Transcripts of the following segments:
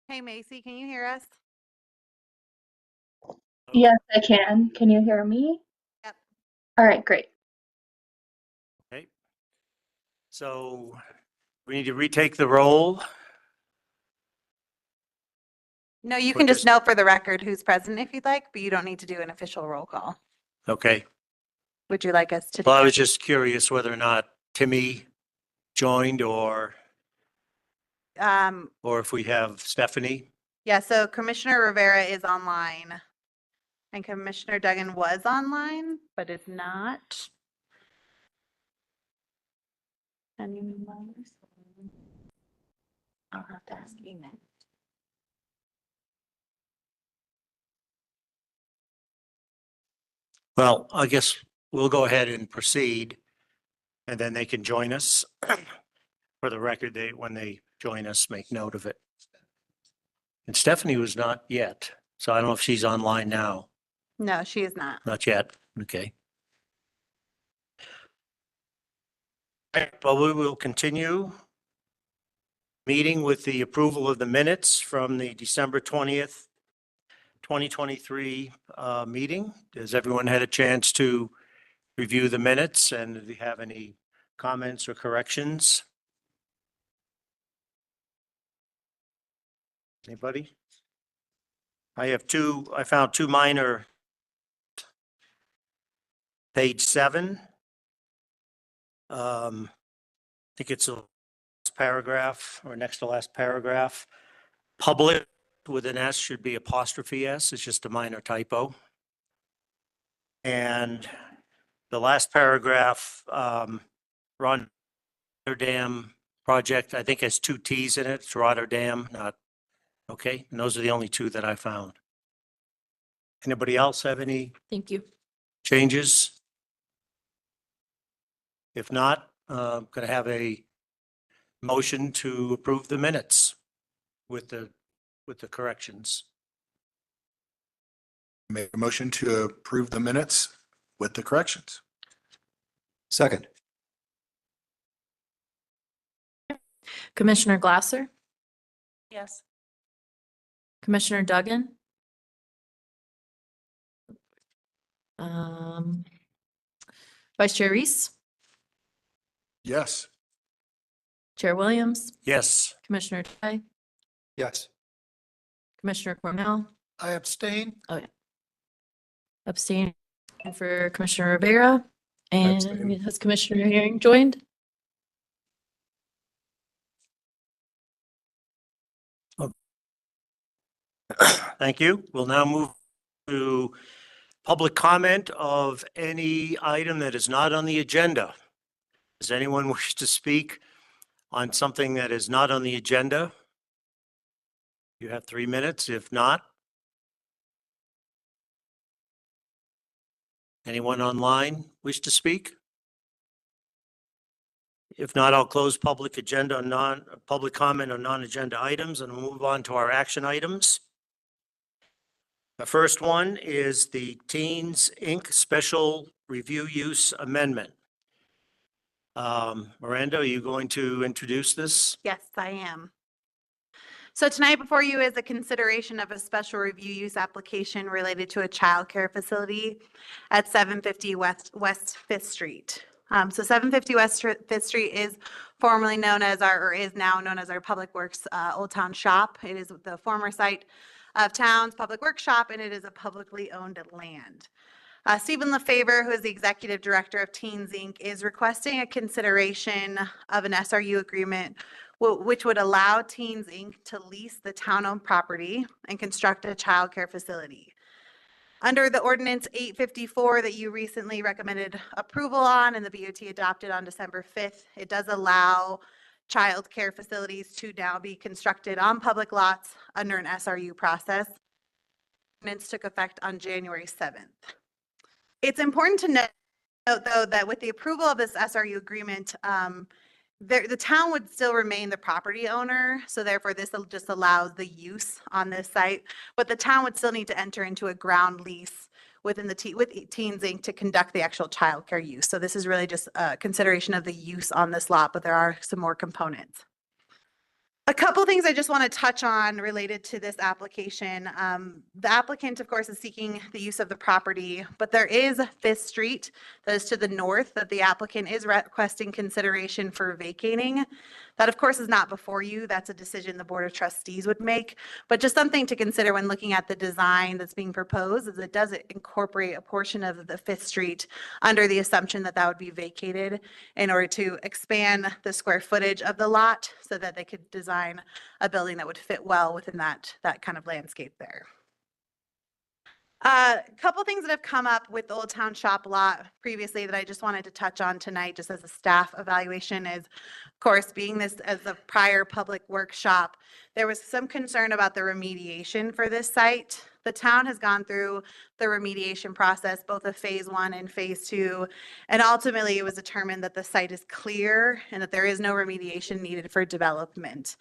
Hey, Macy, can you hear us? Yes, I can. Can you hear me? Yep. All right, great. Okay. So we need to retake the roll. No, you Or can just just- note for the record who's present if you'd like, but you don't need to do an official roll call. Okay. Would you like us to do Well, I was that? just curious whether or not Timmy joined or if we have Stephanie. Yeah, so Commissioner Rivera is online and Commissioner Duggan was online, but is not. Anyone else? I'll have to ask Ina. Well, I guess we'll go ahead and proceed and then they can join us. For the record, when they join us, make note of it. And Stephanie was not yet, so I don't know if she's online now. No, she is not. Not yet. Okay. All right, well, we will continue meeting with the approval of the minutes from the December 20th, 2023 meeting. Has everyone had a chance to review the minutes, and if you have any comments or corrections? Anybody? I found two minor. Page 7. I think it's the last paragraph or next to last paragraph. Public with an S should be apostrophe S. It's just a minor typo. And the last paragraph, Rotterdam project, I think has 2 T's in it. It's Rotterdam, not, okay. And those are the only 2 that I found. Anybody else have any Thank you. changes? If not, could I have a motion to approve the minutes with the corrections? Make a motion to approve the minutes with the corrections. Second. Commissioner Glasser, Yes. Commissioner Duggan. Vice Chair Reese, Yes. Chair Williams, Yes. Commissioner Ty, Yes. Commissioner Cornell, I abstain. abstain for Commissioner Rivera. And abstain. has Commissioner Herring joined? Thank you. We'll now move to public comment of any item that is not on the agenda. Does anyone wish to speak on something that is not on the agenda? You have 3 minutes. If not, anyone online wish to speak? If not, I'll close public comment on non-agenda items and we'll move on to our action items. The first one is the Teens Inc. Special Review Use Amendment. Miranda, are you going to introduce this? Yes, I am. So tonight before you is a consideration of a special review use application related to a childcare facility at 750 West 5th Street. So 750 West 5th Street is formerly known as is now known as our Public Works Old Town Shop. It is the former site of Town's Public Works Shop, and it is a publicly owned land. Stephen LaFavor, who is the Executive Director of Teens Inc., is requesting a consideration of an SRU agreement which would allow Teens Inc. to lease the town-owned property and construct a child care facility. Under the ordinance 854 that you recently recommended approval on and the BOT adopted on December 5th, it does allow child care facilities to now be constructed on public lots under an SRU process. Ordinance took effect on January 7th. It's important to note, though, that with the approval of this SRU agreement, the town would still remain the property owner. So therefore, this just allows the use on this site, but the town would still need to enter into a ground lease with Teens Inc. to conduct the actual childcare use. So this is really just a consideration of the use on this lot, but there are some more components. A couple things I just want to touch on related to this application. The applicant, of course, is seeking the use of the property, but there is 5th Street that is to the north that the applicant is requesting consideration for vacating. That, of course, is not before you. That's a decision the Board of Trustees would make, but just something to consider when looking at the design that's being proposed is it does incorporate a portion of the 5th Street under the assumption that that would be vacated in order to expand the square footage of the lot so that they could design a building that would fit well within that kind of landscape there. A couple things that have come up with the Old Town Shop lot previously that I just wanted to touch on tonight, just as a staff evaluation, is, of course, being this as a prior public workshop, there was some concern about the remediation for this site. The town has gone through the remediation process, both of phase 1 and phase 2, and ultimately it was determined that the site is clear and that there is no remediation needed for development.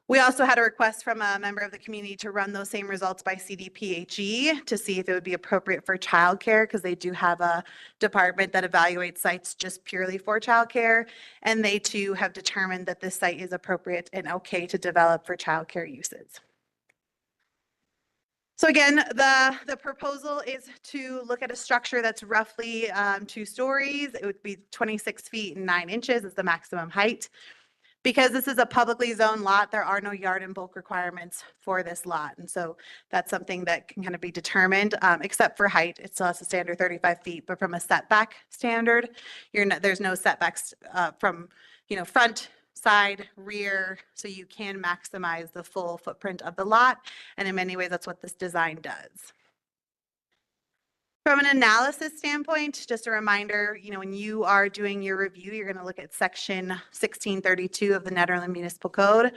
We also had a request from a member of the community to run those same results by CDPHE to see if it would be appropriate for childcare, because they do have a department that evaluates sites just purely for childcare, and they too have determined that this site is appropriate and okay to develop for childcare uses. So again, the proposal is to look at a structure that's roughly 2 stories. It would be 26 feet and 9 inches is the maximum height. Because this is a publicly zoned lot, there are no yard and bulk requirements for this lot. And so that's something that can kind of be determined, except for height. It still has a standard 35 feet, but from a setback standard, there's no setbacks from, front, side, rear, so you can maximize the full footprint of the lot. And in many ways, that's what this design does. From an analysis standpoint, just a reminder, when you are doing your review, you're going to look at section 1632 of the Nederland Municipal Code,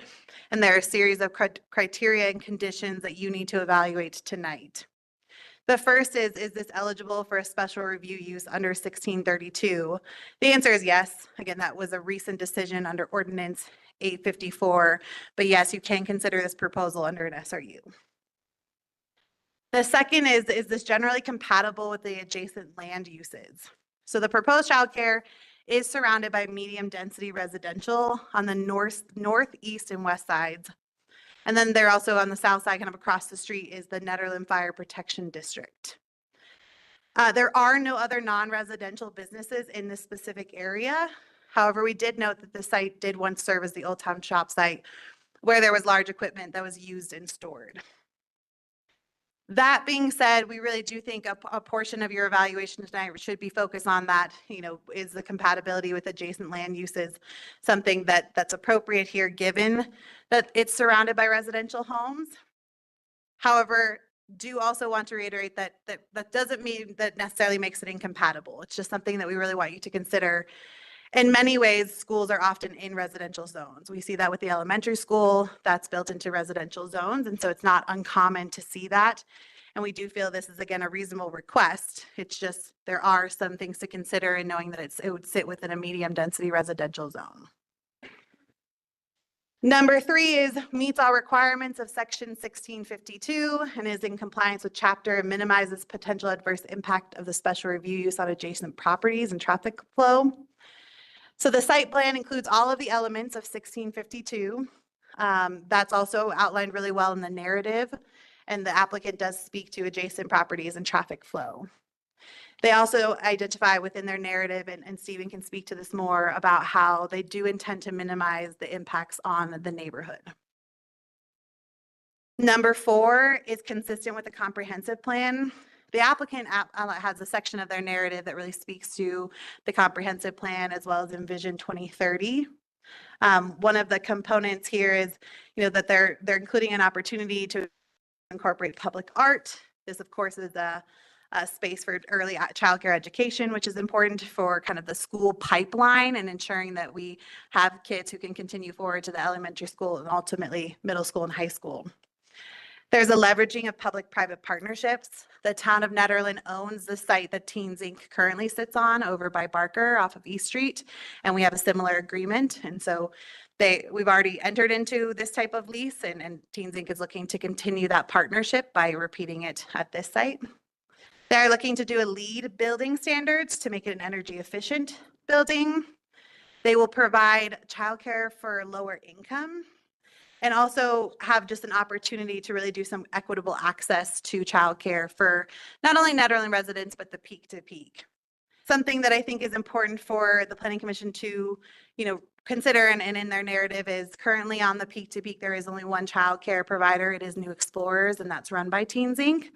and there are a series of criteria and conditions that you need to evaluate tonight. The first is this eligible for a special review use under 1632? The answer is yes. Again, that was a recent decision under Ordinance 854, but yes, you can consider this proposal under an SRU. The second is this generally compatible with the adjacent land uses? So the proposed childcare is surrounded by medium density residential on the northeast and west sides. And then they're also on the south side, kind of across the street, is the Nederland Fire Protection District. There are no other non-residential businesses in this specific area. However, we did note that the site did once serve as the Old Town Shop site where there was large equipment that was used and stored. That being said, we really do think a portion of your evaluation tonight should be focused on that, is the compatibility with adjacent land uses something that's appropriate here, given that it's surrounded by residential homes. However, do also want to reiterate that doesn't mean that necessarily makes it incompatible. It's just something that we really want you to consider. In many ways, schools are often in residential zones. We see that with the elementary school, that's built into residential zones, and so it's not uncommon to see that. And we do feel this is, again, a reasonable request. It's just there are some things to consider in knowing that it would sit within a medium density residential zone. Number 3 is meets all requirements of section 1652 and is in compliance with chapter and minimizes potential adverse impact of the special review use on adjacent properties and traffic flow. So the site plan includes all of the elements of 1652. That's also outlined really well in the narrative, and the applicant does speak to adjacent properties and traffic flow. They also identify within their narrative, and Stephen can speak to this more, about how they do intend to minimize the impacts on the neighborhood. Number 4 is consistent with the comprehensive plan. The applicant has a section of their narrative that really speaks to the comprehensive plan as well as Envision 2030. One of the components here is, that they're including an opportunity to incorporate public art. This, of course, is a space for early childcare education, which is important for kind of the school pipeline and ensuring that we have kids who can continue forward to the elementary school and ultimately middle school and high school. There's a leveraging of public-private partnerships. The town of Nederland owns the site that Teens Inc. currently sits on over by Barker off of East Street, and we have a similar agreement. And so we've already entered into this type of lease, and Teens Inc. is looking to continue that partnership by repeating it at this site. They're looking to do a LEED building standards to make it an energy efficient building. They will provide childcare for lower income. and also have just an opportunity to really do some equitable access to childcare for not only Nederland residents, but the peak to peak. Something that I think is important for the Planning Commission to, consider and in their narrative is currently on the peak to peak, there is only one childcare provider. It is New Explorers, and that's run by Teens Inc.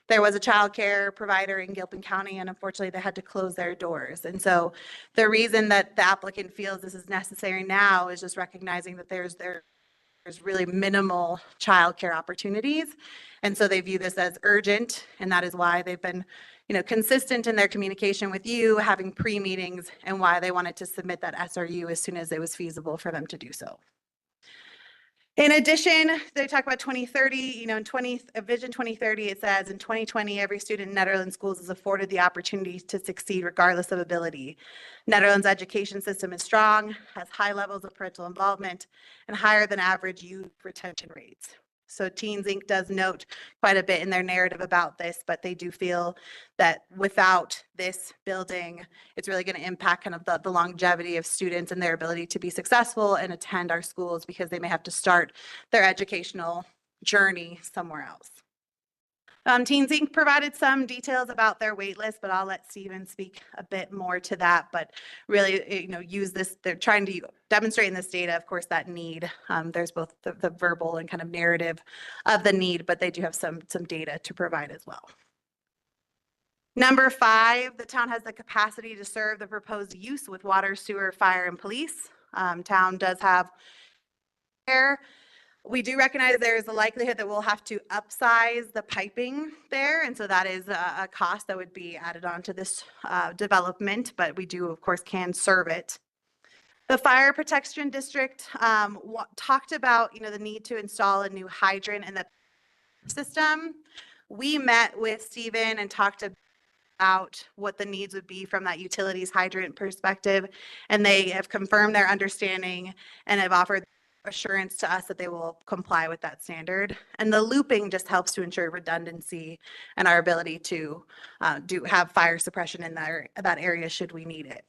There was a childcare provider in Gilpin County, and unfortunately they had to close their doors. And so the reason that the applicant feels this is necessary now is just recognizing that there's really minimal childcare opportunities. And so they view this as urgent, and that is why they've been, consistent in their communication with you, having pre-meetings, and why they wanted to submit that SRU as soon as it was feasible for them to do so. In addition, they talk about 2030, in Vision 2030, it says in 2020, every student in Netherlands schools is afforded the opportunity to succeed regardless of ability. Netherlands' education system is strong, has high levels of parental involvement, and higher than average youth retention rates. So Teens Inc. does note quite a bit in their narrative about this, but they do feel that without this building, it's really going to impact kind of the longevity of students and their ability to be successful and attend our schools, because they may have to start their educational journey somewhere else. Teens Inc. provided some details about their wait list, but I'll let Stephen speak a bit more to that. But really, use this, they're trying to demonstrate in this data, of course, that need. There's both the verbal and kind of narrative of the need, but they do have some data to provide as well. Number 5, the town has the capacity to serve the proposed use with water, sewer, fire, and police. Town does have air. We do recognize there is a likelihood that we'll have to upsize the piping there, and so that is a cost that would be added on to this development, but we do, of course, can serve it. The Fire Protection District talked about, the need to install a new hydrant in the system. We met with Stephen and talked about what the needs would be from that utilities hydrant perspective, and they have confirmed their understanding and have offered assurance to us that they will comply with that standard. And the looping just helps to ensure redundancy and our ability to have fire suppression in that area should we need it.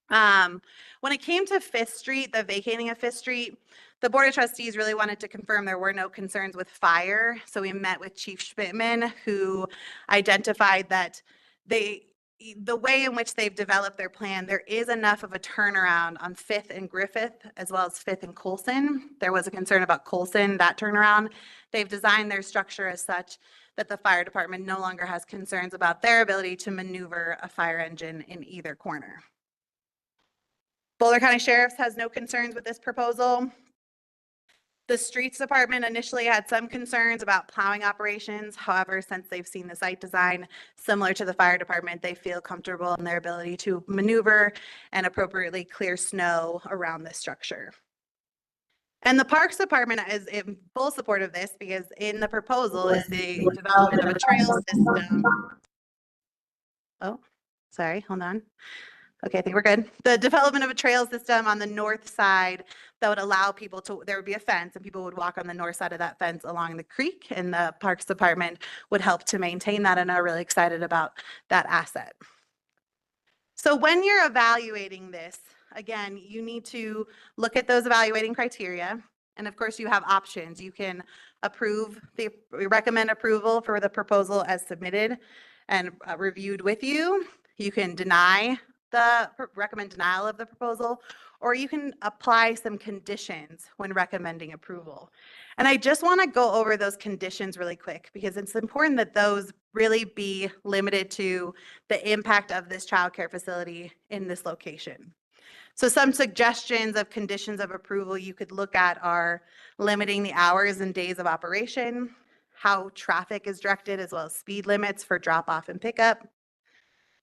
When it came to 5th Street, the vacating of 5th Street, the Board of Trustees really wanted to confirm there were no concerns with fire. So we met with Chief Schmidtman, who identified that the way in which they've developed their plan, there is enough of a turnaround on 5th and Griffith, as well as 5th and Colson. There was a concern about Colson, that turnaround. They've designed their structure as such that the fire department no longer has concerns about their ability to maneuver a fire engine in either corner. Boulder County Sheriff's has no concerns with this proposal. The Streets Department initially had some concerns about plowing operations. However, since they've seen the site design similar to the fire department, they feel comfortable in their ability to maneuver and appropriately clear snow around this structure. And the Parks Department is in full support of this, because in the proposal is the development of a trail system. Oh, sorry, hold on. Okay, I think we're good. The development of a trail system on the north side that would allow people to, there would be a fence and people would walk on the north side of that fence along the creek, and the Parks Department would help to maintain that, and are really excited about that asset. So when you're evaluating this, again, you need to look at those evaluating criteria. And of course, you have options. You can recommend approval for the proposal as submitted and reviewed with you. You can recommend denial of the proposal, or you can apply some conditions when recommending approval. And I just want to go over those conditions really quick, because it's important that those really be limited to the impact of this childcare facility in this location. So some suggestions of conditions of approval you could look at are limiting the hours and days of operation, how traffic is directed, as well as speed limits for drop off and pickup,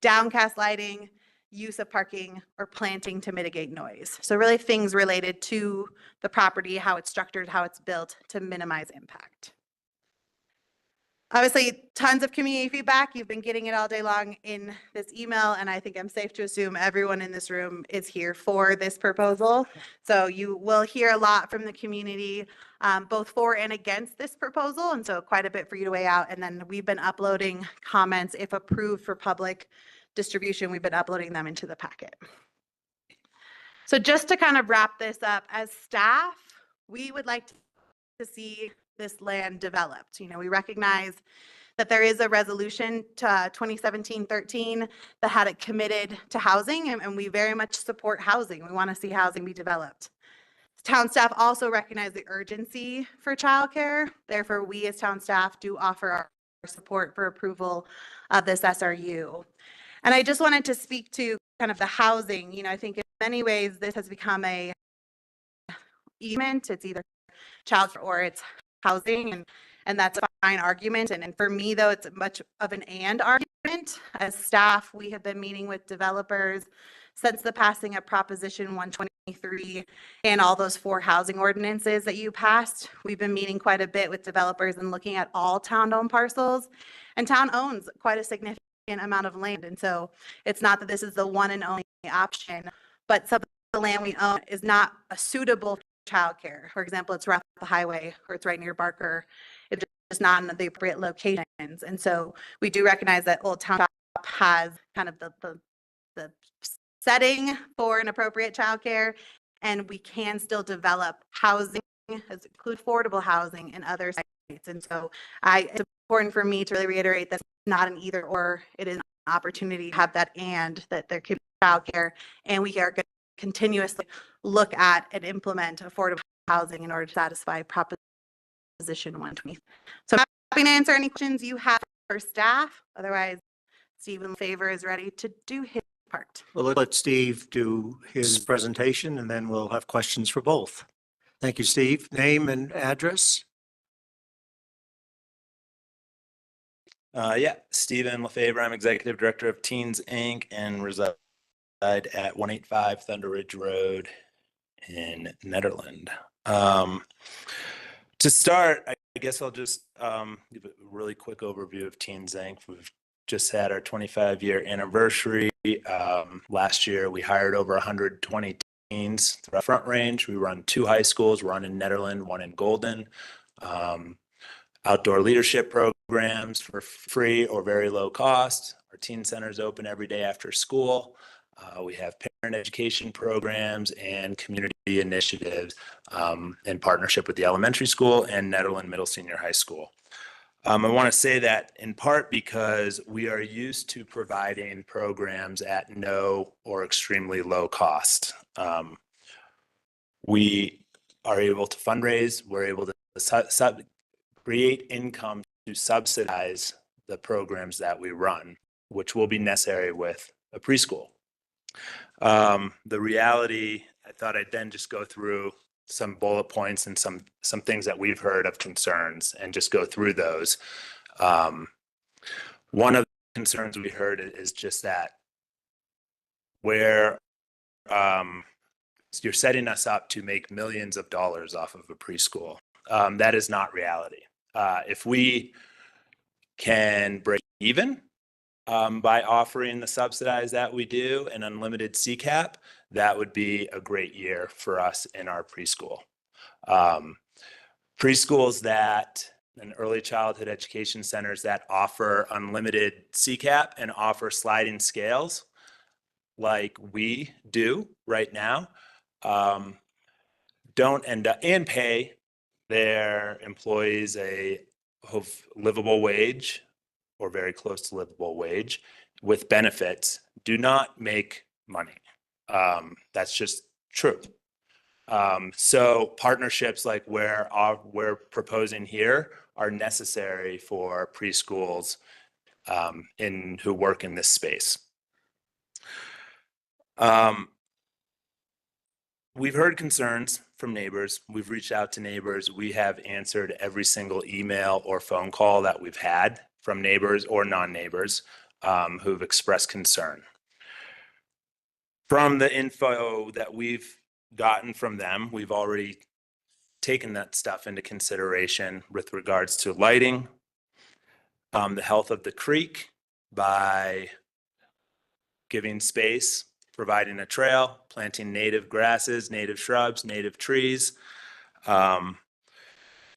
downcast lighting, use of parking or planting to mitigate noise. So really things related to the property, how it's structured, how it's built to minimize impact. Obviously, tons of community feedback. You've been getting it all day long in this email, and I think I'm safe to assume everyone in this room is here for this proposal. So you will hear a lot from the community, both for and against this proposal, and so quite a bit for you to weigh out. And then we've been uploading comments, if approved for public distribution, we've been uploading them into the packet. So just to kind of wrap this up, as staff, we would like to see this land developed. You know, we recognize that there is a resolution to 2017-13 that had it committed to housing, and we very much support housing. We want to see housing be developed. Town staff also recognize the urgency for childcare. Therefore, we as town staff do offer our support for approval of this SRU. And I just wanted to speak to kind of the housing. You know, I think in many ways this has become a element. It's either child or it's housing, and that's a fine argument. And for me, though, it's much of an and argument. As staff, we have been meeting with developers since the passing of Proposition 123 and all those 4 housing ordinances that you passed. We've been meeting quite a bit with developers and looking at all town-owned parcels. And town owns quite a significant amount of land. And so it's not that this is the one and only option, but some of the land we own is not a suitable childcare. For example, it's right off the highway, or it's right near Barker. It's just not in the appropriate locations. And so we do recognize that Old Town Shop has kind of the setting for an appropriate childcare, and we can still develop housing, include affordable housing in other sites. And so it's important for me to really reiterate that it's not an either or, it is an opportunity to have that, and that there could be childcare, and we are going to continuously look at and implement affordable housing in order to satisfy Proposition 120. So I'm happy to answer any questions you have for staff. Otherwise, Stephen Favor is ready to do his part. Well, let Steve do his presentation and then we'll have questions for both. Thank you, Steve. Name and address? Stephen LeFavor. I'm Executive Director of Teens Inc. and reside at 185 Thunder Ridge Road in Nederland. To start, I guess I'll just give a really quick overview of Teens Inc. We've just had our 25-year anniversary. Last year, we hired over 120 teens throughout Front Range. We run 2 high schools, one in Nederland, one in Golden. Outdoor leadership programs for free or very low cost. Our teen centers open every day after school. We have parent education programs and community initiatives in partnership with the elementary school and Nederland Middle Senior High School. I want to say that in part because we are used to providing programs at no or extremely low cost. We are able to fundraise. We're able to create income to subsidize the programs that we run, which will be necessary with a preschool. The reality, I thought I'd then just go through some bullet points and some things that we've heard of concerns and just go through those. One of the concerns we heard is just that where you're setting us up to make millions of dollars off of a preschool. That is not reality. If we can break even by offering the subsidized that we do and unlimited CCAP, that would be a great year for us in our preschool. Preschools and early childhood education centers that offer unlimited CCAP and offer sliding scales like we do right now don't end up and pay their employees a livable wage or very close to livable wage with benefits do not make money. That's just true. So partnerships like we're proposing here are necessary for preschools who work in this space. We've heard concerns from neighbors. We've reached out to neighbors. We have answered every single email or phone call that we've had from neighbors or non-neighbors who've expressed concern. From the info that we've gotten from them, we've already taken that stuff into consideration with regards to lighting, the health of the creek by giving space, providing a trail, planting native grasses, native shrubs, native trees,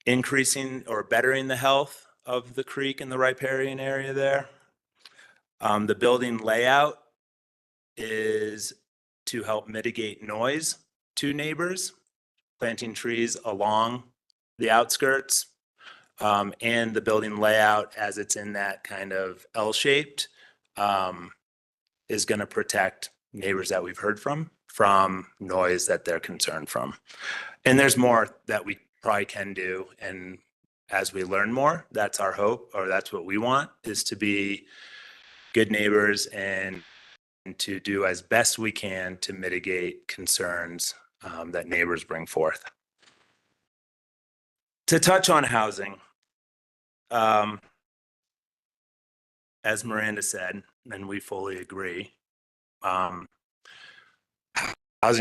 increasing or bettering the health of the creek in the riparian area there. The building layout is to help mitigate noise to neighbors planting trees along the outskirts, and the building layout as it's in that kind of L-shaped, is going to protect neighbors that we've heard from noise that they're concerned from. And there's more that we probably can do. And as we learn more, that's our hope, or that's what we want, is to be good neighbors and to do as best we can to mitigate concerns that neighbors bring forth. To touch on housing, as Miranda said, and we fully agree, housing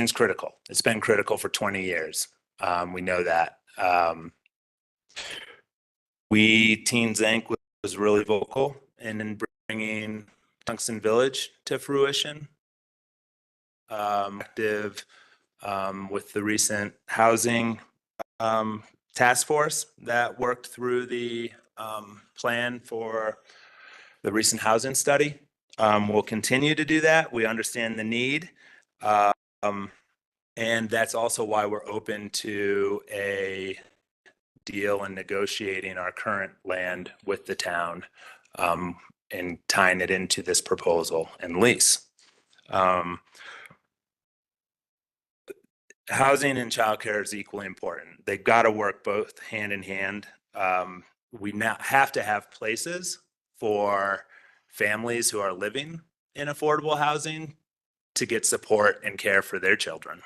is critical. It's been critical for 20 years. We know that. Teens Inc. was really vocal in bringing Tungsten Village to fruition. Active with the recent housing task force that worked through the plan for the recent housing study. We'll continue to do that. We understand the need. And that's also why we're open to a deal and negotiating our current land with the town and tying it into this proposal and lease. Housing and childcare is equally important. They've got to work both hand in hand. We now have to have places for families who are living in affordable housing to get support and care for their children.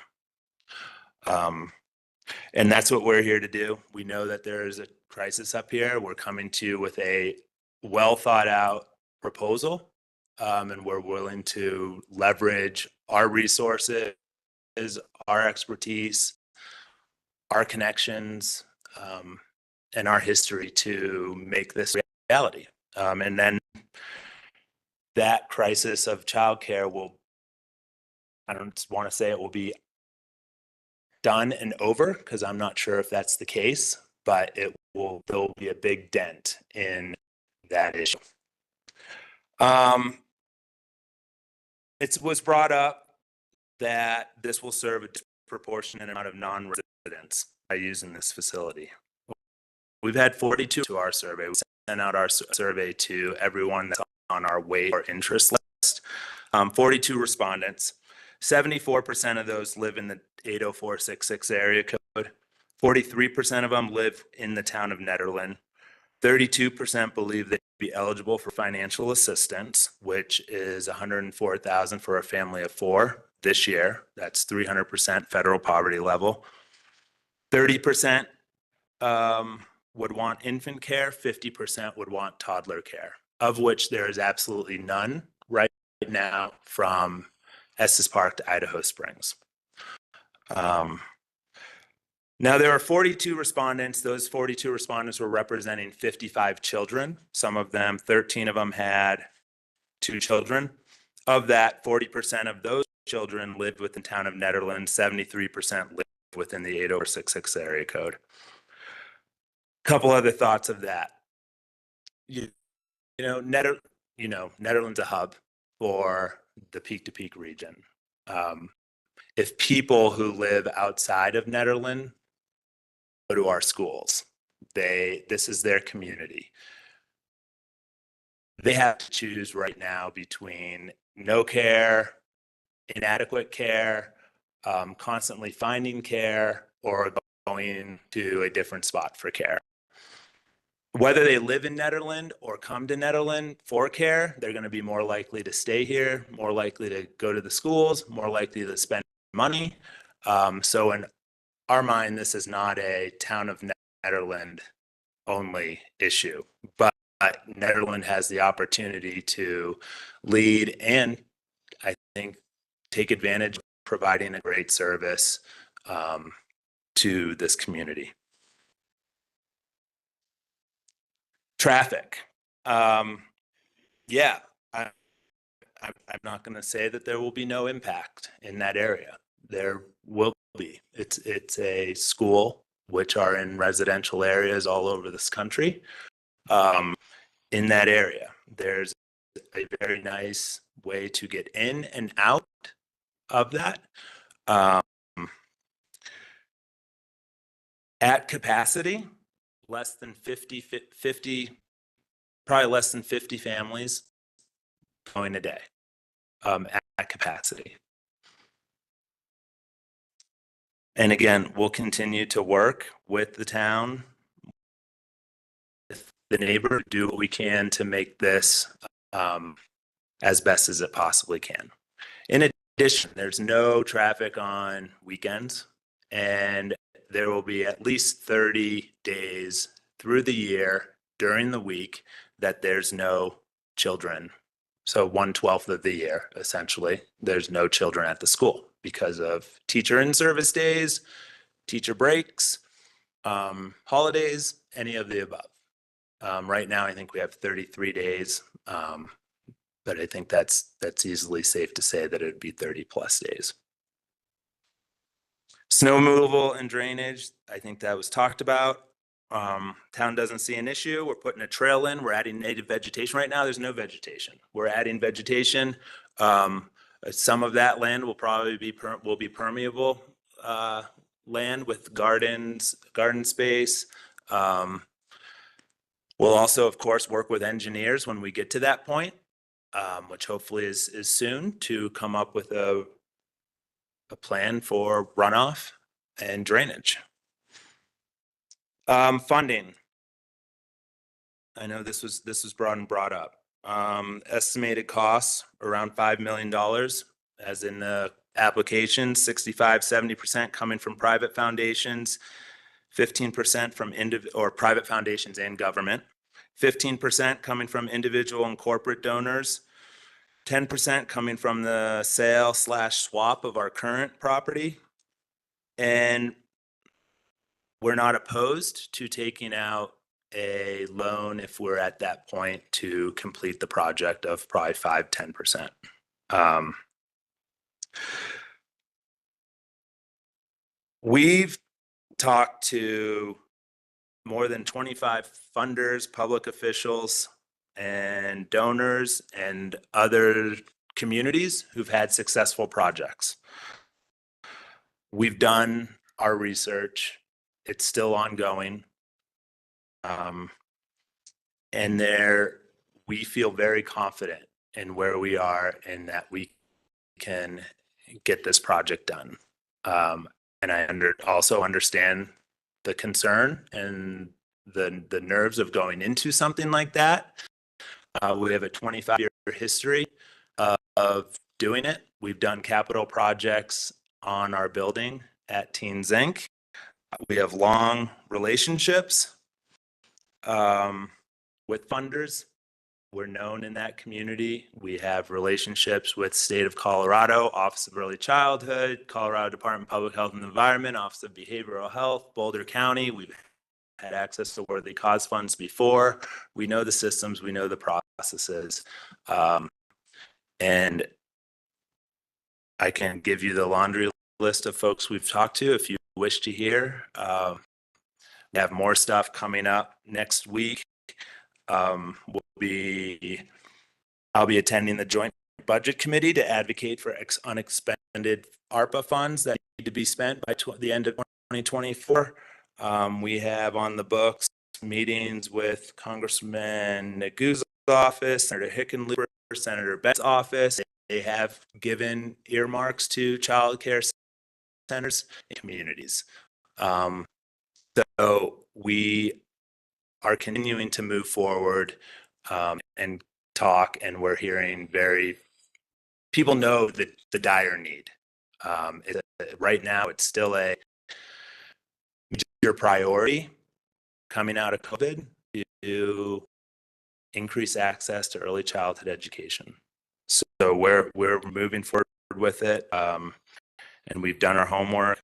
And that's what we're here to do. We know that there is a crisis up here. We're coming to you with a well thought out proposal, and we're willing to leverage our resources, our expertise, our connections, and our history to make this reality. And then that crisis of childcare will, I don't want to say it will be done and over, because I'm not sure if that's the case, but there'll be a big dent in that issue. It was brought up that this will serve a disproportionate amount of non-residents by using this facility. We've had 42 to our survey. We sent out our survey to everyone that's on our wait or interest list. 42 respondents. 74% of those live in the 80466 area code. 43% of them live in the town of Nederland. 32% believe they'd be eligible for financial assistance, which is $104,000 for a family of 4 this year. That's 300% federal poverty level. 30% would want infant care. 50% would want toddler care, of which there is absolutely none right now from Estes Park to Idaho Springs. Now, there are 42 respondents. Those 42 respondents were representing 55 children. Some of them, 13 of them had 2 children. Of that, 40% of those children lived within the town of Nederland. 73% lived within the 80466 area code. Couple other thoughts of that. Nederland's a hub for the peak-to-peak region. If people who live outside of Nederland go to our schools, this is their community. They have to choose right now between no care, inadequate care, constantly finding care, or going to a different spot for care. Whether they live in Nederland or come to Nederland for care, they're going to be more likely to stay here, more likely to go to the schools, more likely to spend money. So in our mind, this is not a town of Nederland only issue, but Nederland has the opportunity to lead and, I think, take advantage of providing a great service to this community. Traffic. I'm not going to say that there will be no impact in that area. There will be. It's a school, which are in residential areas all over this country. In that area, there's a very nice way to get in and out of that. At capacity, less than 50, probably less than 50 families going a day at capacity. And again, we'll continue to work with the town, with the neighbor, do what we can to make this as best as it possibly can. In addition, there's no traffic on weekends, and there will be at least 30 days through the year during the week that there's no children. So 1/12 of the year, essentially, there's no children at the school because of teacher in-service days, teacher breaks, holidays, any of the above. Right now, I think we have 33 days, but I think that's easily safe to say that it'd be 30+ days. Snow removal and drainage, I think that was talked about. Town doesn't see an issue. We're putting a trail in. We're adding native vegetation. Right now, there's no vegetation. We're adding vegetation. Some of that land will probably be permeable land with garden space. We'll also, of course, work with engineers when we get to that point, which hopefully is soon, to come up with a plan for runoff and drainage. Funding. I know this was brought up. Estimated costs around $5 million, as in the application, 65-70% coming from private foundations, 15% from private foundations and government, 15% coming from individual and corporate donors, 10% coming from the sale/swap of our current property. And we're not opposed to taking out a loan if we're at that point to complete the project of probably 5-10%. We've talked to more than 25 funders, public officials, and donors and other communities who've had successful projects. We've done our research. It's still ongoing. And we feel very confident in where we are and that we can get this project done. And I also understand the concern and the nerves of going into something like that. We have a 25-year history of doing it. We've done capital projects on our building at Teens Inc. We have long relationships with funders. We're known in that community. We have relationships with State of Colorado, Office of Early Childhood, Colorado Department of Public Health and Environment, Office of Behavioral Health, Boulder County. We've had access to worthy cause funds before. We know the systems, we know the processes. And I can give you the laundry list of folks we've talked to if you wish to hear. We have more stuff coming up next week. I'll be attending the Joint Budget Committee to advocate for unexpended ARPA funds that need to be spent by the end of 2024. We have on the books meetings with Congressman Nagu's office, Senator Hickenlooper, Senator Bett's office. They have given earmarks to child care centers in communities. So we are continuing to move forward and talk, and we're hearing people know the dire need. Right now, it's still a major priority coming out of COVID to increase access to early childhood education. So we're moving forward with it, and we've done our homework.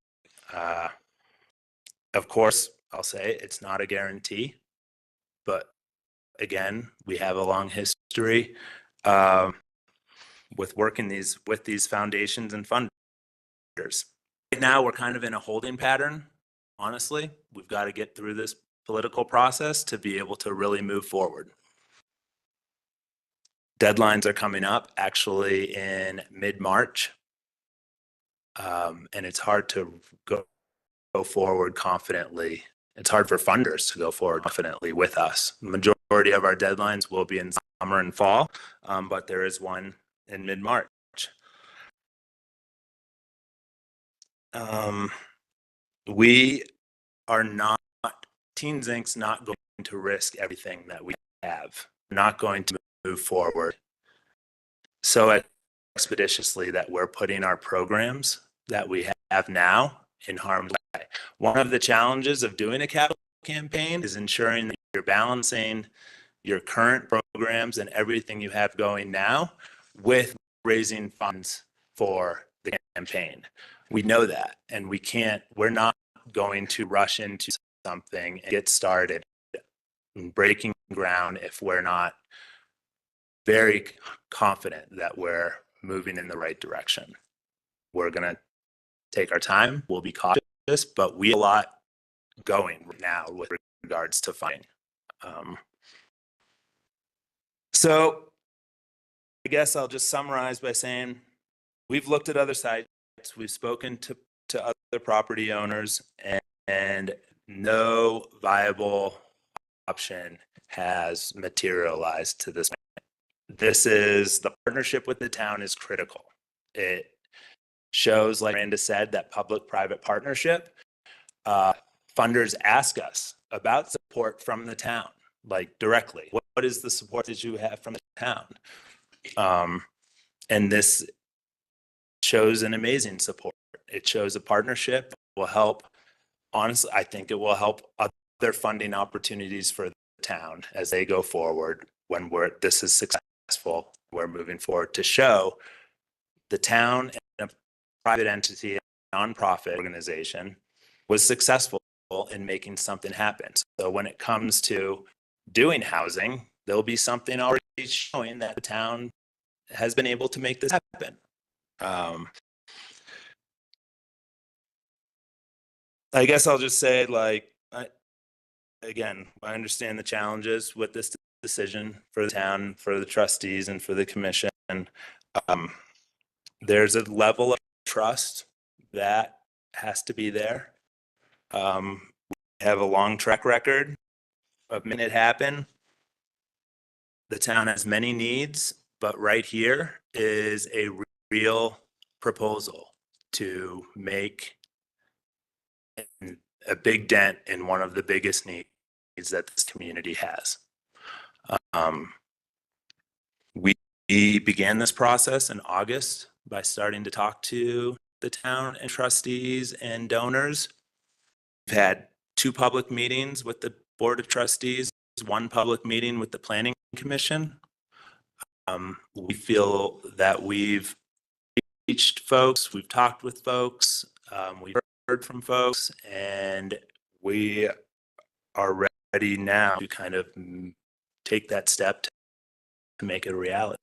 Of course, I'll say it's not a guarantee, but again, we have a long history with working with these foundations and funders. Right now, we're kind of in a holding pattern. Honestly, we've got to get through this political process to be able to really move forward. Deadlines are coming up actually in mid-March, and it's hard to go go forward confidently. It's hard for funders to go forward confidently with us. The majority of our deadlines will be in summer and fall, but there is one in mid-March. We are not, Teens Inc.'s not going to risk everything that we have. We're not going to move forward so expeditiously that we're putting our programs that we have now in harm's way. One of the challenges of doing a capital campaign is ensuring that you're balancing your current programs and everything you have going now with raising funds for the campaign. We know that, and we're not going to rush into something and get started breaking ground if we're not very confident that we're moving in the right direction. We're going to take our time. We'll be cautious, but we have a lot going right now with regards to funding. So I guess I'll just summarize by saying we've looked at other sites. We've spoken to other property owners, and no viable option has materialized to this point. The partnership with the town is critical. It shows, like Miranda said, that public-private partnership. Funders ask us about support from the town, like directly. What is the support that you have from the town? And this shows an amazing support. It shows a partnership. Will help. Honestly, I think it will help other funding opportunities for the town as they go forward. When this is successful, we're moving forward to show the town and a private entity, a nonprofit organization, was successful in making something happen. So when it comes to doing housing, there'll be something already showing that the town has been able to make this happen. I guess I'll just say, again, I understand the challenges with this decision for the town, for the trustees, and for the commission. There's a level of trust that has to be there. We have a long track record of making it happen. The town has many needs, but right here is a real proposal to make a big dent in one of the biggest needs that this community has. We began this process in August by starting to talk to the town and trustees and donors. We've had 2 public meetings with the Board of Trustees, 1 public meeting with the Planning Commission. We feel that we've reached folks, we've talked with folks, we've heard from folks, and we are ready now to kind of take that step to make it a reality.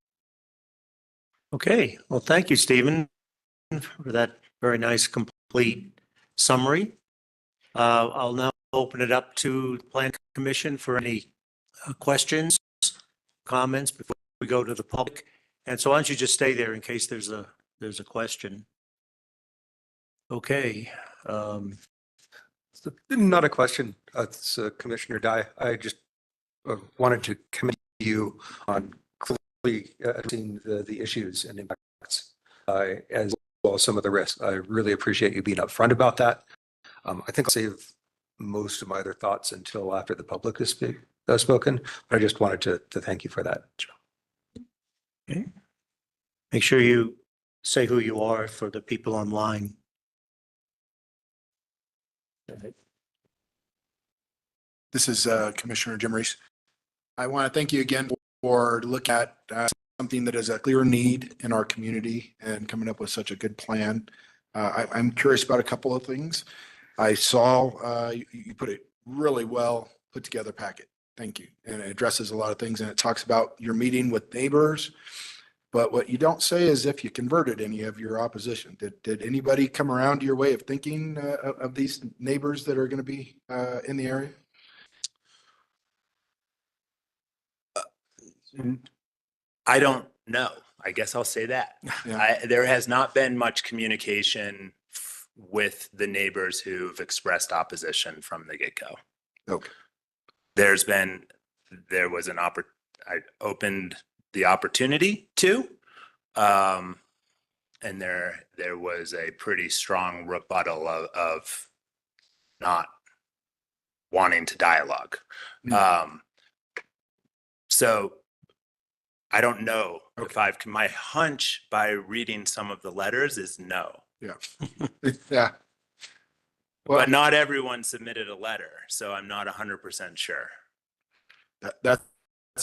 Okay, well, thank you, Stephen, for that very nice, complete summary. I'll now open it up to the Plan Commission for any questions, comments before we go to the public. And so why don't you just stay there in case there's a question. Okay. Not a question. It's Commissioner Dye. I just wanted to commend you on clearly seeing the issues and impacts as well as some of the risks. I really appreciate you being upfront about that. I think I'll save most of my other thoughts until after the public has spoken, but I just wanted to thank you for that. Okay. Make sure you say who you are for the people online. This is Commissioner Jim Reese. I want to thank you again for looking at something that is a clear need in our community and coming up with such a good plan. I'm curious about a couple of things. I saw you put a really well put together packet. Thank you. And it addresses a lot of things, and it talks about your meeting with neighbors. But what you don't say is if you converted any of your opposition. Did anybody come around to your way of thinking of these neighbors that are going to be in the area? I don't know. I guess I'll say that. Yeah. There has not been much communication with the neighbors who've expressed opposition from the get-go. Okay. There was I opened the opportunity to, and there was a pretty strong rebuttal of not wanting to dialogue. So I don't know if my hunch by reading some of the letters is no. Yeah. Yeah. Well, But not everyone submitted a letter, so I'm not 100% sure. that's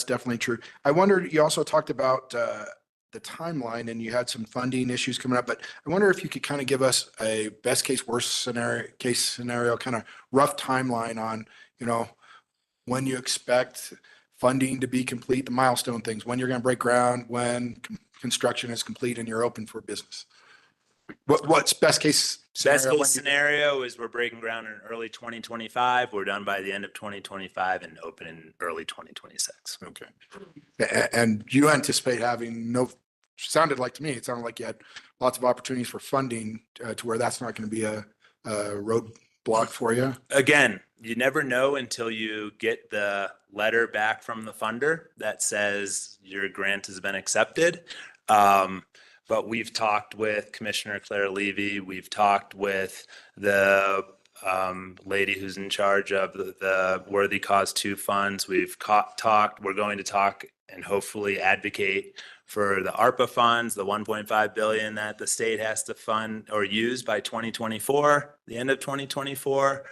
definitely true. I wondered, you also talked about the timeline and you had some funding issues coming up, but I wonder if you could kind of give us a best case, worst scenario, kind of rough timeline on, when you expect funding to be complete, the milestone things, when you're going to break ground, when construction is complete and you're open for business. What's best case scenario? Best case scenario is we're breaking ground in early 2025. We're done by the end of 2025 and open in early 2026. Okay. And you anticipate having sounded like to me, it sounded like you had lots of opportunities for funding to where that's not going to be a roadblock for you. Again, you never know until you get the letter back from the funder that says your grant has been accepted. But we've talked with Commissioner Claire Levy. We've talked with the lady who's in charge of the Worthy Cause 2 funds. We're going to talk and hopefully advocate for the ARPA funds, the 1.5 billion that the state has to fund or use by 2024, the end of 2024.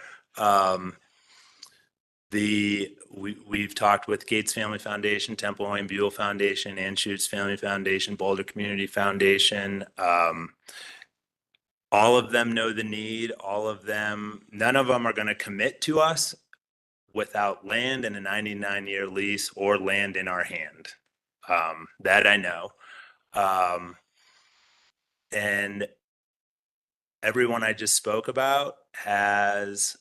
We've talked with Gates Family Foundation, Temple Wayne Buell Foundation, Anschutz Family Foundation, Boulder Community Foundation. All of them know the need. None of them are going to commit to us without land in a 99-year lease or land in our hand. That I know. And everyone I just spoke about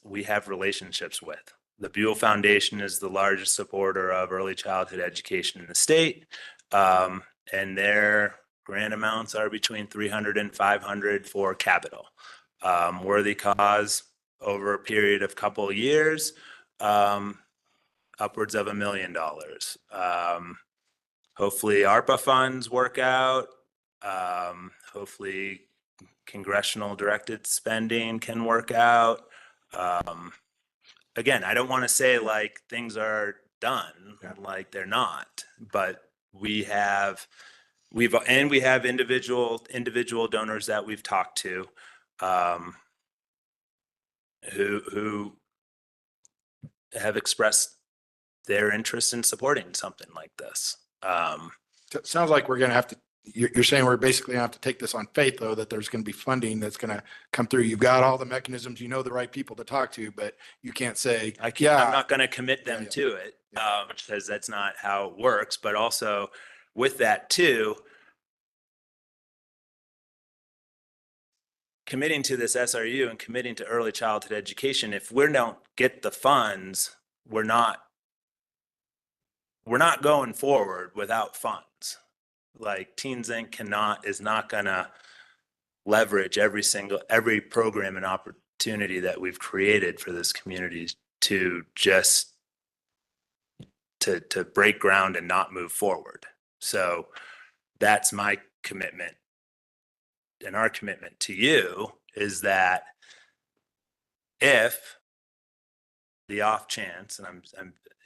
we have relationships with. The Buell Foundation is the largest supporter of early childhood education in the state. And their grant amounts are between 300 and 500 for capital. Worthy Cause over a period of couple of years, upwards of $1 million. Hopefully ARPA funds work out. Hopefully congressional directed spending can work out. Again, I don't want to say like things are done, like they're not, but we have individual donors that we've talked to, who have expressed their interest in supporting something like this. It sounds like we're going to have to, you're saying we're basically going to have to take this on faith, though, that there's going to be funding that's going to come through. You've got all the mechanisms, the right people to talk to, but you can't say, I'm not going to commit them to it, because that's not how it works. But also with that too, committing to this SRU and committing to early childhood education, if we don't get the funds, we're not going forward without funds. Like Teens Inc. is not gonna leverage every program and opportunity that we've created for this community to just to break ground and not move forward. So that's my commitment, and our commitment to you is that if the off chance,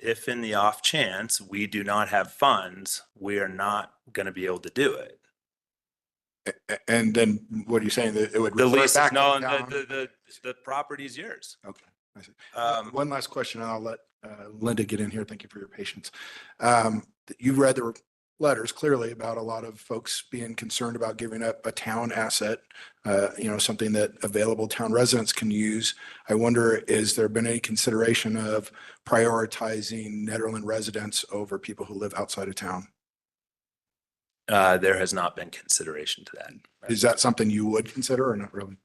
if in the off chance we do not have funds, we are not going to be able to do it. And then what are you saying? That it would The revert lease, back to no, the town? the property's yours. Okay. I see. One last question, and I'll let Linda get in here. Thank you for your patience. You've read the letters clearly about a lot of folks being concerned about giving up a town asset, something that available town residents can use. I wonder, has there been any consideration of prioritizing Nederland residents over people who live outside of town? There has not been consideration to that. Is that something you would consider or not really?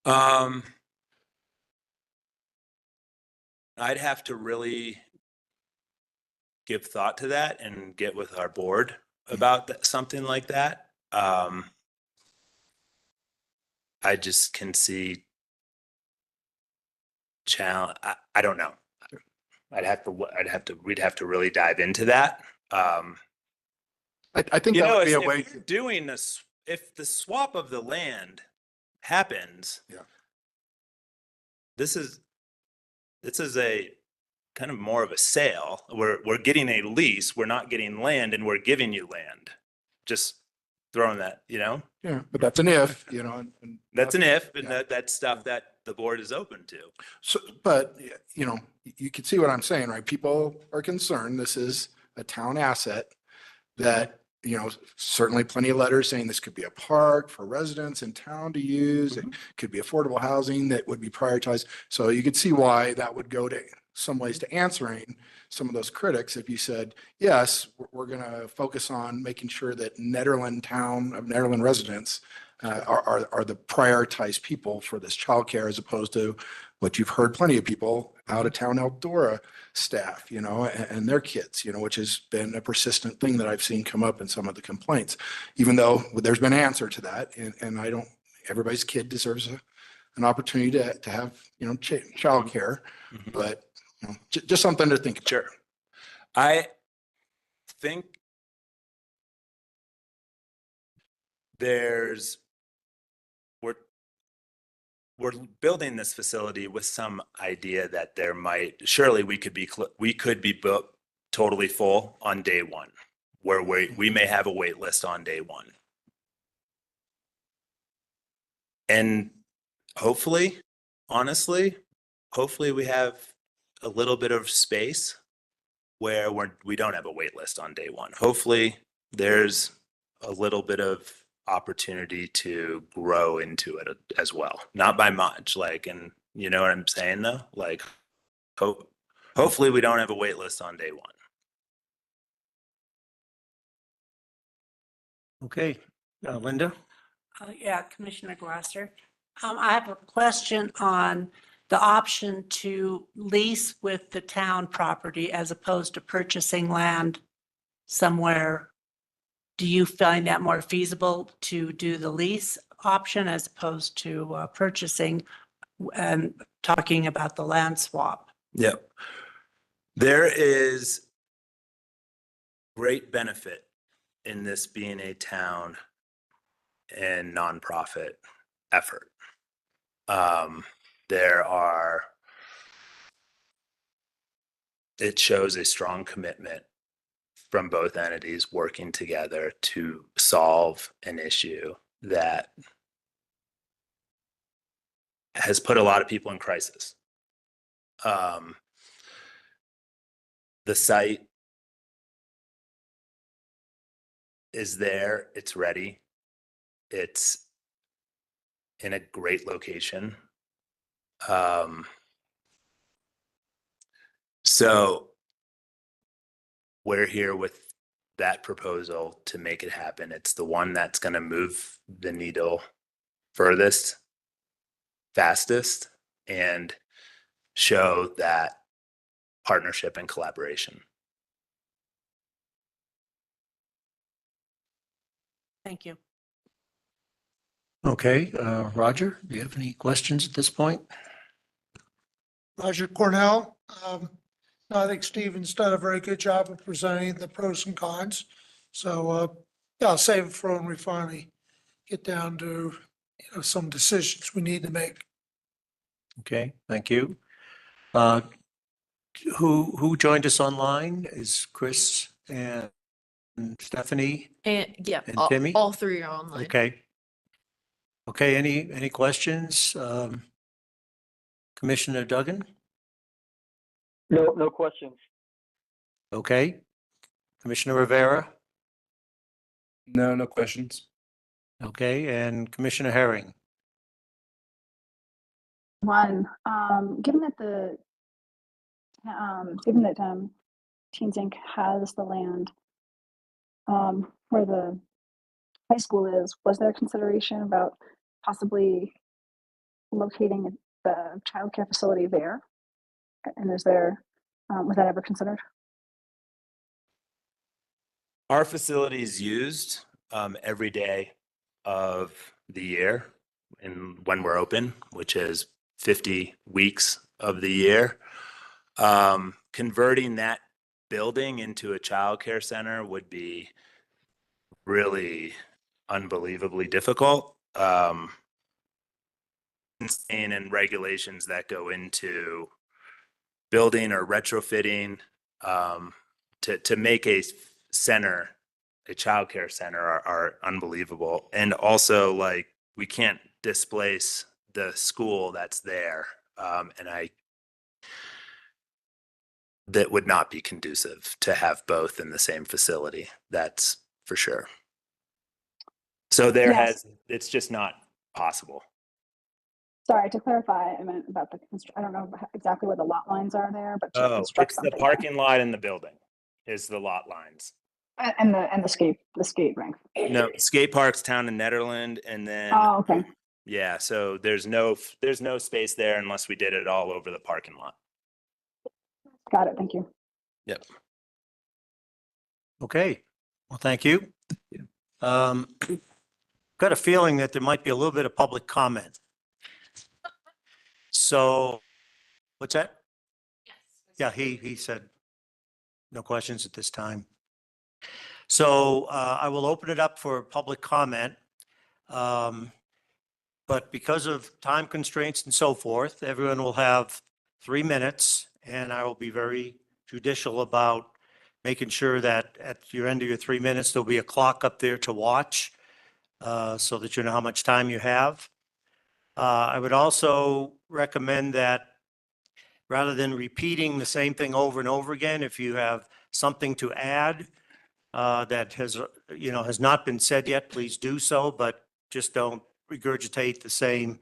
I'd have to really give thought to that and get with our board about something like that. I just can see challenge. I don't know. We'd have to really dive into that. I think that would be a way. If you're doing this, if the swap of the land happens, Yeah. this is a kind of more of a sale. We're getting a lease. We're not getting land, and we're giving you land. Just throwing that, Yeah, but that's an if, and that's an if, and Yeah. that's stuff that the board is open to. So, but, you can see what I'm saying, right? People are concerned. This is a town asset that, certainly plenty of letters saying this could be a park for residents in town to use. It could be affordable housing that would be prioritized. So you could see why that would go to some ways to answering some of those critics. If you said, yes, we're going to focus on making sure that Nederland residents are the prioritized people for this childcare, as opposed to what you've heard plenty of people out of town Eldora staff, and their kids, which has been a persistent thing that I've seen come up in some of the complaints, even though there's been an answer to that. And everybody's kid deserves an opportunity to have, childcare, but just something to think about. Sure. I think we're building this facility with some idea that surely we could be built totally full on day one, where we may have a wait list on day one. And hopefully, honestly, we have a little bit of space where we don't have a wait list on day one. Hopefully there's a little bit of opportunity to grow into it as well. Not by much, and you know what I'm saying though? Hopefully we don't have a wait list on day one. Okay, Linda? Yeah, Commissioner Glasser. I have a question on the option to lease with the town property as opposed to purchasing land somewhere. Do you find that more feasible to do the lease option as opposed to purchasing and talking about the land swap? Yep. There is great benefit in this being a town and nonprofit effort. It shows a strong commitment from both entities working together to solve an issue that has put a lot of people in crisis. The site is there, it's ready, it's in a great location. So we're here with that proposal to make it happen. It's the one that's going to move the needle furthest, fastest, and show that partnership and collaboration. Thank you. Okay, Roger, do you have any questions at this point? Roger Cornell. I think Stephen's done a very good job of presenting the pros and cons. So, yeah, I'll save it for when we finally get down to, some decisions we need to make. Okay, thank you. Who joined us online is Chris and Stephanie? And yeah, And all, Timmy? all three are online. Okay. Okay, any questions? Commissioner Duggan? No questions. Okay. Commissioner Rivera? No questions. Okay, and Commissioner Herring? One, given that Teens Inc. has the land where the high school is, was there consideration about possibly locating the childcare facility there? And was that ever considered? Our facility is used every day of the year. when we're open, which is 50 weeks of the year. Converting that building into a childcare center would be really unbelievably difficult. And regulations that go into building or retrofitting to make a center, a childcare center, are unbelievable. And also, like, we can't displace the school that's there, and that would not be conducive to have both in the same facility. That's for sure. So Yes. it's just not possible. Sorry, to clarify, I meant about I don't know exactly where the lot lines are there, but to construct It's the something. parking lot in the building is the lot lines. And the skate rink. No, skate parks down in Nederland, and then Oh, okay. yeah, so there's no space there unless we did it all over the parking lot. Got it. Thank you. Yep. Okay, well, thank you. Got a feeling that there might be a little bit of public comment. So, what's that? Yeah, he said no questions at this time. So I will open it up for public comment. But because of time constraints and so forth, everyone will have 3 minutes, and I will be very judicial about making sure that at your end of your 3 minutes, there'll be a clock up there to watch so that you know how much time you have. I would also recommend that rather than repeating the same thing over and over again, if you have something to add that has not been said yet, please do so, but just don't regurgitate the same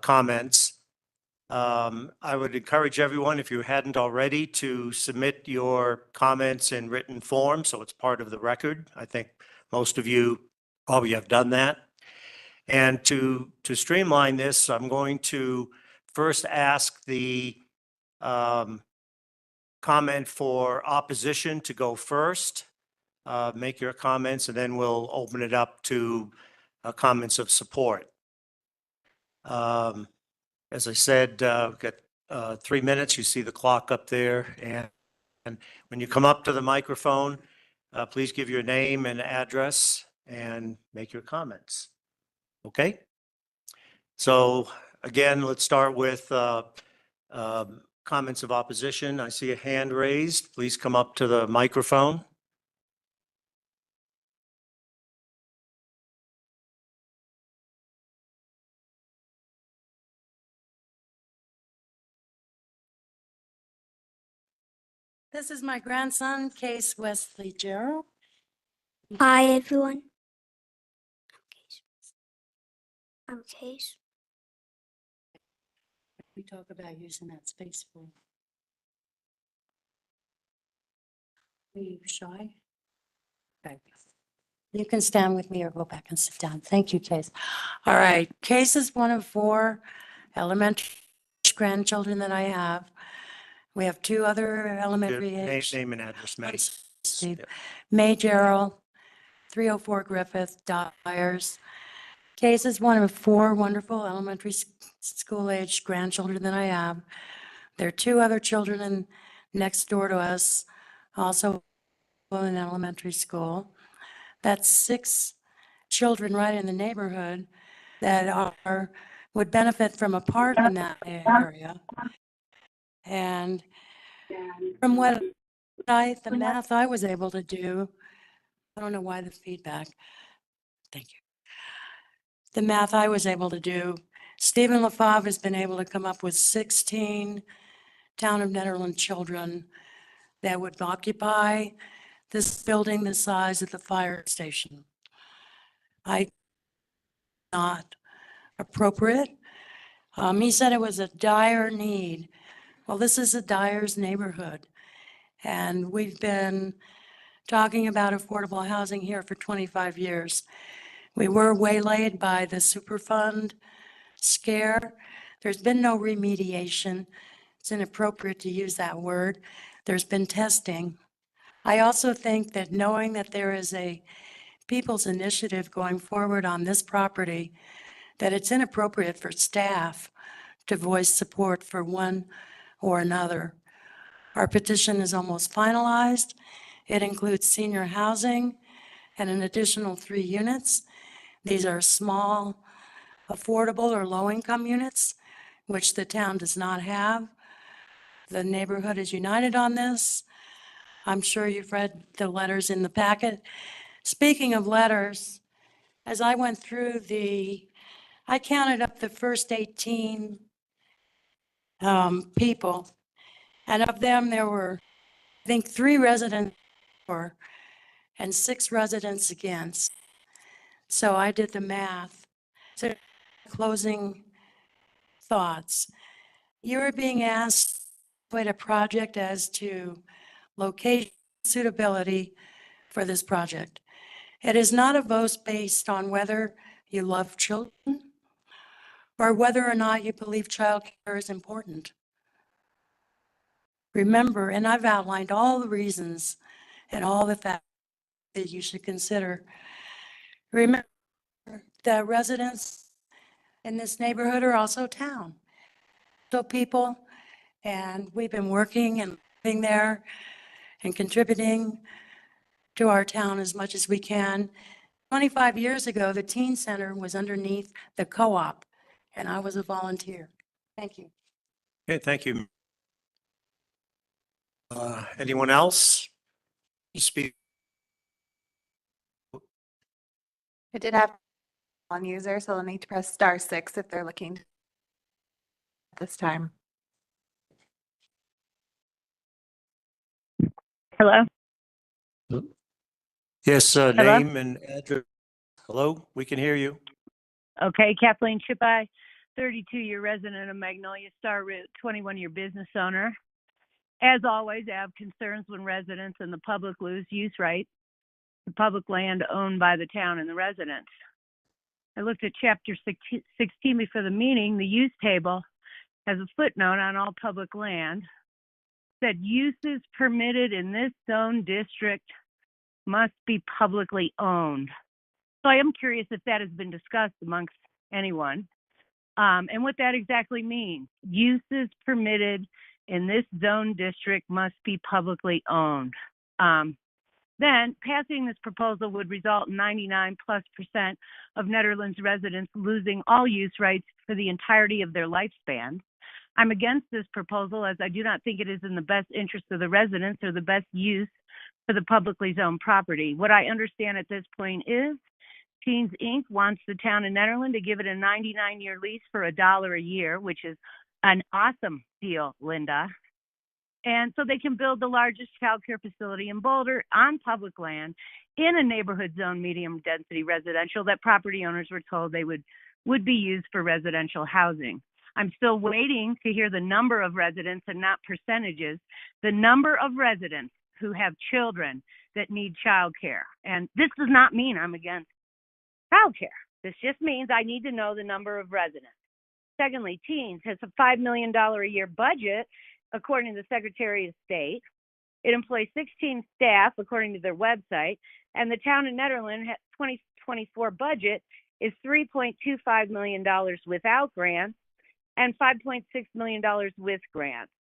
comments. I would encourage everyone, if you hadn't already, to submit your comments in written form, so it's part of the record. I think most of you probably have done that. And to streamline this, I'm going to first ask the comment for opposition to go first. Make your comments, and then we'll open it up to comments of support. As I said, we've got 3 minutes. You see the clock up there. And when you come up to the microphone, please give your name and address and make your comments. Okay? So again, let's start with comments of opposition. I see a hand raised. Please come up to the microphone. This is my grandson, Case Wesley Gerald. Hi, everyone. I'm Case. We talk about using that space for. Are you shy? Okay. You can stand with me or go back and sit down. Thank you, Case. All right, Case is one of 4 elementary grandchildren that I have. We have 2 other elementary age. Name and address, May. Steve. Yep. May Gerald, 304 Griffith, Dyers. Case is one of 4 wonderful elementary school-age grandchildren that I have. There are 2 other children next door to us, also in elementary school. That's 6 children right in the neighborhood that would benefit from a park in that area. And from the math I was able to do, I don't know why the feedback. Thank you. The math I was able to do, Stephen LaFave has been able to come up with 16 Town of Nederland children that would occupy this building the size of the fire station. Not appropriate. He said it was a dire need. Well, this is a Dyer's neighborhood. And we've been talking about affordable housing here for 25 years. We were waylaid by the Superfund scare. There's been no remediation. It's inappropriate to use that word. There's been testing. I also think that knowing that there is a people's initiative going forward on this property that it's inappropriate for staff to voice support for one or another. Our petition is almost finalized. It includes senior housing and an additional 3 units. These are small, affordable or low-income units, which the town does not have. The neighborhood is united on this. I'm sure you've read the letters in the packet. Speaking of letters, as I went through I counted up the first 18 people, and of them there were, I think, 3 residents for and 6 residents against. So I did the math. So closing thoughts. You are being asked to wait a project as to location suitability for this project. It is not a vote based on whether you love children or whether or not you believe childcare is important. Remember, and I've outlined all the reasons and all the factors that you should consider. Remember that residents in this neighborhood are also town. So people, and we've been working and living there and contributing to our town as much as we can. 25 years ago, the teen center was underneath the co-op, and I was a volunteer. Thank you. Okay, thank you. Anyone else speak? I did have one user, so they'll need to press *6 if they're looking this time. Hello? Yes, Hello? name and address. Hello, we can hear you. Okay, Kathleen Chipai, 32-year resident of Magnolia Star Route, 21-year business owner. As always, I have concerns when residents and the public lose use rights to public land owned by the town and the residents. I looked at chapter 16 before the meeting. The use table has a footnote on all public land. Said uses permitted in this zone district must be publicly owned. So I am curious if that has been discussed amongst anyone, and what that exactly means. Uses permitted in this zone district must be publicly owned. Then passing this proposal would result in 99+% of Netherlands residents losing all use rights for the entirety of their lifespan. I'm against this proposal as I do not think it is in the best interest of the residents or the best use for the publicly zoned property. What I understand at this point is Teens Inc. wants the town of Nederland to give it a 99-year lease for $1 a year, which is an awesome deal, Linda. And so they can build the largest child care facility in Boulder on public land in a neighborhood zone medium density residential that property owners were told they would be used for residential housing. I'm still waiting to hear the number of residents and not percentages, the number of residents who have children that need child care. And this does not mean I'm against child care. This just means I need to know the number of residents. Secondly, Teens has a $5 million a year budget, according to the Secretary of State. It employs 16 staff, according to their website, and the town of Nederland 2024 budget is $3.25 million without grants and $5.6 million with grants.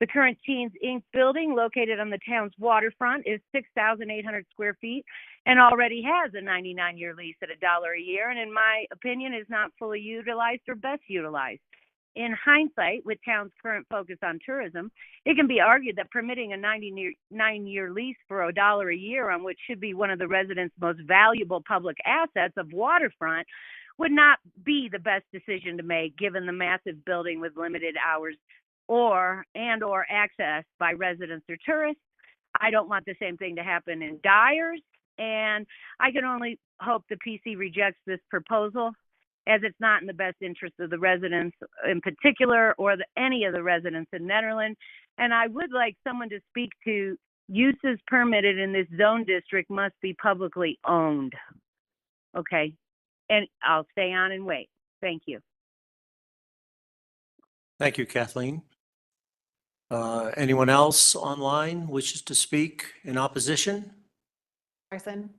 The current Teens Inc. building, located on the town's waterfront, is 6,800 square feet and already has a 99-year lease at $1 a year, and in my opinion is not fully utilized or best utilized. In hindsight, with town's current focus on tourism, it can be argued that permitting a 99-year lease for $1 a year on what should be one of the residents' most valuable public assets of waterfront would not be the best decision to make, given the massive building with limited hours or access by residents or tourists. I don't want the same thing to happen in Dyers, and I can only hope the PC rejects this proposal, as it's not in the best interest of the residents in particular or any of the residents in Nederland. And I would like someone to speak to uses permitted in this zone district must be publicly owned. Okay, and I'll stay on and wait. Thank you. Thank you, Kathleen. Anyone else online wishes to speak in opposition? Person.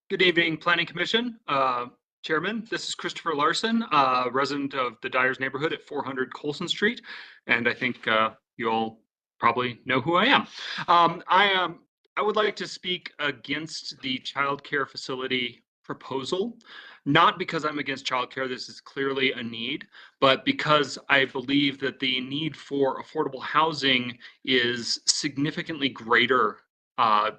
Good evening, Planning Commission, Chairman. This is Christopher Larson, resident of the Dyers neighborhood at 400 Colson Street, and I think you all probably know who I am. I would like to speak against the child care facility proposal, not because I'm against childcare. This is clearly a need, but because I believe that the need for affordable housing is significantly greater,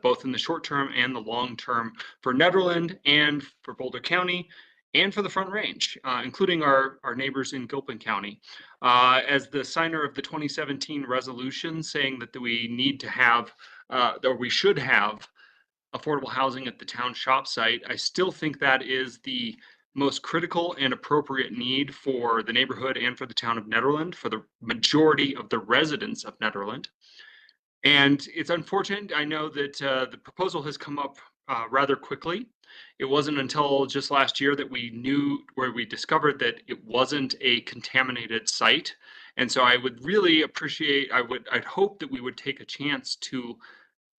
both in the short term and the long term, for Nederland and for Boulder County and for the Front Range, including our neighbors in Gilpin County. As the signer of the 2017 resolution saying that we need to have, or we should have, affordable housing at the town shop site, I still think that is the most critical and appropriate need for the neighborhood and for the town of Nederland, for the majority of the residents of Nederland. And it's unfortunate. I know that the proposal has come up rather quickly. It wasn't until just last year that we discovered that it wasn't a contaminated site. And so I would really appreciate, I'd hope that we would take a chance to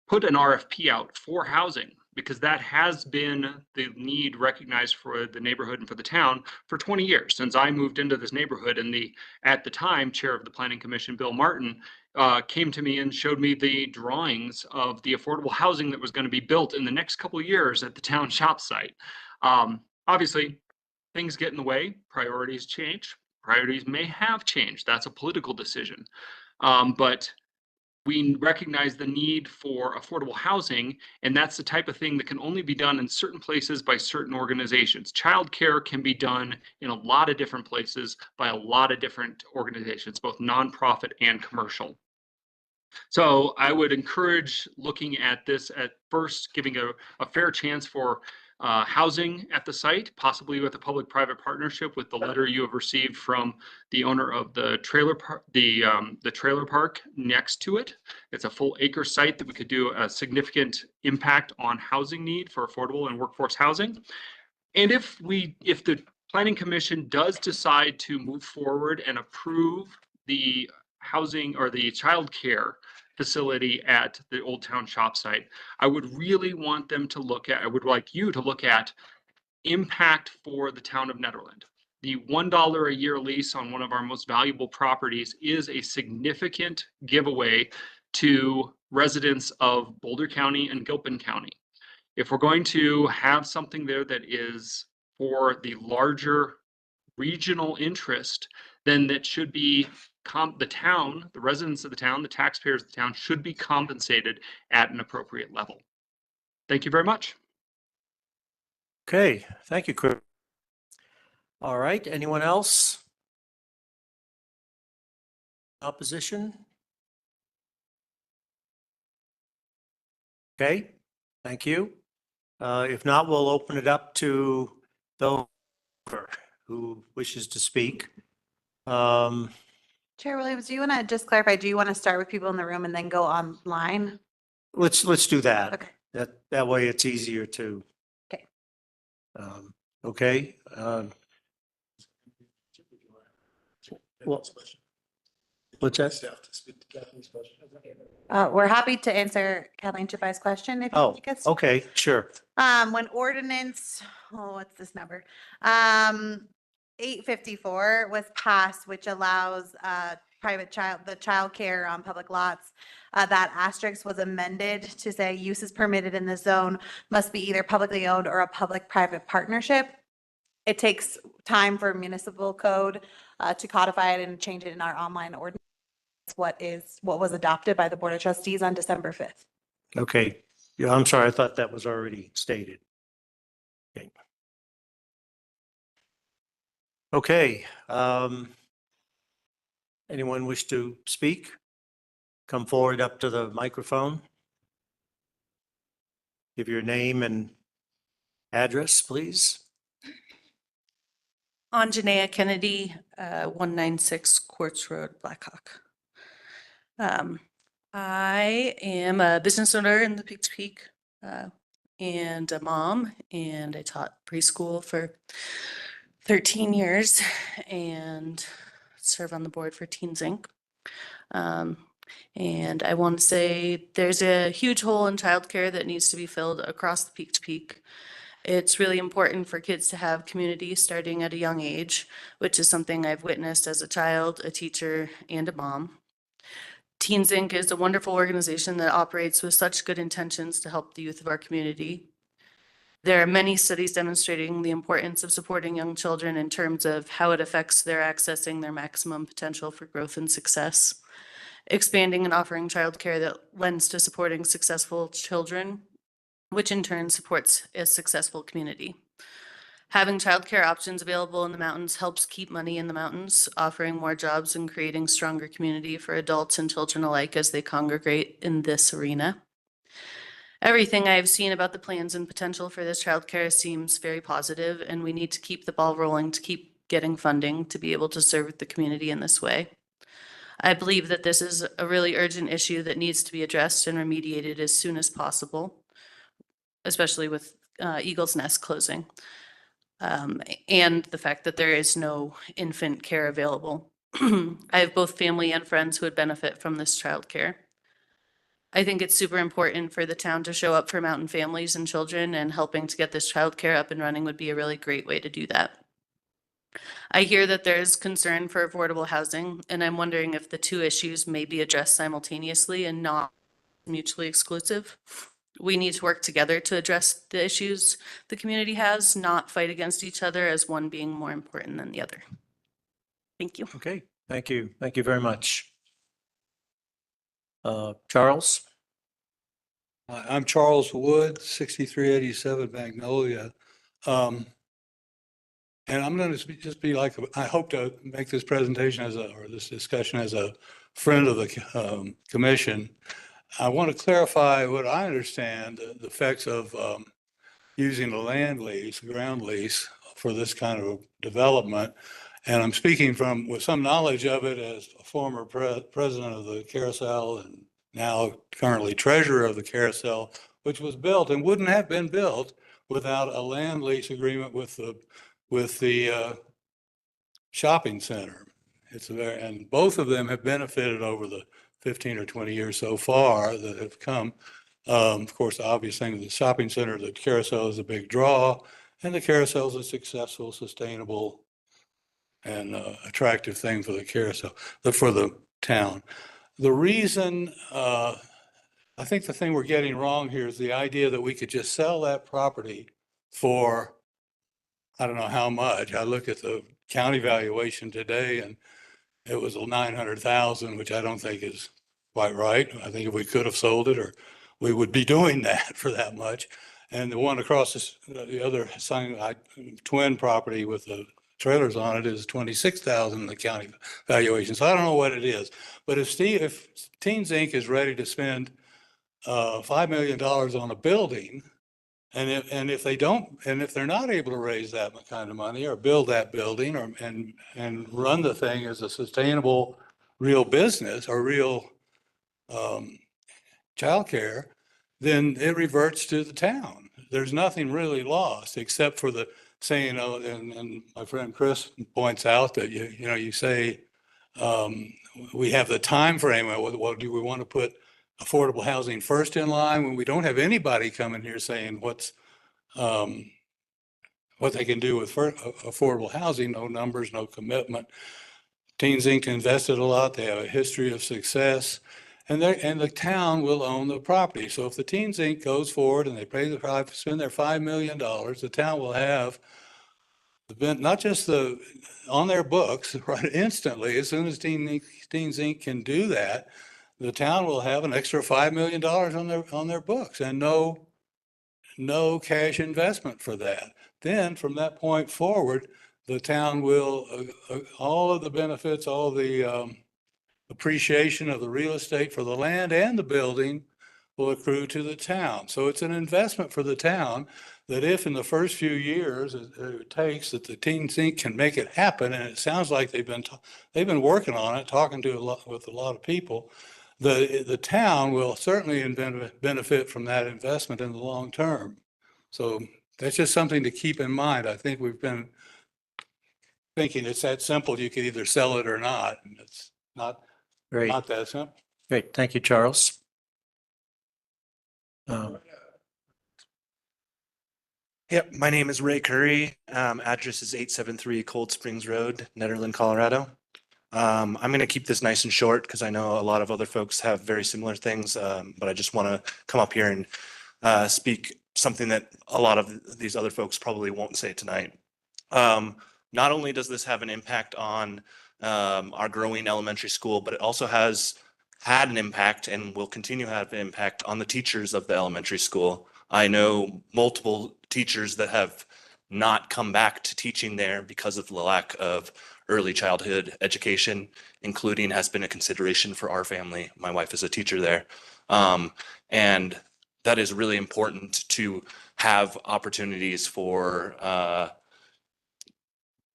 put an RFP out for housing, because that has been the need recognized for the neighborhood and for the town for 20 years since I moved into this neighborhood. And at the time, chair of the Planning Commission, Bill Martin, came to me and showed me the drawings of the affordable housing that was going to be built in the next couple of years at the town shop site. Obviously, things get in the way, priorities change. Priorities may have changed. That's a political decision. But we recognize the need for affordable housing, and that's the type of thing that can only be done in certain places by certain organizations. Childcare can be done in a lot of different places by a lot of different organizations, both nonprofit and commercial. So I would encourage looking at this at first, giving a fair chance for housing at the site, possibly with a public-private partnership, with the letter you have received from the owner of the trailer park, the trailer park next to it. It's a full acre site that we could do a significant impact on housing need for affordable and workforce housing. And if the Planning Commission does decide to move forward and approve the housing or the child care facility at the Old Town shop site, I would really want them to look at, I would like you to look at impact for the town of Nederland. The $1 a year lease on one of our most valuable properties is a significant giveaway to residents of Boulder County and Gilpin County. If we're going to have something there that is for the larger regional interest, then that should be the town, the residents of the town, the taxpayers of the town should be compensated at an appropriate level. Thank you very much. Okay, thank you, Chris. All right, anyone else? Opposition? Okay, thank you. If not, we'll open it up to those who wishes to speak. Chair Williams, do you want to just clarify, do you want to start with people in the room and then go online? Let's do that. Okay. That way it's easier to. Okay. Okay. Well, what's that? We're happy to answer Kathleen Chipai's question if you'd Oh, like us. okay, sure. When ordinance, what's this number? 854 was passed, which allows the child care on public lots. That asterisk was amended to say uses permitted in the zone must be either publicly owned or a public-private partnership. It takes time for municipal code to codify it and change it in our online ordinance. What was adopted by the Board of Trustees on December 5th. Okay. Yeah, I'm sorry. I thought that was already stated. Okay. Okay. Anyone wish to speak? Come forward up to the microphone. Give your name and address, please. Anjanea Kennedy, 196 Quartz Road, Blackhawk. I am a business owner in the Peaks Peak and a mom, and I taught preschool for 13 years and serve on the board for Teens Inc. And I want to say there's a huge hole in childcare that needs to be filled across the Peaks Peak. It's really important for kids to have community starting at a young age, which is something I've witnessed as a child, a teacher, and a mom. Teens Inc. is a wonderful organization that operates with such good intentions to help the youth of our community. There are many studies demonstrating the importance of supporting young children in terms of how it affects their accessing their maximum potential for growth and success. Expanding and offering childcare that lends to supporting successful children, which in turn supports a successful community. Having childcare options available in the mountains helps keep money in the mountains, offering more jobs and creating stronger community for adults and children alike as they congregate in this arena. Everything I have seen about the plans and potential for this childcare seems very positive, and we need to keep the ball rolling to keep getting funding to be able to serve the community in this way. I believe that this is a really urgent issue that needs to be addressed and remediated as soon as possible, especially with Eagle's Nest closing, and the fact that there is no infant care available. I have both family and friends who would benefit from this childcare. I think it's super important for the town to show up for mountain families and children, and helping to get this childcare up and running would be a really great way to do that. I hear that there's concern for affordable housing, and I'm wondering if the two issues may be addressed simultaneously and not mutually exclusive. We need to work together to address the issues the community has, not fight against each other as one being more important than the other. Thank you. Okay, thank you. Thank you very much. Charles? I'm Charles Wood, 6387 Magnolia. And I'm going to just be like, I hope to make this presentation or this discussion as a friend of the commission. I want to clarify what I understand the effects of using a land lease, ground lease for this kind of development. And I'm speaking with some knowledge of it as a former president of the Carousel and now currently treasurer of the Carousel, which was built and wouldn't have been built without a land lease agreement with the shopping center. And both of them have benefited over the 15 or 20 years so far that have come. Of course, the obvious thing is the shopping center, the Carousel is a big draw, and the Carousel is a successful, sustainable, and attractive thing for the Carousel, for the town. The reason, I think the thing we're getting wrong here is the idea that we could just sell that property for, I don't know how much. I look at the county valuation today and it was 900,000, which I don't think is quite right. I think if we could have sold it, or we would be doing that for that much. And the one across the other side, twin property with the trailers on it is 26,000 in the county valuation. So I don't know what it is, but if Teens Inc. is ready to spend $5 million on a building, and if they're not able to raise that kind of money or build that building and run the thing as a sustainable, real business or real childcare, then it reverts to the town. There's nothing really lost except for the saying, and my friend Chris points out that you say we have the time frame. Well, do we want to put affordable housing first in line when we don't have anybody coming here saying what they can do with affordable housing? No numbers, no commitment. Teens Inc. invested a lot. They have a history of success, and the town will own the property. So if the Teens Inc. goes forward and they spend their $5 million, the town will have not just on their books right instantly. As soon as Teens Inc. can do that, the town will have an extra $5 million on their books and no cash investment for that. Then from that point forward, the town will, all of the benefits, all the appreciation of the real estate for the land and the building will accrue to the town. So it's an investment for the town that if in the first few years it takes that the Teens Inc. can make it happen, and it sounds like they've been working on it, talking with a lot of people, the town will certainly benefit from that investment in the long term. So that's just something to keep in mind. I think we've been thinking it's that simple. You can either sell it or not. And it's not that simple. Great. Thank you, Charles. Yep, my name is Ray Curry. Address is 873 Cold Springs Road, Nederland, Colorado. I'm going to keep this nice and short because I know a lot of other folks have very similar things, but I just want to come up here and speak something that a lot of these other folks probably won't say tonight. Not only does this have an impact on our growing elementary school, but it also has had an impact and will continue to have an impact on the teachers of the elementary school. I know multiple teachers that have not come back to teaching there because of the lack of early childhood education, including has been a consideration for our family. My wife is a teacher there. And that is really important to have opportunities for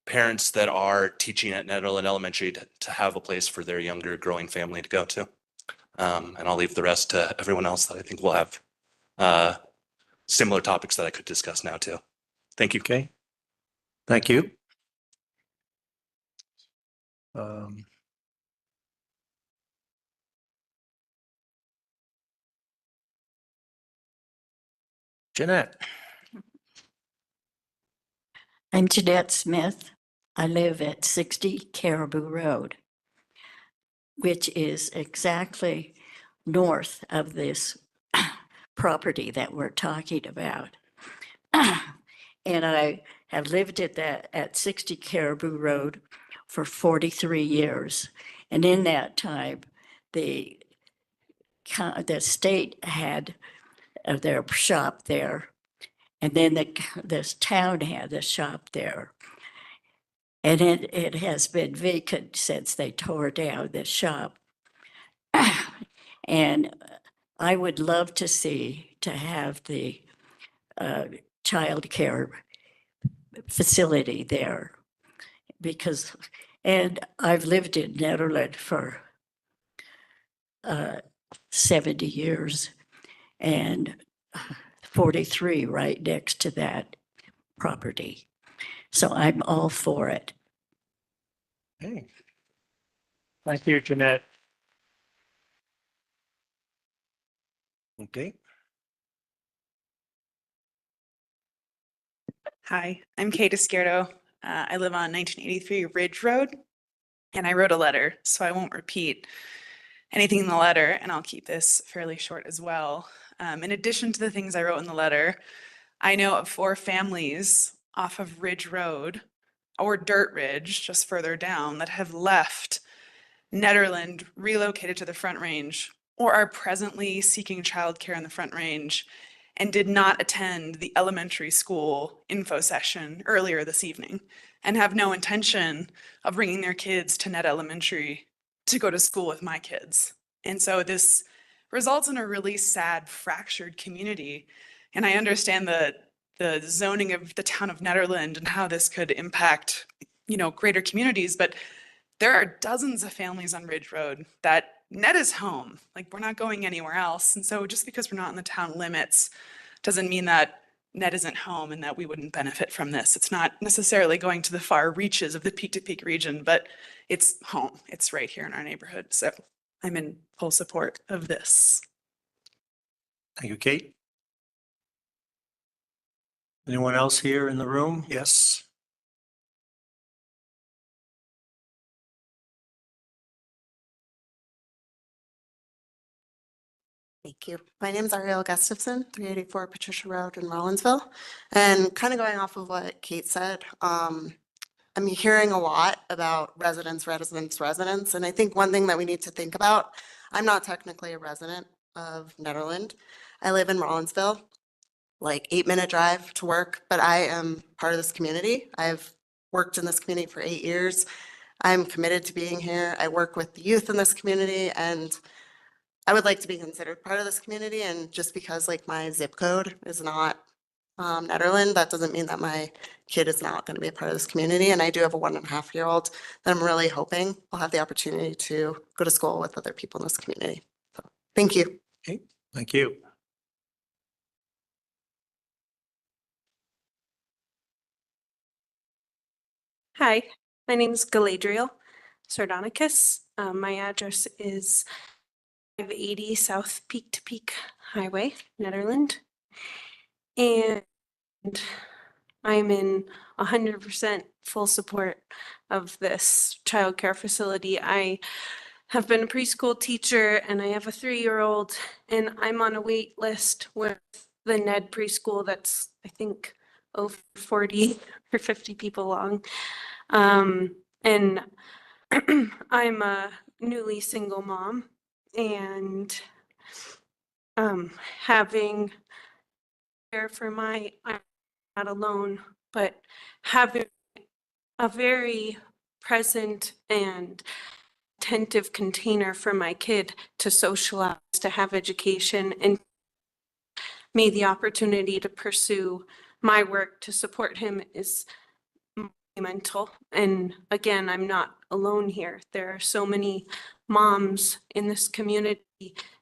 parents that are teaching at Nederland Elementary to have a place for their younger growing family to go to. And I'll leave the rest to everyone else that I think will have similar topics that I could discuss now too. Thank you. Okay. Thank you. Jeanette. I'm Jeanette Smith. I live at 60 Caribou Road, which is exactly north of this property that we're talking about. And I have lived at 60 Caribou Road for 43 years. And in that time, the state had their shop there. And then this town had a shop there. And it has been vacant since they tore down the shop. And I would love to have the child care facility there because, and I've lived in Nederland for 70 years and 43 right next to that property. So I'm all for it. Hey. Thank you, Jeanette. Okay. Hi, I'm Kate Esquerdo. I live on 1983 Ridge Road, and I wrote a letter, so I won't repeat anything in the letter, and I'll keep this fairly short as well. In addition to the things I wrote in the letter, I know of 4 families off of Ridge Road or Dirt Ridge, just further down, that have left Nederland, relocated to the Front Range, or are presently seeking childcare in the Front Range and did not attend the elementary school info session earlier this evening and have no intention of bringing their kids to Ned Elementary to go to school with my kids. And so this results in a really sad, fractured community. And I understand the zoning of the town of Nederland and how this could impact, greater communities, but there are dozens of families on Ridge Road that Ned is home. Like, we're not going anywhere else. And so just because we're not in the town limits doesn't mean that Ned isn't home and that we wouldn't benefit from this. It's not necessarily going to the far reaches of the peak to peak region, but it's home. It's right here in our neighborhood. So I'm in full support of this. Thank you, Kate. Anyone else here in the room? Yes. Thank you. My name is Ariel Gustafson, 384 Patricia Road in Rollinsville. And kind of going off of what Kate said, I'm hearing a lot about residents. And I think one thing that we need to think about, I'm not technically a resident of Nederland. I live in Rollinsville, like 8-minute drive to work, but I am part of this community. I've worked in this community for 8 years. I'm committed to being here. I work with the youth in this community, and I would like to be considered part of this community. And just because like my zip code is not Nederland, that doesn't mean that my kid is not going to be a part of this community. And I do have a 1.5-year-old that I'm really hoping will have the opportunity to go to school with other people in this community. So, thank you. Okay, thank you. Hi, my name is Galadriel Sardonicus. My address is 580 South Peak to Peak Highway, Nederland. And I'm in 100% full support of this childcare facility. I have been a preschool teacher and I have a 3-year-old, and I'm on a wait list with the Ned preschool that's, I think, over 40 or 50 people long. And I'm a newly single mom, and having care for I'm not alone, but having a very present and attentive container for my kid to socialize, to have education, and me the opportunity to pursue my work to support him is monumental. And again, I'm not alone here. There are so many moms in this community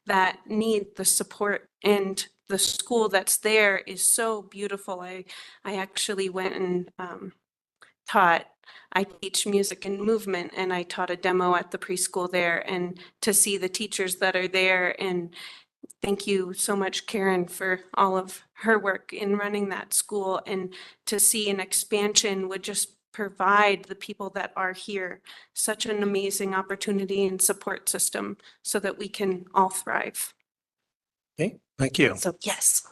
that need the support, and the school that's there is so beautiful. I actually went and I teach music and movement, and I taught a demo at the preschool there, and to see the teachers that are there, and thank you so much, Karen, for all of her work in running that school, and to see an expansion would just provide the people that are here such an amazing opportunity and support system so that we can all thrive. Okay, thank you. So yes.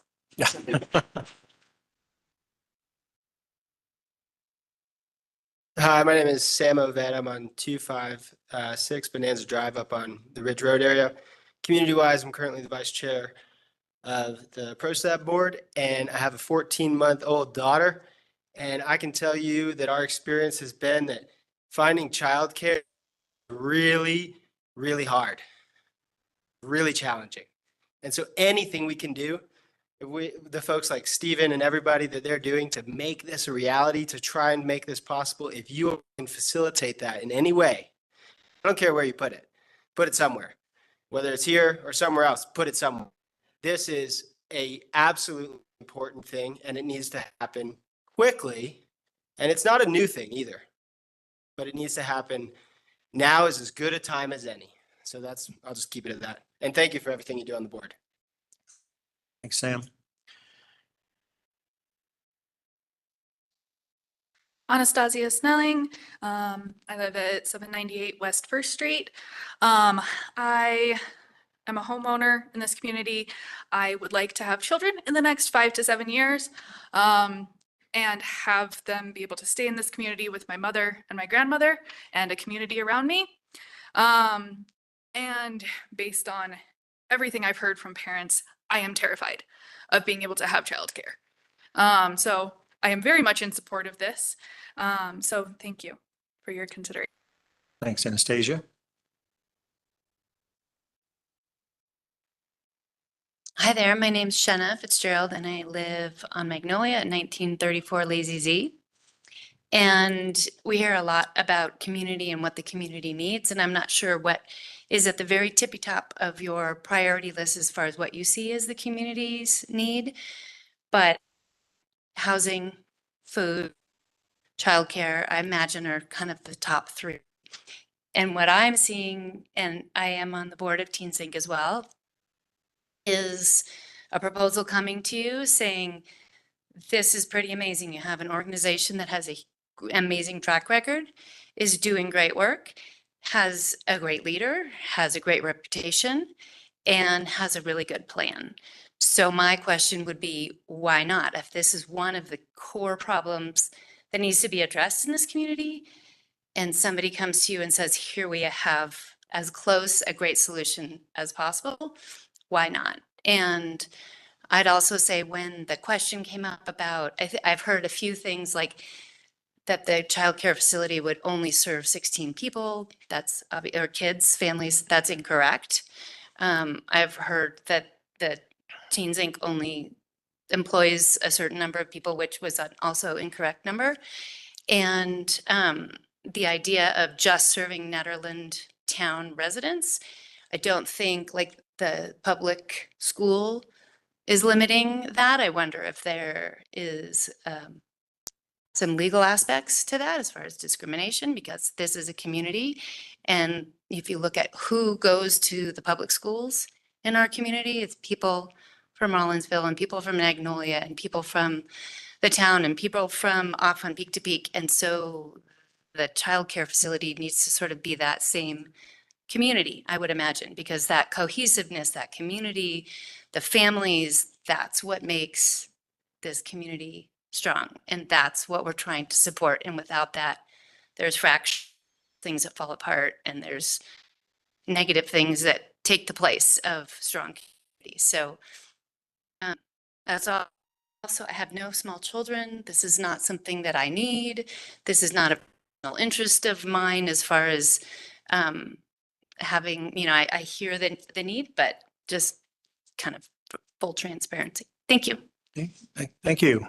Hi, my name is Sam Oved. I'm on 256 Bonanza Drive up on the Ridge Road area. Community-wise, I'm currently the vice chair of the ProStab board, and I have a 14-month-old daughter. And I can tell you that our experience has been that finding childcare is really, really hard, really challenging. And so anything we can do, the folks like Stephen and everybody that they're doing to make this a reality, to try and make this possible, if you can facilitate that in any way, I don't care where you put it somewhere, whether it's here or somewhere else, put it somewhere. This is a absolutely important thing, and it needs to happen quickly. And it's not a new thing either, but it needs to happen now. Is as good a time as any. So I'll just keep it at that. And thank you for everything you do on the board. Thanks, Sam. Anastasia Snelling. I live at 798 West First Street. I am a homeowner in this community. I would like to have children in the next 5 to 7 years, and have them be able to stay in this community with my mother and my grandmother and a community around me. And based on everything I've heard from parents, I am terrified of being able to have childcare. So I am very much in support of this. So thank you for your consideration. Thanks, Anastasia. Hi there, my name's Shenna Fitzgerald and I live on Magnolia at 1934 Lazy Z. And we hear a lot about community and what the community needs, and I'm not sure what is at the very tippy top of your priority list as far as what you see as the community's need, but housing, food, childcare, I imagine are kind of the top 3. And what I'm seeing, and I am on the board of Teen Sync as well, is a proposal coming to you saying, this is pretty amazing. You have an organization that has an amazing track record, is doing great work, has a great leader, has a great reputation, and has a really good plan. So my question would be, why not? If this is one of the core problems that needs to be addressed in this community, and somebody comes to you and says, here we have as close a great solution as possible, why not? And I'd also say when the question came up about, I've heard a few things like that the childcare facility would only serve 16 people, that's, or kids, families, that's incorrect. I've heard that the Teens Inc. only employs a certain number of people, which was an also incorrect number. And the idea of just serving Nederland town residents, I don't think like the public school is limiting that. I wonder if there is some legal aspects to that as far as discrimination, because this is a community. And if you look at who goes to the public schools in our community, it's people from Rollinsville and people from Magnolia and people from the town and people from off on Peak to Peak. And so the childcare facility needs to sort of be that same community, I would imagine, because that cohesiveness, that community, the families, that's what makes this community strong. And that's what we're trying to support. And without that, there's fractions, things that fall apart, and there's negative things that take the place of strong communities. So that's all. Also, I have no small children. This is not something that I need. This is not a personal interest of mine as far as having, I hear the need, but just kind of full transparency. Thank you. Okay, thank you.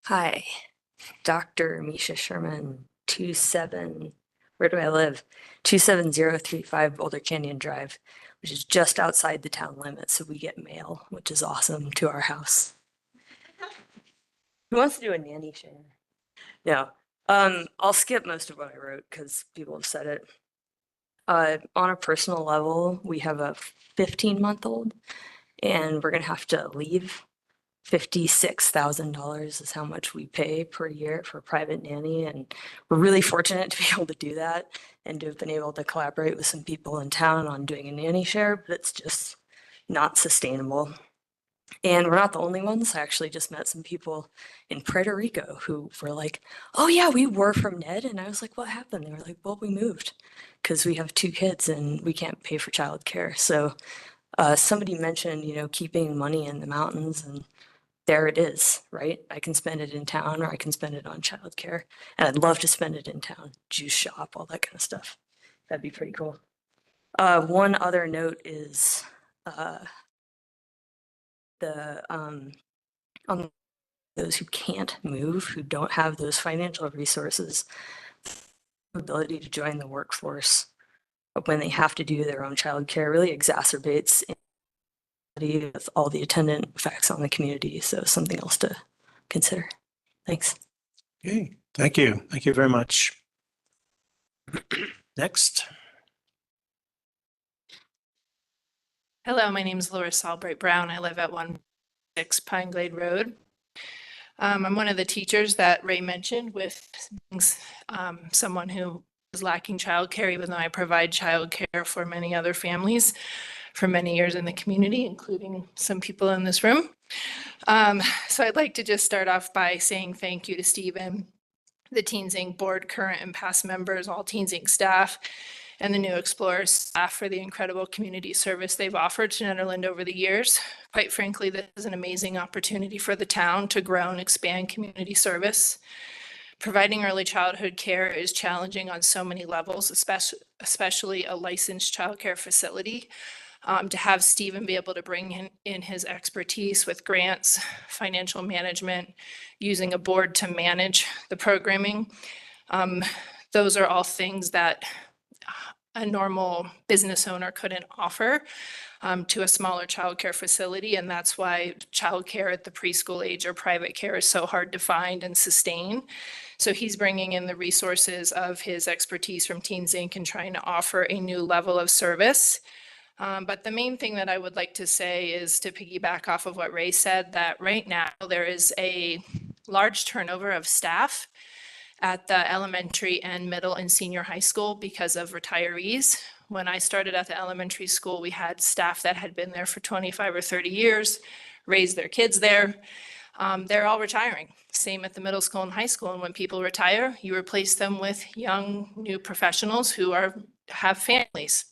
Hi, Dr. Misha Sherman, 27, where do I live? 27035 Boulder Canyon Drive, which is just outside the town limits. So we get mail, which is awesome, to our house. Who wants to do a nanny share? No. I'll skip most of what I wrote because people have said it. On a personal level, we have a 15-month-old and we're gonna have to leave. $56,000 is how much we pay per year for a private nanny. And we're really fortunate to be able to do that and to have been able to collaborate with some people in town on doing a nanny share, but it's just not sustainable. And we're not the only ones. I actually just met some people in Puerto Rico who were like, oh yeah, we were from Ned. And I was like, what happened? They were like, well, we moved because we have 2 kids and we can't pay for childcare. So somebody mentioned, keeping money in the mountains, and there it is, right? I can spend it in town or I can spend it on childcare. And I'd love to spend it in town, juice shop, all that kind of stuff. That'd be pretty cool. One other note is on those who can't move, who don't have those financial resources, ability to join the workforce when they have to do their own childcare really exacerbates with all the attendant effects on the community. So something else to consider. Thanks. Okay, thank you. Thank you very much. Next. Hello, my name is Laura Albright Brown. I live at 16 Pine Glade Road. I'm one of the teachers that Ray mentioned with someone who is lacking childcare, even though I provide childcare for many other families for many years in the community, including some people in this room. So I'd like to just start off by saying thank you to Stephen, the Teens Inc. board, current and past members, all Teens Inc. staff, and the New Explorers staff for the incredible community service they've offered to Nederland over the years. Quite frankly, this is an amazing opportunity for the town to grow and expand community service. Providing early childhood care is challenging on so many levels, especially a licensed childcare facility. To have Stephen be able to bring in his expertise with grants, financial management, using a board to manage the programming. Those are all things that a normal business owner couldn't offer to a smaller childcare facility. And that's why childcare at the preschool age or private care is so hard to find and sustain. So he's bringing in the resources of his expertise from Teens Inc. and trying to offer a new level of service. But the main thing that I would like to say is to piggyback off of what Ray said, that right now there is a large turnover of staff at the elementary and middle and senior high school because of retirees. When I started at the elementary school, we had staff that had been there for 25 or 30 years, raised their kids there. They're all retiring. Same at the middle school and high school. And when people retire, you replace them with young, new professionals who have families.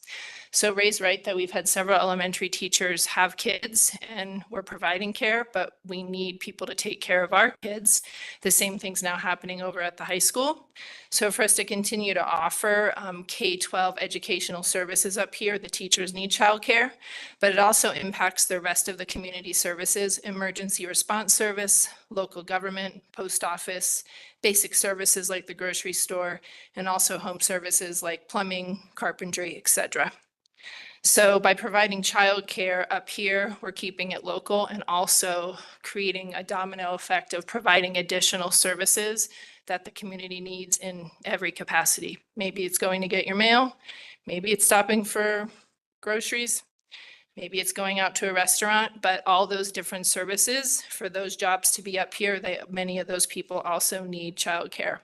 So Ray's right that we've had several elementary teachers have kids and we're providing care, but we need people to take care of our kids. The same thing's now happening over at the high school. So for us to continue to offer K-12 educational services up here, the teachers need childcare, but it also impacts the rest of the community services, emergency response service, local government, post office, basic services like the grocery store, and also home services like plumbing, carpentry, etc. So by providing childcare up here, we're keeping it local and also creating a domino effect of providing additional services that the community needs in every capacity. Maybe it's going to get your mail, maybe it's stopping for groceries, maybe it's going out to a restaurant, but all those different services for those jobs to be up here, many of those people also need childcare.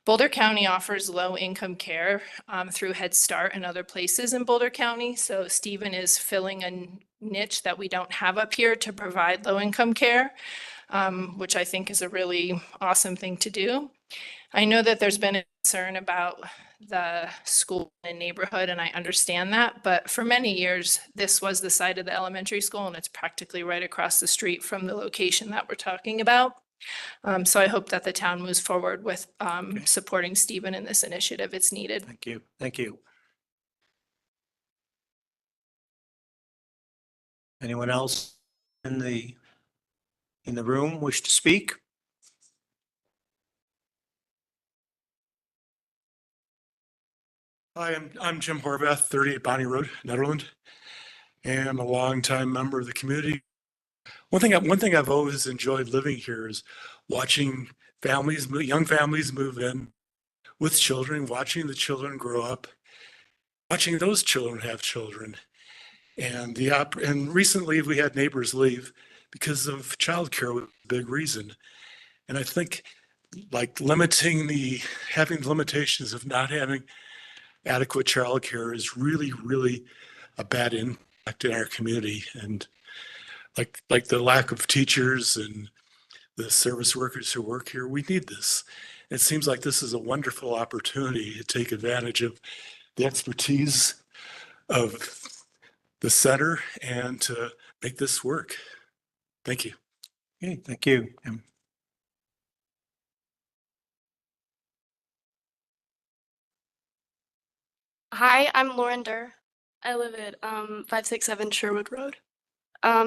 Boulder County offers low-income care through Head Start and other places in Boulder County. So Stephen is filling a niche that we don't have up here to provide low-income care, which I think is a really awesome thing to do. I know that there's been a concern about the school and neighborhood, and I understand that, but for many years, this was the site of the elementary school, and it's practically right across the street from the location that we're talking about. So I hope that the town moves forward with supporting Stephen in this initiative. It's needed. Thank you. Thank you. Anyone else in the room wish to speak? Hi, I'm Jim Horvath, 38 Bonnie Road, Nederland, and I'm a longtime member of the community. One thing I've always enjoyed living here is watching families, young families move in with children, watching the children grow up, watching those children have children. And and recently we had neighbors leave because of childcare was a big reason. And I think like having limitations of not having adequate childcare is really, really a bad impact in our community. And like the lack of teachers and the service workers who work here, we need this. It seems like this is a wonderful opportunity to take advantage of the expertise of the center and to make this work. Thank you. Okay, thank you. Hi, I'm Lauren Durr. I live at 567 Sherwood Road.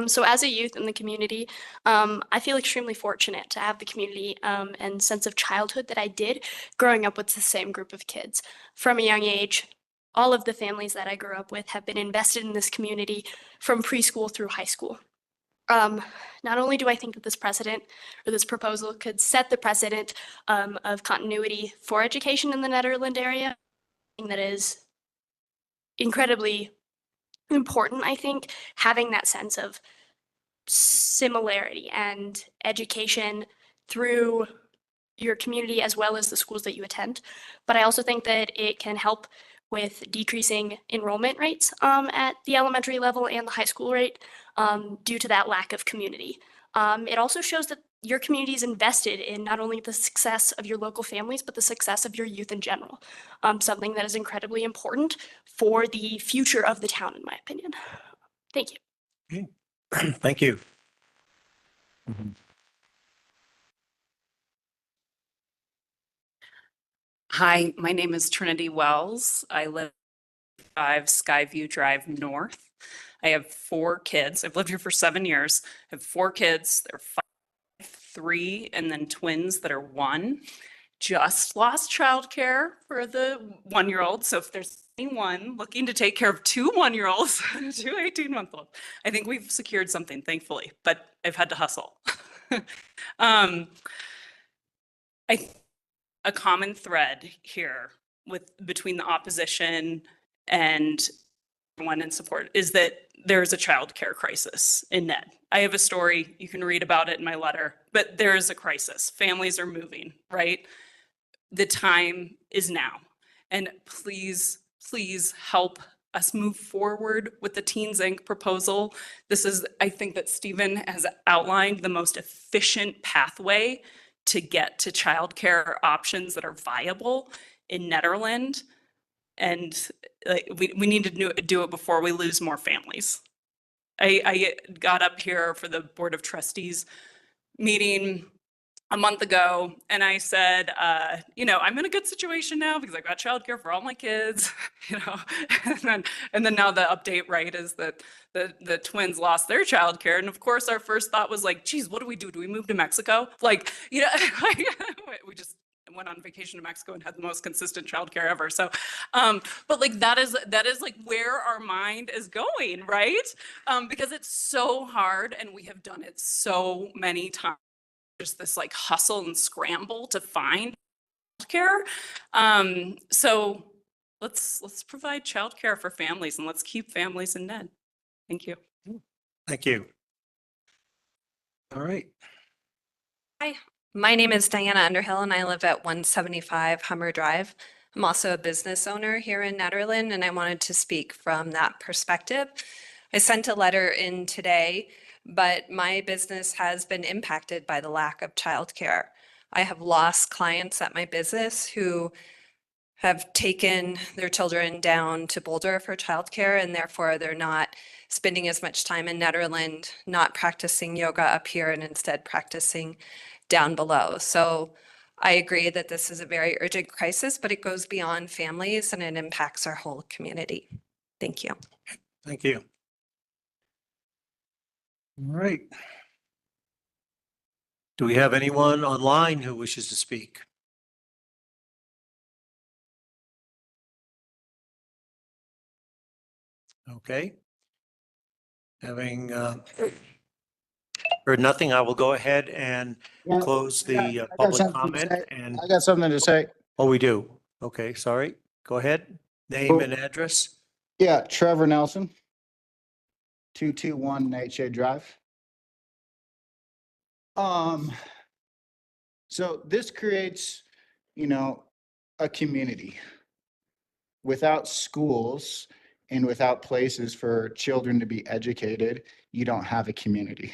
So as a youth in the community, I feel extremely fortunate to have the community and sense of childhood that I did growing up with the same group of kids. From a young age, all of the families that I grew up with have been invested in this community from preschool through high school. Not only do I think that this precedent or this proposal could set the precedent of continuity for education in the Nederland area, that is incredibly important, I think, having that sense of similarity and education through your community as well as the schools that you attend. But I also think that it can help with decreasing enrollment rates at the elementary level and the high school rate due to that lack of community. It also shows that your community is invested in not only the success of your local families, but the success of your youth in general. Something that is incredibly important for the future of the town, in my opinion. Thank you. Okay. Thank you. Hi, my name is Trinity Wells. I live 5 Skyview Drive North. I have 4 kids. I've lived here for 7 years. I have 4 kids. They're 5, 3, and then twins that are 1. Just lost childcare for the 1-year-old. So if there's anyone looking to take care of 2 1-year-olds, 2 18-month-olds, I think we've secured something, thankfully, but I've had to hustle. A common thread here between the opposition and everyone in support is that there's a childcare crisis in Ned. I have a story, you can read about it in my letter, but there is a crisis. Families are moving, right? The time is now. And please, please help us move forward with the Teens Inc. proposal. I think that Stephen has outlined the most efficient pathway to get to childcare options that are viable in Nederland. And we need to do it before we lose more families. I got up here for the Board of Trustees meeting a month ago and I said, I'm in a good situation now because I've got childcare for all my kids, and then now the update, right, is that the twins lost their childcare. And of course our first thought was like, geez, what do we do? Do we move to Mexico? We just went on vacation to Mexico and had the most consistent childcare ever. So, but that is like where our mind is going, right? Because it's so hard and we have done it so many times. Just this hustle and scramble to find childcare. So let's provide childcare for families and let's keep families in Ned. Thank you. Thank you. All right. Hi, my name is Diana Underhill and I live at 175 Hummer Drive. I'm also a business owner here in Nederland and I wanted to speak from that perspective. I sent a letter in today, but my business has been impacted by the lack of childcare. I have lost clients at my business who have taken their children down to Boulder for childcare and therefore they're not spending as much time in Nederland, not practicing yoga up here and instead practicing down below. So I agree that this is a very urgent crisis, but it goes beyond families and it impacts our whole community. Thank you. Thank you. All right. Do we have anyone online who wishes to speak? Okay. Having heard nothing, I will go ahead and close the public comment. And I got something to say. oh, we do. Okay, sorry. Go ahead. Name and address. Yeah, Trevor Nelson, 221 Nightshade Drive. So this creates, a community. Without schools and without places for children to be educated, you don't have a community.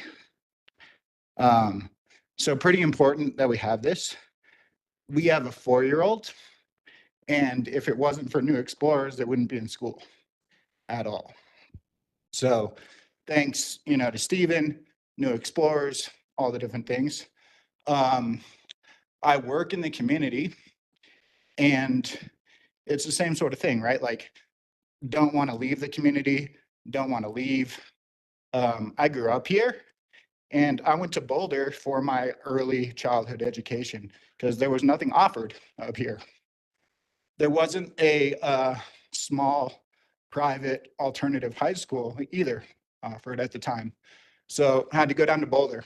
So pretty important that we have this. We have a 4-year-old, and if it wasn't for New Explorers, it wouldn't be in school at all. So thanks, to Stephen, New Explorers, all the different things. I work in the community and it's the same sort of thing, right? Like, don't want to leave the community, don't want to leave. I grew up here and I went to Boulder for my early childhood education because there was nothing offered up here. There wasn't a small private alternative high school either offered at the time. So I had to go down to Boulder.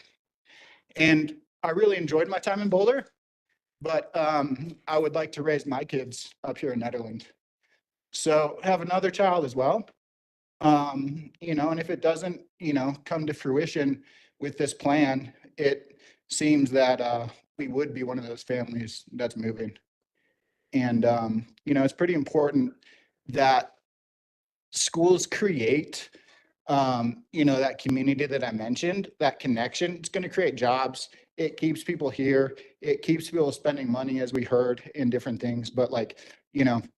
And I really enjoyed my time in Boulder, but I would like to raise my kids up here in Nederland. So have another child as well. And if it doesn't, come to fruition with this plan, it seems that we would be one of those families that's moving. And, it's pretty important that schools create, that community that I mentioned, that connection. It's going to create jobs. It keeps people here. It keeps people spending money, as we heard, in different things. But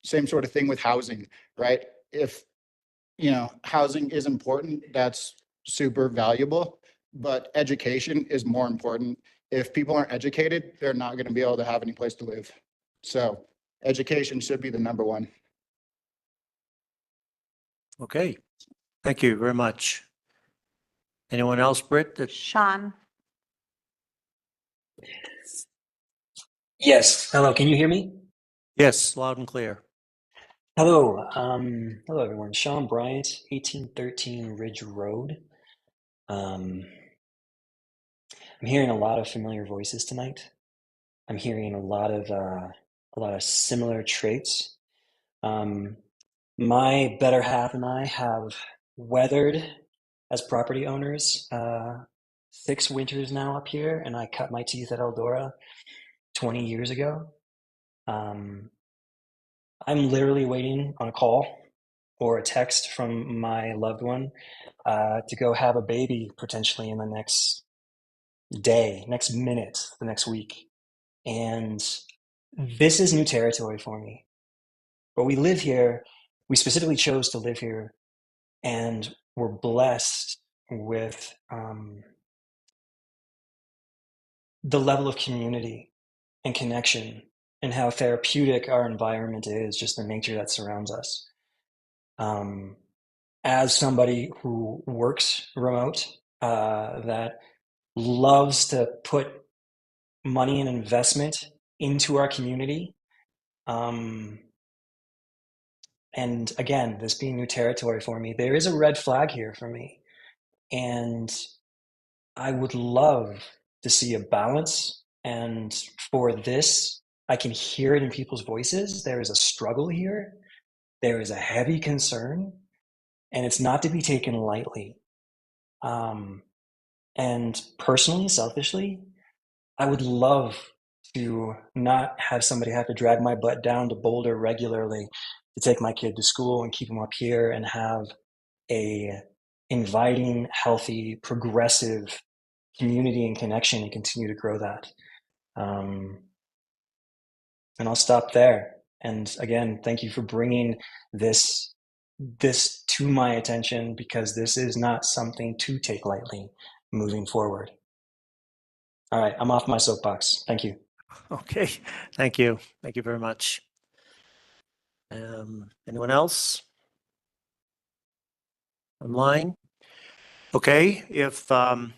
same sort of thing with housing, right? If, housing is important, that's super valuable, but education is more important. If people aren't educated, they're not going to be able to have any place to live. So education should be the number one. Okay. Thank you very much. Anyone else, Britt? Sean. Yes. Hello. Can you hear me? Yes, loud and clear. Hello. Hello, everyone. Sean Bryant, 1813 Ridge Road. I'm hearing a lot of familiar voices tonight. I'm hearing a lot of similar traits. My better half and I have weathered as property owners 6 winters now up here, and I cut my teeth at Eldora 20 years ago. I'm literally waiting on a call or a text from my loved one to go have a baby potentially in the next day, next minute, the next week. And this is new territory for me. But we live here, we specifically chose to live here, and we're blessed with the level of community and connection and how therapeutic our environment is, just the nature that surrounds us. As somebody who works remote, that loves to put money and investment into our community, and again, this being new territory for me, there is a red flag here for me. And I would love to see a balance. And for this, I can hear it in people's voices. There is a struggle here. There is a heavy concern. and it's not to be taken lightly. And personally, selfishly, I would love to not have somebody have to drag my butt down to Boulder regularly to take my kid to school and keep him up here and have a inviting, healthy, progressive community and connection and continue to grow that. And I'll stop there. And again, thank you for bringing this to my attention, because this is not something to take lightly moving forward. All right, I'm off my soapbox. Thank you. Okay, thank you. Thank you very much. Anyone else? Online? Okay, if not,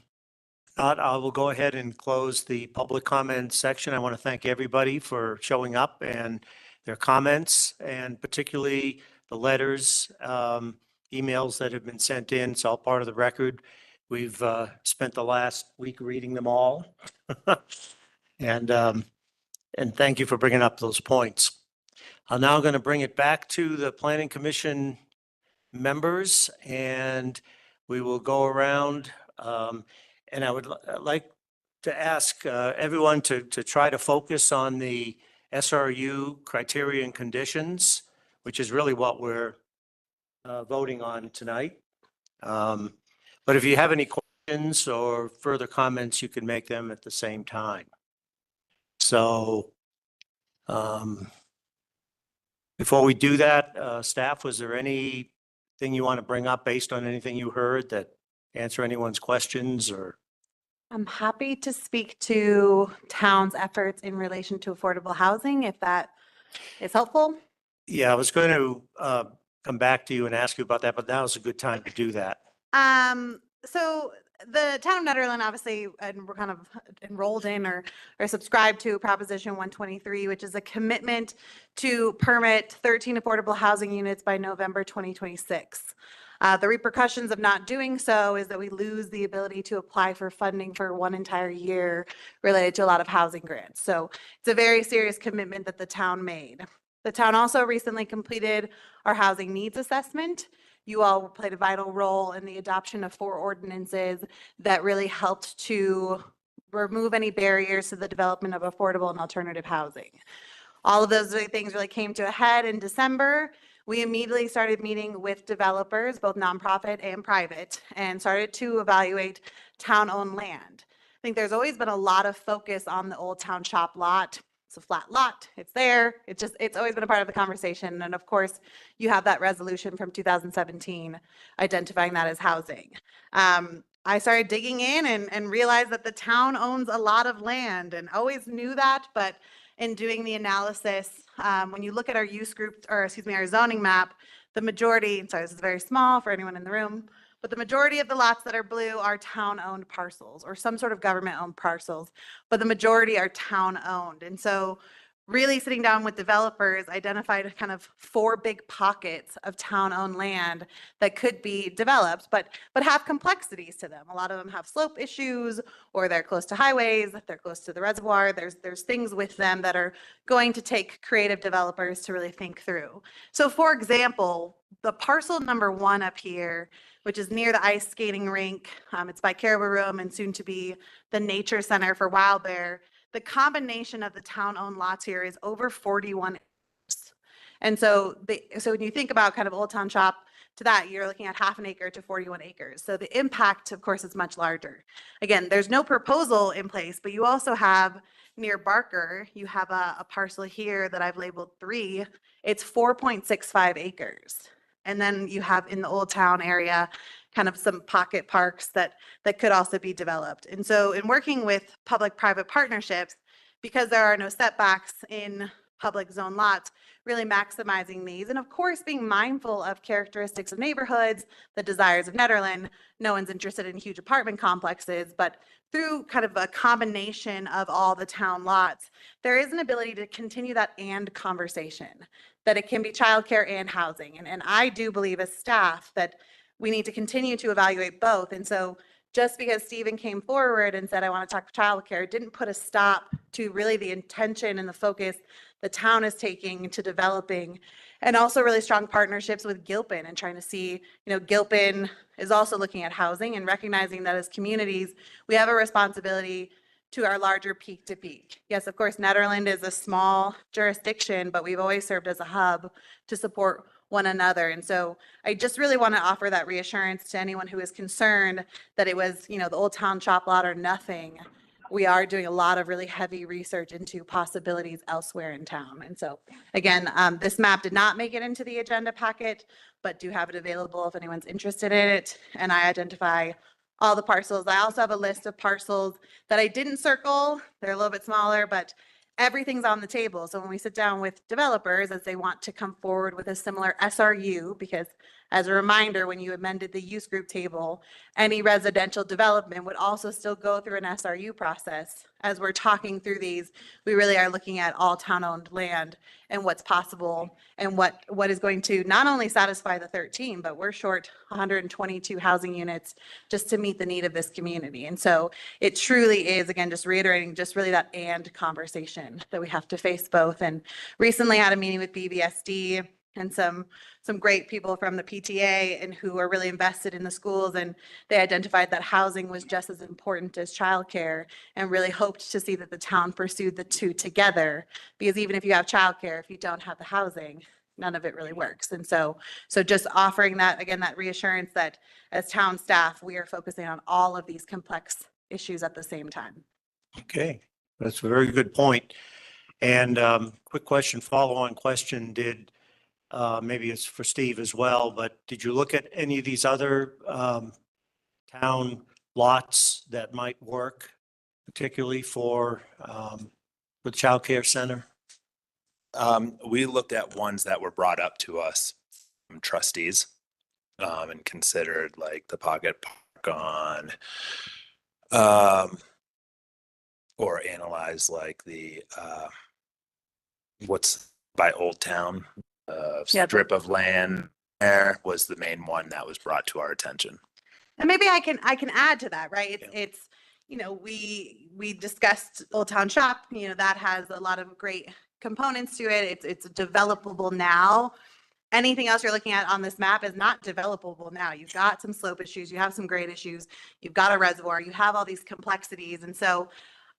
I will go ahead and close the public comment section. I want to thank everybody for showing up and their comments, and particularly the letters, emails that have been sent in. It's all part of the record. We've spent the last week reading them all. And thank you for bringing up those points. I'm now going to bring it back to the Planning Commission members, and we will go around. And I would like to ask everyone to try to focus on the SRU criteria and conditions, which is really what we're voting on tonight. But if you have any questions or further comments, you can make them at the same time. So before we do that, staff, was there anything you want to bring up based on anything you heard that answer anyone's questions? Or I'm happy to speak to town's efforts in relation to affordable housing, if that is helpful. yeah, I was going to come back to you and ask you about that, but now is a good time to do that. So the town of Nederland, obviously, and we're kind of enrolled in or subscribed to Proposition 123, which is a commitment to permit 13 affordable housing units by November 2026. The repercussions of not doing so is that we lose the ability to apply for funding for one entire year related to a lot of housing grants. So it's a very serious commitment that the town made. The town also recently completed our housing needs assessment. You all played a vital role in the adoption of 4 ordinances that really helped to remove any barriers to the development of affordable and alternative housing. All of those things really came to a head in December. We immediately started meeting with developers, both nonprofit and private, and started to evaluate town-owned land. I think there's always been a lot of focus on the Old Town Shop lot. It's a flat lot, it's there, it's always been a part of the conversation. And of course, you have that resolution from 2017 identifying that as housing. I started digging in and realized that the town owns a lot of land, and always knew that, but in doing the analysis, when you look at our use group, or excuse me, our zoning map, the majority, sorry, this is very small for anyone in the room, but the majority of the lots that are blue are town-owned parcels or some sort of government-owned parcels, but the majority are town-owned. And so really sitting down with developers, identified kind of 4 big pockets of town-owned land that could be developed, but have complexities to them. A lot of them have slope issues, or they're close to highways, they're close to the reservoir. There's things with them that are going to take creative developers to really think through. So for example, the parcel number 1 up here, which is near the ice skating rink, it's by Caribou Room and soon to be the nature center for Wild Bear. The combination of the town-owned lots here is over 41 acres. And so when you think about kind of Old Town Shop to that, you're looking at half an acre to 41 acres. So the impact, of course, is much larger. Again, there's no proposal in place, but you also have near Barker, you have a parcel here that I've labeled 3. It's 4.65 acres. And then you have in the Old Town area, kind of some pocket parks that could also be developed. And so in working with public-private partnerships, because there are no setbacks in public zone lots, really maximizing these. And of course, being mindful of characteristics of neighborhoods, the desires of Nederland. No one's interested in huge apartment complexes, but through kind of a combination of all the town lots, there is an ability to continue that and conversation, that it can be childcare and housing. And I do believe as staff that we need to continue to evaluate both. And so just because Stephen came forward and said, I want to talk childcare, didn't put a stop to really the intention and the focus the town is taking to developing, and also really strong partnerships with Gilpin and trying to see, Gilpin is also looking at housing and recognizing that as communities, we have a responsibility to our larger peak to peak. Yes, of course, Nederland is a small jurisdiction, but we've always served as a hub to support one another. And so I just really want to offer that reassurance to anyone who is concerned that it was, the Old Town Shop lot or nothing. We are doing a lot of really heavy research into possibilities elsewhere in town. And so again, this map did not make it into the agenda packet, but do have it available if anyone's interested in it. And I identify all the parcels. I also have a list of parcels that I didn't circle. They're a little bit smaller, but everything's on the table. So when we sit down with developers as they want to come forward with a similar SRU, because as a reminder, when you amended the use group table, any residential development would also still go through an SRU process. As we're talking through these, we really are looking at all town-owned land and what's possible and what is going to not only satisfy the 13, but we're short 122 housing units just to meet the need of this community. And so it truly is, again, just reiterating just really that and conversation that we have to face both. And recently had a meeting with BBSD and some great people from the PTA and who are really invested in the schools, and they identified that housing was just as important as childcare and really hoped to see that the town pursued the two together, because even if you have childcare, if you don't have the housing, none of it really works. And so just offering that, again, that reassurance that as town staff, we are focusing on all of these complex issues at the same time. Okay, that's a very good point. And quick question, follow-on question, maybe it's for Steve as well, but did you look at any of these other town lots that might work, particularly for the child care center? We looked at ones that were brought up to us from trustees and considered like the Pocket Park or analyzed like the what's by Old Town strip of land there was the main one that was brought to our attention. And maybe I can add to that, right? It's we discussed Old Town Shop, that has a lot of great components to it. It's developable now. Anything else you're looking at on this map is not developable now. You've got some slope issues, you have some grade issues, you've got a reservoir, you have all these complexities. And so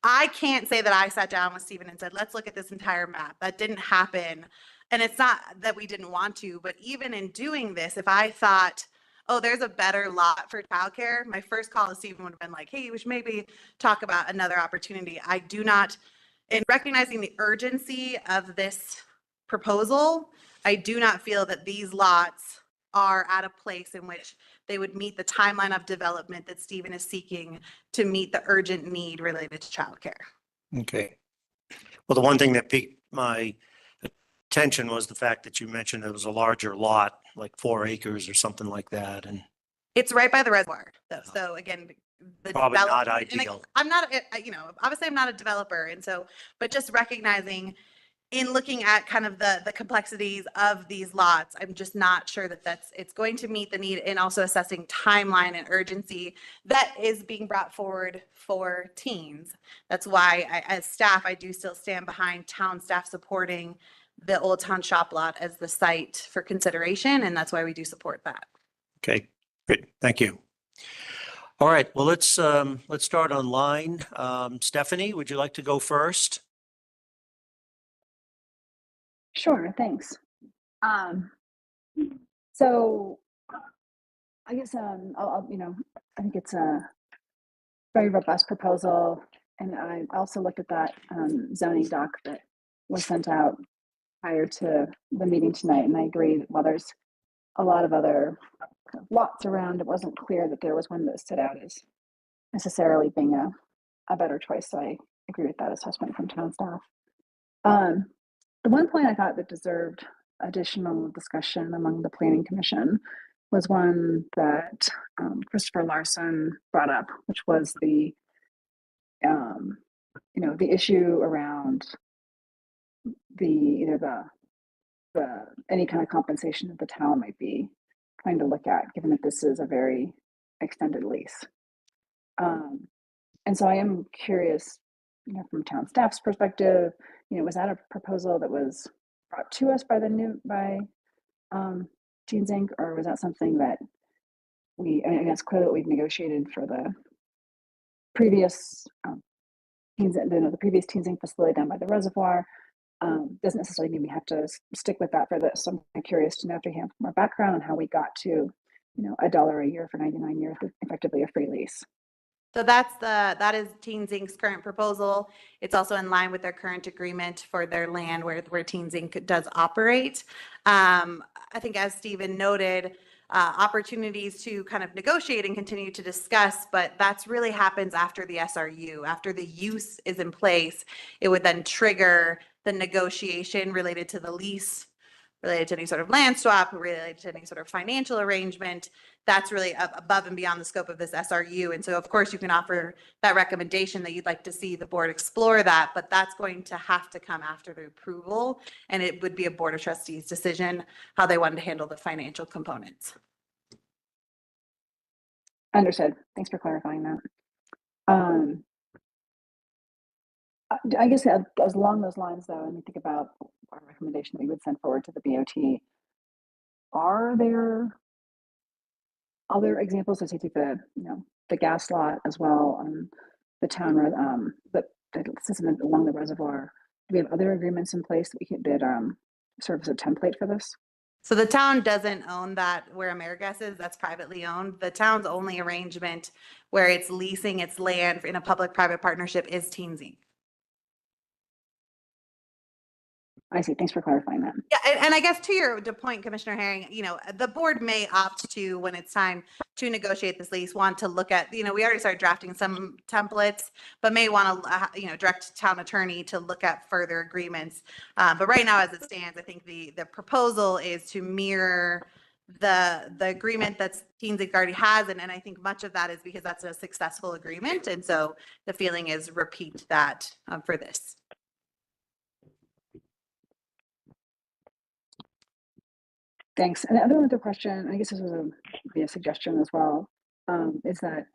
I can't say that I sat down with Stephen and said, let's look at this entire map. That didn't happen. And it's not that we didn't want to, but even in doing this, if I thought, oh, there's a better lot for childcare, my first call to Stephen would have been like, hey, we should maybe talk about another opportunity. I do not, in recognizing the urgency of this proposal, I do not feel that these lots are at a place in which they would meet the timeline of development that Stephen is seeking to meet the urgent need related to childcare. Okay. Well, the one thing that piqued my attention was the fact that you mentioned it was a larger lot, like 4 acres or something like that. And it's right by the reservoir, though. So again, the probably not development, and ideal. I'm not, obviously I'm not a developer. And so, but just recognizing in looking at kind of the complexities of these lots, I'm just not sure that it's going to meet the need, and also assessing timeline and urgency that is being brought forward for teens. That's why as staff, I do still stand behind town staff supporting the Old Town Shop lot as the site for consideration. And that's why we do support that. Okay, great. Thank you. All right, well, let's start online. Stephanie, would you like to go first? Sure, thanks. So I guess I'll I think it's a very robust proposal, and I also looked at that zoning doc that was sent out prior to the meeting tonight, and I agree that while there's a lot of other kind of lots around, it wasn't clear that there was one that stood out as necessarily being a better choice. So I agree with that assessment from town staff. The one point I thought that deserved additional discussion among the Planning Commission was one that Christopher Larson brought up, which was the the issue around either the any kind of compensation that the town might be trying to look at, given that this is a very extended lease. And so I am curious from town staff's perspective, was that a proposal that was brought to us by Teens Inc., or was that something that I mean, it's clear that we've negotiated for the previous the previous Teens Inc. facility down by the reservoir. Doesn't necessarily mean we have to stick with that for this. So I'm curious to know if you have more background on how we got to, $1 a year for 99 years with effectively a free lease. So that is Teens Inc.'s current proposal. It's also in line with their current agreement for their land where Teens Inc. does operate. I think as Stephen noted, opportunities to kind of negotiate and continue to discuss, but that's really happens after the SRU. After the use is in place, it would then trigger the negotiation related to the lease, related to any sort of land swap, related to any sort of financial arrangement. That's really above and beyond the scope of this SRU. And so of course you can offer that recommendation that you'd like to see the board explore that, but that's going to have to come after the approval. And it would be a Board of Trustees decision how they wanted to handle the financial components. Understood. Thanks for clarifying that. I guess as along those lines, though, and we think about our recommendation that we would send forward to the BOT, are there other examples? As you take the gas lot as well on the town road, the system along the reservoir. Do we have other agreements in place that we could serve as a template for this? So the town doesn't own that where AmeriGas is, that's privately owned. The town's only arrangement where it's leasing its land in a public-private partnership is Teens Inc. I see. Thanks for clarifying that. Yeah, and I guess to your point, Commissioner Herring, the board may opt to, when it's time to negotiate this lease, want to look at, we already started drafting some templates, but may want to, direct town attorney to look at further agreements. But right now, as it stands, I think the proposal is to mirror the agreement that Teens Inc. already has, and I think much of that is because that's a successful agreement, and so the feeling is repeat that for this. Thanks. And the other question, I guess this was a suggestion as well, is that,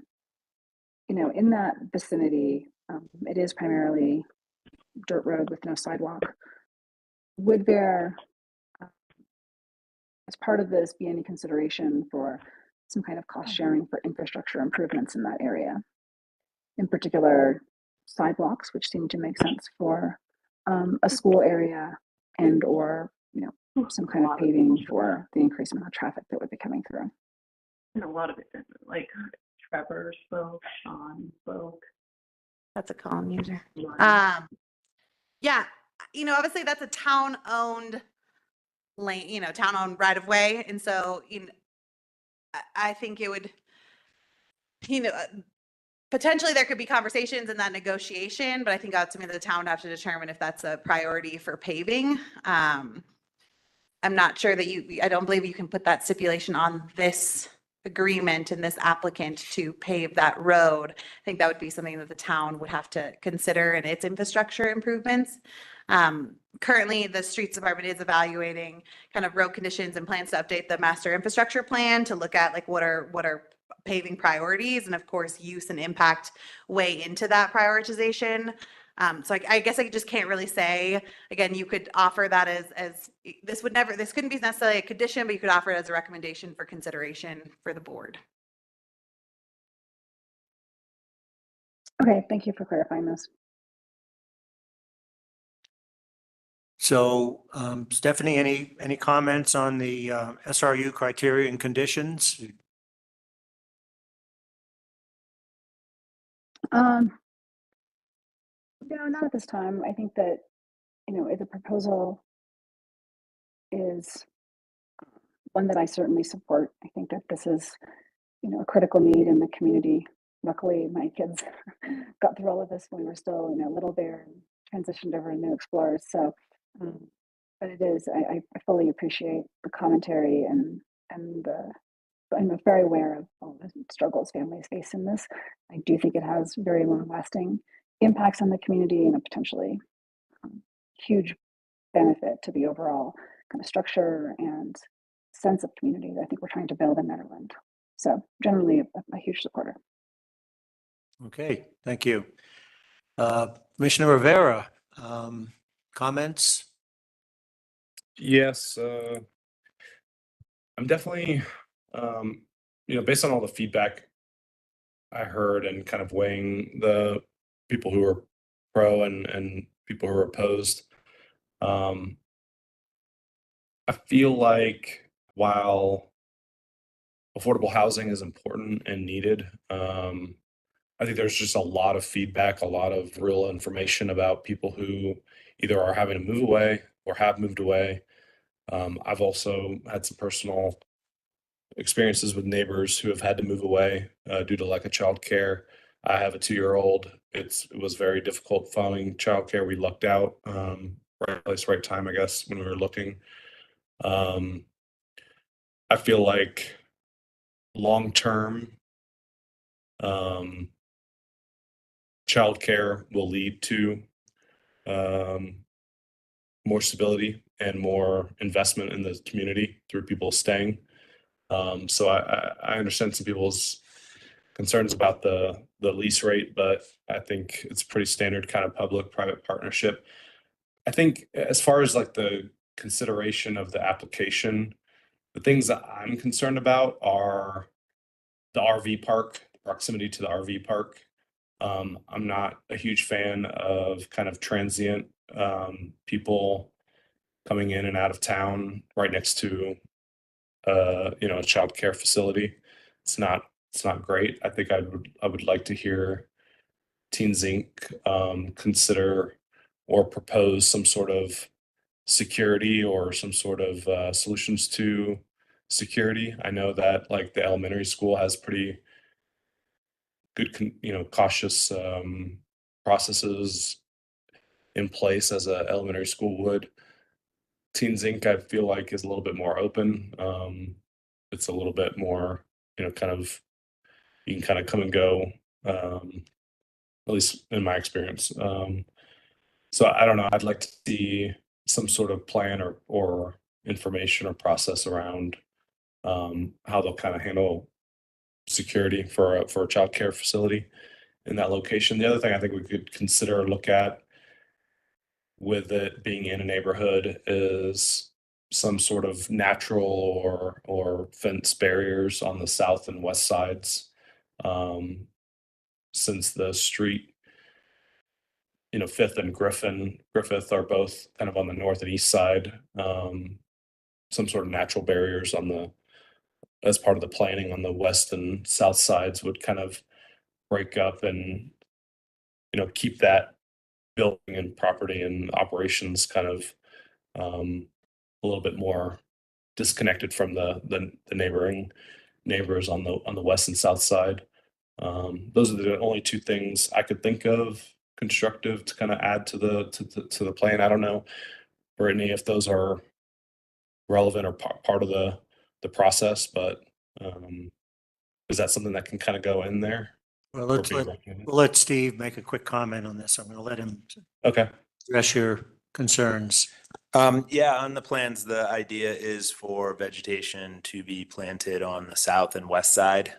in that vicinity, it is primarily dirt road with no sidewalk. Would there, as part of this, be any consideration for some kind of cost sharing for infrastructure improvements in that area? In particular, sidewalks, which seem to make sense for a school area, and or some kind of paving for the increased amount of traffic that would be coming through. And a lot of it, like Trevor spoke, Sean spoke. That's a column user. Yeah, obviously that's a town-owned lane, town-owned right-of-way, and so I think it would, potentially there could be conversations in that negotiation, but I think ultimately the town would have to determine if that's a priority for paving. I'm not sure that I don't believe you can put that stipulation on this agreement and this applicant to pave that road. I think that would be something that the town would have to consider in its infrastructure improvements. Currently, the streets department is evaluating kind of road conditions and plans to update the master infrastructure plan to look at like what are paving priorities, and of course use and impact weigh into that prioritization. So I guess I just can't really say. Again, you could offer that as this couldn't be necessarily a condition, but you could offer it as a recommendation for consideration for the board. Okay, thank you for clarifying this. So Stephanie, any comments on the SRU criteria and conditions? No, not at this time. I think that, if the proposal is one that I certainly support, I think that this is, a critical need in the community. Luckily, my kids got through all of this when we were still, little there and transitioned over to New Explorers. So, but it is, I fully appreciate the commentary and I'm very aware of all the struggles families face in this. I do think it has very long-lasting impacts on the community and a potentially huge benefit to the overall kind of structure and sense of community that I think we're trying to build in Nederland. So generally a huge supporter. Okay, thank you. Commissioner Rivera, comments? Yes, I'm definitely, based on all the feedback I heard and kind of weighing the people who are pro and people who are opposed, um, I feel like while affordable housing is important and needed, I think there's just a lot of feedback, a lot of real information about people who either are having to move away or have moved away. I've also had some personal experiences with neighbors who have had to move away due to lack of childcare. I have a 2-year-old. It was very difficult finding childcare. We lucked out, right place, right time, I guess, when we were looking. I feel like long term, childcare will lead to more stability and more investment in the community through people staying. So I understand some people's concerns about the lease rate, but I think it's pretty standard kind of public-private partnership. I think as far as like the consideration of the application, the things that I'm concerned about are the RV park, proximity to the RV park. I'm not a huge fan of kind of transient people coming in and out of town right next to a child care facility. It's not great. I think I would like to hear Teens Inc. Consider or propose some sort of security or some sort of solutions to security. I know that like the elementary school has pretty good, cautious processes in place as a elementary school would. Teens Inc. I feel like is a little bit more open. It's a little bit more, kind of you can kind of come and go, at least in my experience. So I don't know. I'd like to see some sort of plan or information or process around how they'll kind of handle security for a child care facility in that location. The other thing I think we could consider or look at with it being in a neighborhood is some sort of natural or fence barriers on the south and west sides. Since the street, Fifth and Griffith are both kind of on the north and east side. Some sort of natural barriers as part of the planning on the west and south sides would kind of break up and, keep that building and property and operations kind of a little bit more disconnected from the neighboring neighbors on the west and south side. Those are the only two things I could think of constructive to kind of add to the plan. I don't know, Brittany, if those are relevant or part of the process, but is that something that can kind of go in there? Well, we'll let Steve make a quick comment on this. I'm going to let him Okay. address your concerns. Yeah, on the plans, the idea is for vegetation to be planted on the south and west side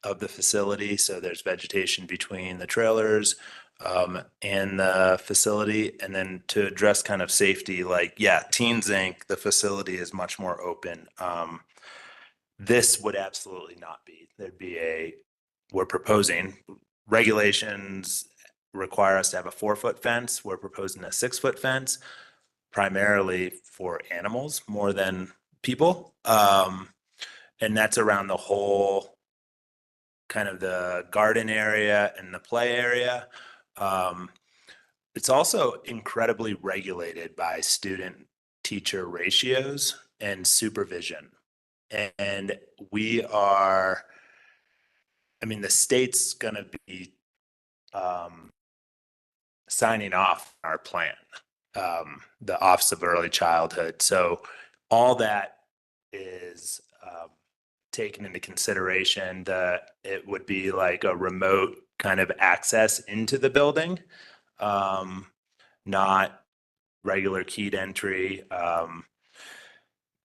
of the facility. So there's vegetation between the trailers and the facility. And then to address kind of safety, Teens Inc., the facility is much more open. This would absolutely not be. We're proposing regulations require us to have a 4-foot fence. We're proposing a 6-foot fence, primarily for animals more than people. And that's around the whole kind of the garden area and the play area. It's also incredibly regulated by student teacher ratios and supervision. And the state's going to be signing off our plan, the Office of Early Childhood. So all that is taken into consideration, that it would be like a remote kind of access into the building, not regular keyed entry.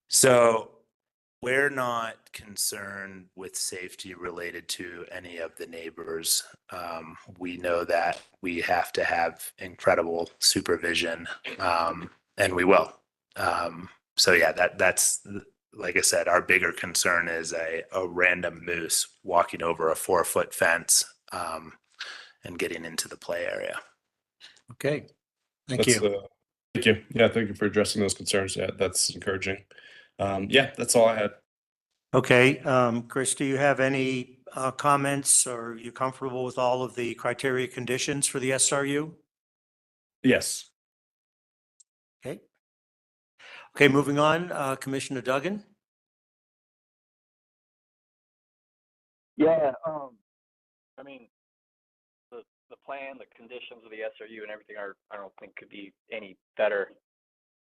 So We're not concerned with safety related to any of the neighbors. We know that we have to have incredible supervision, and we will. So yeah, that's, like I said, our bigger concern is a random moose walking over a 4-foot fence, and getting into the play area. Okay, thank That's, you. Thank you. Yeah, thank you for addressing those concerns. Yeah, that's encouraging. Yeah, that's all I had. Okay, Chris, do you have any comments, or are you comfortable with all of the criteria conditions for the SRU? Yes. Okay. Okay, moving on, Commissioner Duggan. Yeah, I mean, the plan, the conditions of the SRU and everything I don't think could be any better.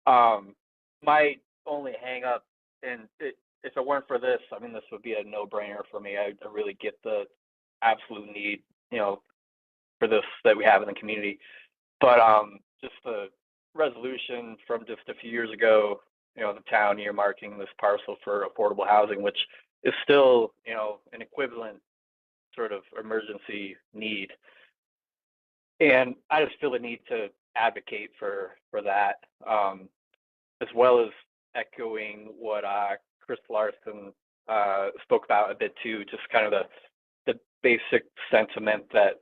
My only hang up, and if it weren't for this, I mean, this would be a no-brainer for me. I really get the absolute need, for this that we have in the community. But just the resolution from just a few years ago, the town earmarking this parcel for affordable housing, which is still, an equivalent sort of emergency need. And I just feel the need to advocate for that, as well as echoing what Chris Larson spoke about a bit too, just kind of the basic sentiment that,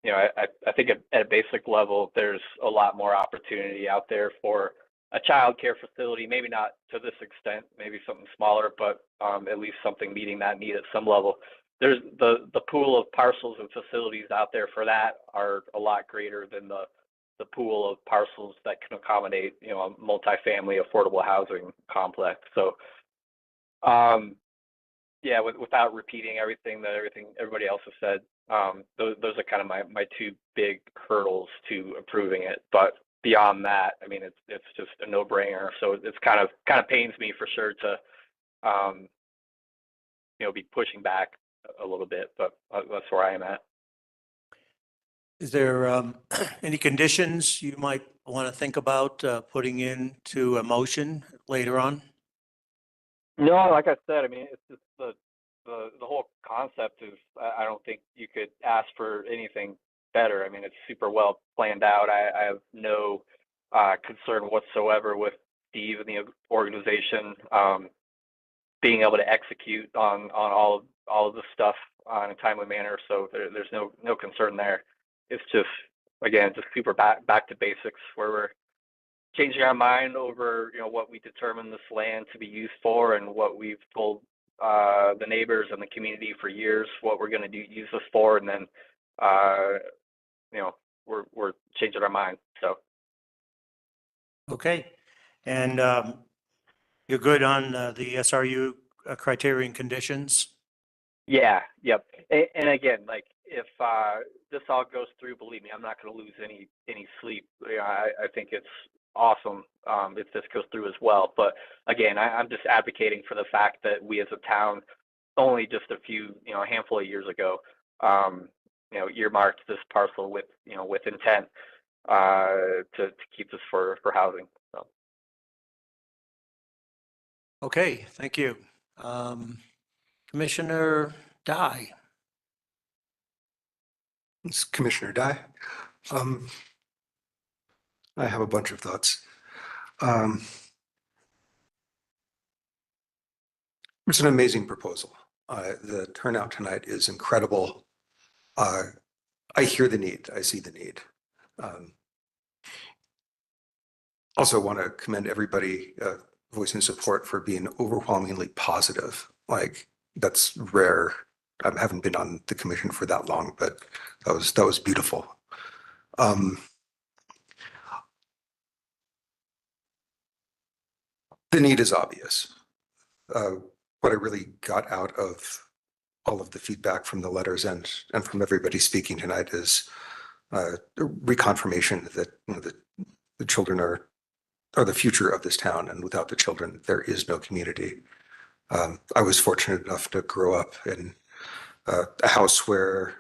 I think at a basic level, there's a lot more opportunity out there for a child care facility, maybe not to this extent, maybe something smaller, but at least something meeting that need at some level. There's the pool of parcels and facilities out there for that are a lot greater than the pool of parcels that can accommodate, a multifamily affordable housing complex. So, yeah, without repeating everything everybody else has said, those are kind of my two big hurdles to approving it. But beyond that, I mean, it's just a no-brainer. So it's kind of pains me for sure to, be pushing back a little bit, but that's where I am at. Is there any conditions you might want to think about putting into a motion later on? No, like I said, I mean, it's just the whole concept is, I don't think you could ask for anything better. I mean, it's super well planned out. I have no concern whatsoever with Steve and the organization being able to execute on all of this stuff in a timely manner. So there's no concern there. It's just, again, just super back to basics, where we're changing our mind over, what we determine this land to be used for, and what we've told the neighbors and the community for years what we're going to use this for, and then we're changing our mind. So Okay, and you're good on the SRU criterion conditions? yeah, yep. And again, like, if this all goes through, believe me, I'm not going to lose any sleep. I think it's awesome if this goes through as well. But again, I'm just advocating for the fact that we as a town, only just a handful of years ago, earmarked this parcel with intent to keep this for housing. So. Okay, thank you. Commissioner Dye. It's Commissioner Dye. I have a bunch of thoughts. It's an amazing proposal. The turnout tonight is incredible. I hear the need. I see the need. Also want to commend everybody voicing support for being overwhelmingly positive. Like, that's rare. I haven't been on the commission for that long, but that was beautiful. The need is obvious. What I really got out of all of the feedback from the letters and from everybody speaking tonight is reconfirmation that the children are the future of this town, and without the children, there is no community. I was fortunate enough to grow up in a house where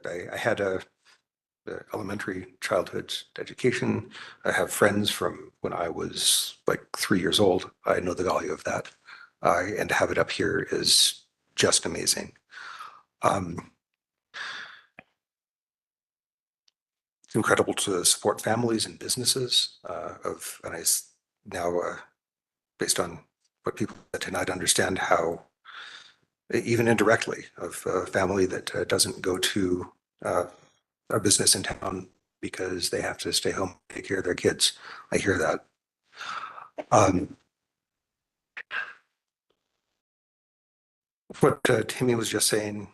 I had a elementary childhood education. I have friends from when I was like 3 years old. I know the value of that. and to have it up here is just amazing. It's incredible to support families and businesses now, based on what people said tonight, understand how, even indirectly, of a family that doesn't go to a business in town because they have to stay home, take care of their kids. I hear that. What Timmy was just saying,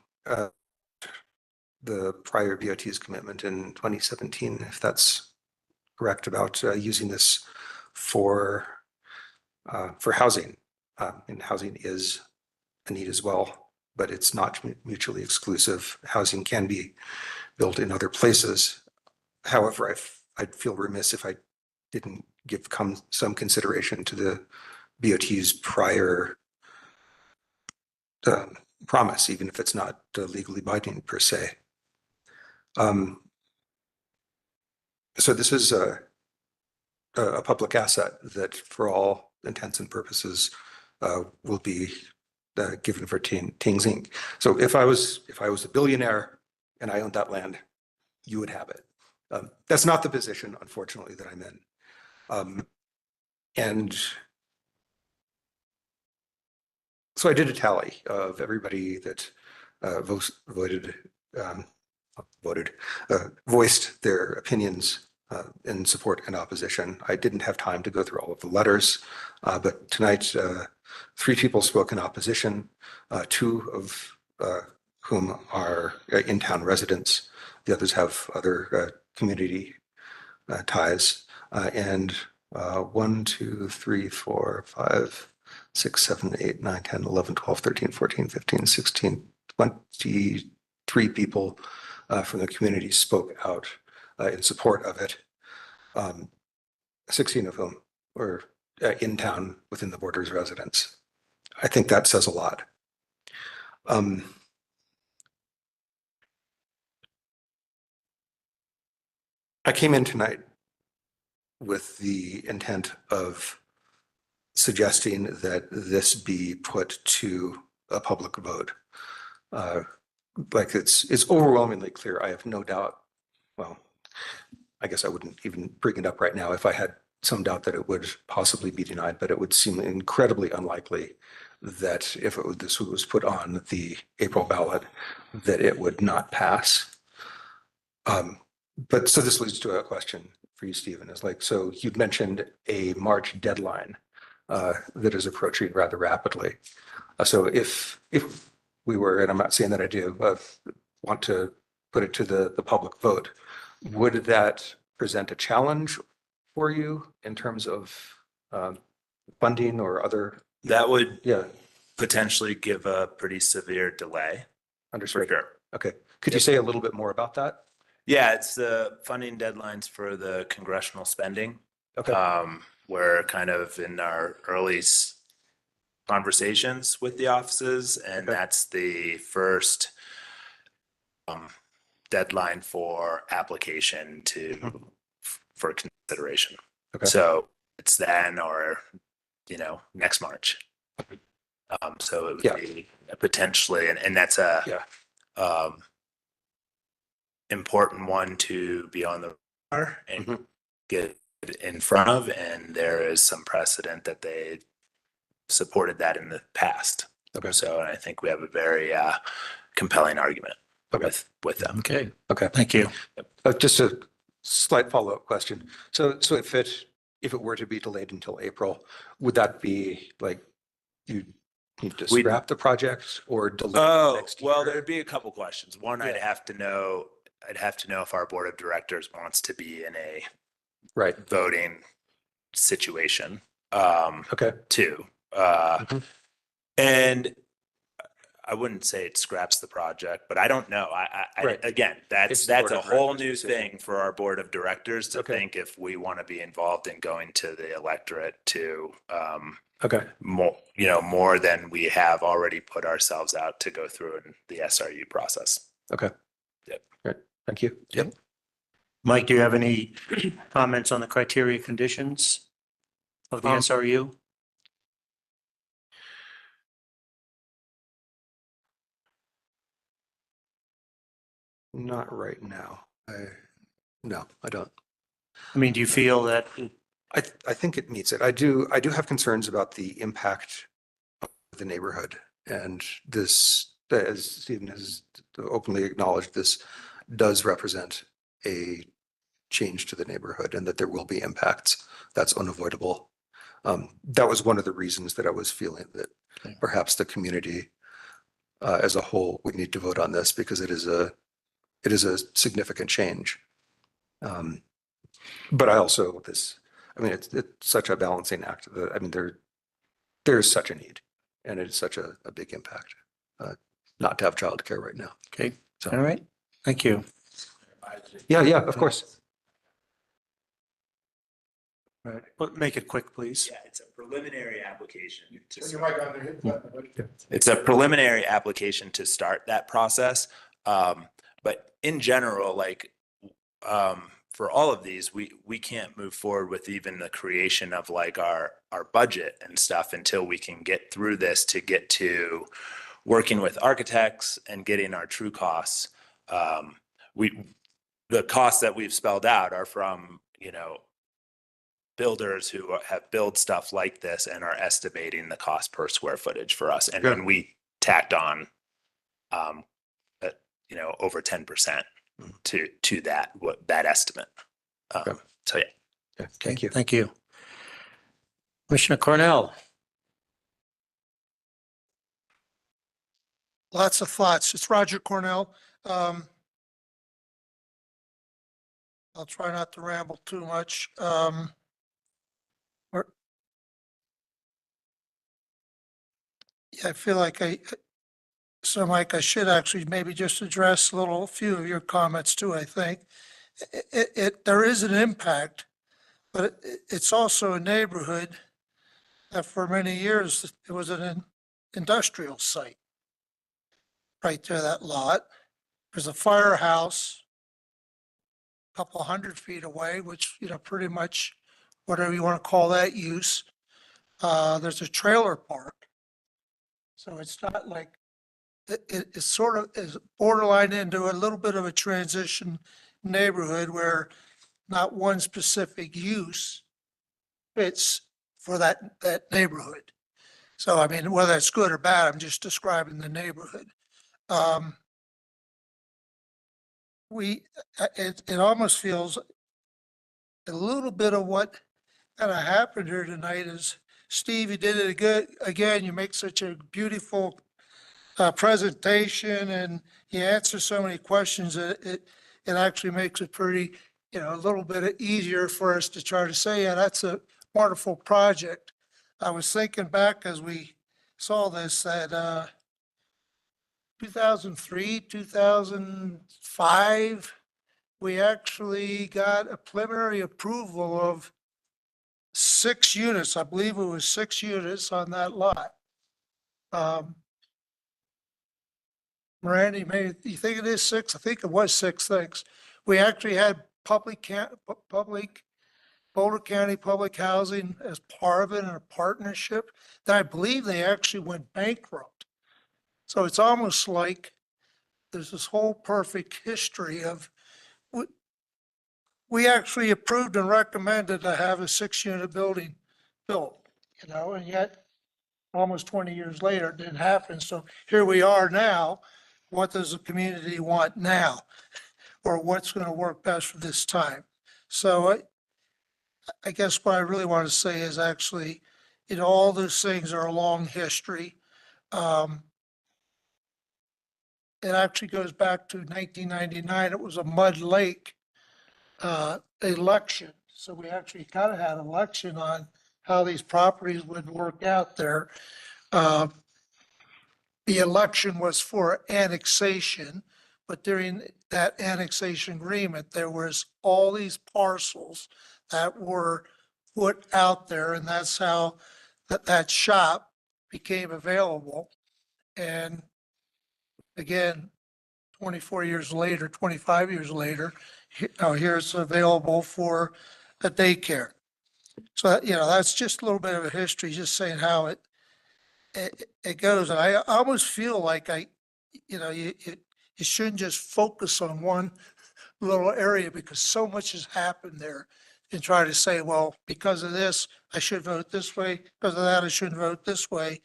the prior BOT's commitment in 2017, if that's correct, about using this for housing. And housing is a need as well, but it's not mutually exclusive. Housing can be built in other places. However, I'd feel remiss if I didn't give some consideration to the BOT's prior promise, even if it's not legally binding per se. So this is a public asset that, for all intents and purposes, will be given for Tings Inc. So if I was a billionaire and I owned that land, you would have it. That's not the position, unfortunately, that I'm in. And so I did a tally of everybody that voiced their opinions in support and opposition. I didn't have time to go through all of the letters, but tonight 3 people spoke in opposition, 2 of whom are in-town residents. The others have other community ties. And 1, 2, 3, 4, 5, 6, 7, 8, 9, 10, 11, 12, 13, 14, 15, 16, 23 people from the community spoke out in support of it. 16 of whom were in town within the borders residents. I think that says a lot. I came in tonight with the intent of suggesting that this be put to a public vote. Like it's overwhelmingly clear. I have no doubt. Well, I guess I wouldn't even bring it up right now if I had some doubt that it would possibly be denied, but it would seem incredibly unlikely that if this was put on the April ballot, that it would not pass. But so this leads to a question for you, Stephen, is like, so you'd mentioned a March deadline that is approaching rather rapidly. So if we were, and I'm not saying that I do, want to put it to the public vote, would that present a challenge for you in terms of funding or other? That would Yeah, potentially give a pretty severe delay. understood. For sure. Okay. Could you say a little bit more about that? Yeah, it's the funding deadlines for the congressional spending. Okay. We're kind of in our early conversations with the offices, and that's the first deadline for application for consideration. Okay. So it's then or, next March. So it would be potentially, and that's a important one to be on the radar and get in front of, and there is some precedent that they supported that in the past. Okay. So I think we have a very compelling argument with them. Okay. Okay. Thank you. Just a slight follow-up question. So if it were to be delayed until April, would that be like you need to scrap the project or delay it next year? Well, there'd be a couple questions. One, I'd have to know if our board of directors wants to be in a voting situation. Okay. 2. And I wouldn't say it scraps the project, but I don't know. Again, that's a whole new thing for our board of directors to think if we want to be involved in going to the electorate to more than we have already put ourselves out to go through in the SRU process. Okay. Yep. Great. Thank you. Yep. Mike, do you have any comments on the criteria conditions of the SRU? Not right now. No, I don't. I mean, do you feel that, I think it meets it. I do have concerns about the impact of the neighborhood. And this, as Stephen has openly acknowledged, this does represent a change to the neighborhood and that there will be impacts. That's unavoidable. That was one of the reasons that I was feeling that perhaps the community as a whole would need to vote on this, because it is a significant change. But I also, it's such a balancing act. I mean, there's such a need, and it's such a big impact not to have childcare right now. okay, So, all right, thank you. yeah, of course. All right, but make it quick, please. Yeah, it's a preliminary application. It's a preliminary application to start that process. But in general, like, for all of these, we can't move forward with even the creation of like our budget and stuff until we can get through this to get to working with architects and getting our true costs. The costs that we've spelled out are from, builders who have built stuff like this and are estimating the cost per square footage for us. And then we tacked on, over 10% to that estimate. So yeah. Thank you. Thank you. Commissioner Cornell. Lots of thoughts. It's Roger Cornell. I'll try not to ramble too much. I feel like Mike, I should actually maybe just address a few of your comments too, I think. There is an impact, but it's also a neighborhood that for many years, it was an industrial site. Right there, that lot. There's a firehouse a couple 100 feet away, which, pretty much whatever you want to call that use. There's a trailer park. So it's not like, it sort of is borderline into a little bit of a transition neighborhood where not one specific use fits for that neighborhood. So, I mean, whether it's good or bad, I'm just describing the neighborhood. It almost feels a little bit of what kind of happened here tonight is, Steve, you did it good again. You make such a beautiful presentation and you answer so many questions that it actually makes it pretty, a little bit easier for us to try to say, yeah, that's a wonderful project. I was thinking back as we saw this that 2003, 2005, we actually got a preliminary approval of 6 units. I believe it was 6 units on that lot. Miranda, you think it is 6? I think it was 6 things. We actually had Boulder County Public Housing as part of it in a partnership that I believe they actually went bankrupt. So it's almost like there's this whole perfect history of, we actually approved and recommended to have a 6-unit building built, and yet almost 20 years later, it didn't happen. So here we are now. What does the community want now? Or what's going to work best for this time? So I guess what I really want to say is actually, all those things are a long history. It actually goes back to 1999. It was a Mud Lake election. So we actually kind of had an election on how these properties would work out there. The election was for annexation, but during that annexation agreement, there was all these parcels that were put out there, and that's how that shop became available. And again, 24 years later, 25 years later, here it's available for a daycare. So, that's just a little bit of a history, just saying how it goes. And I almost feel like you you shouldn't just focus on one little area because so much has happened there and try to say, well, because of this, I should vote this way. Because of that, I shouldn't vote this way.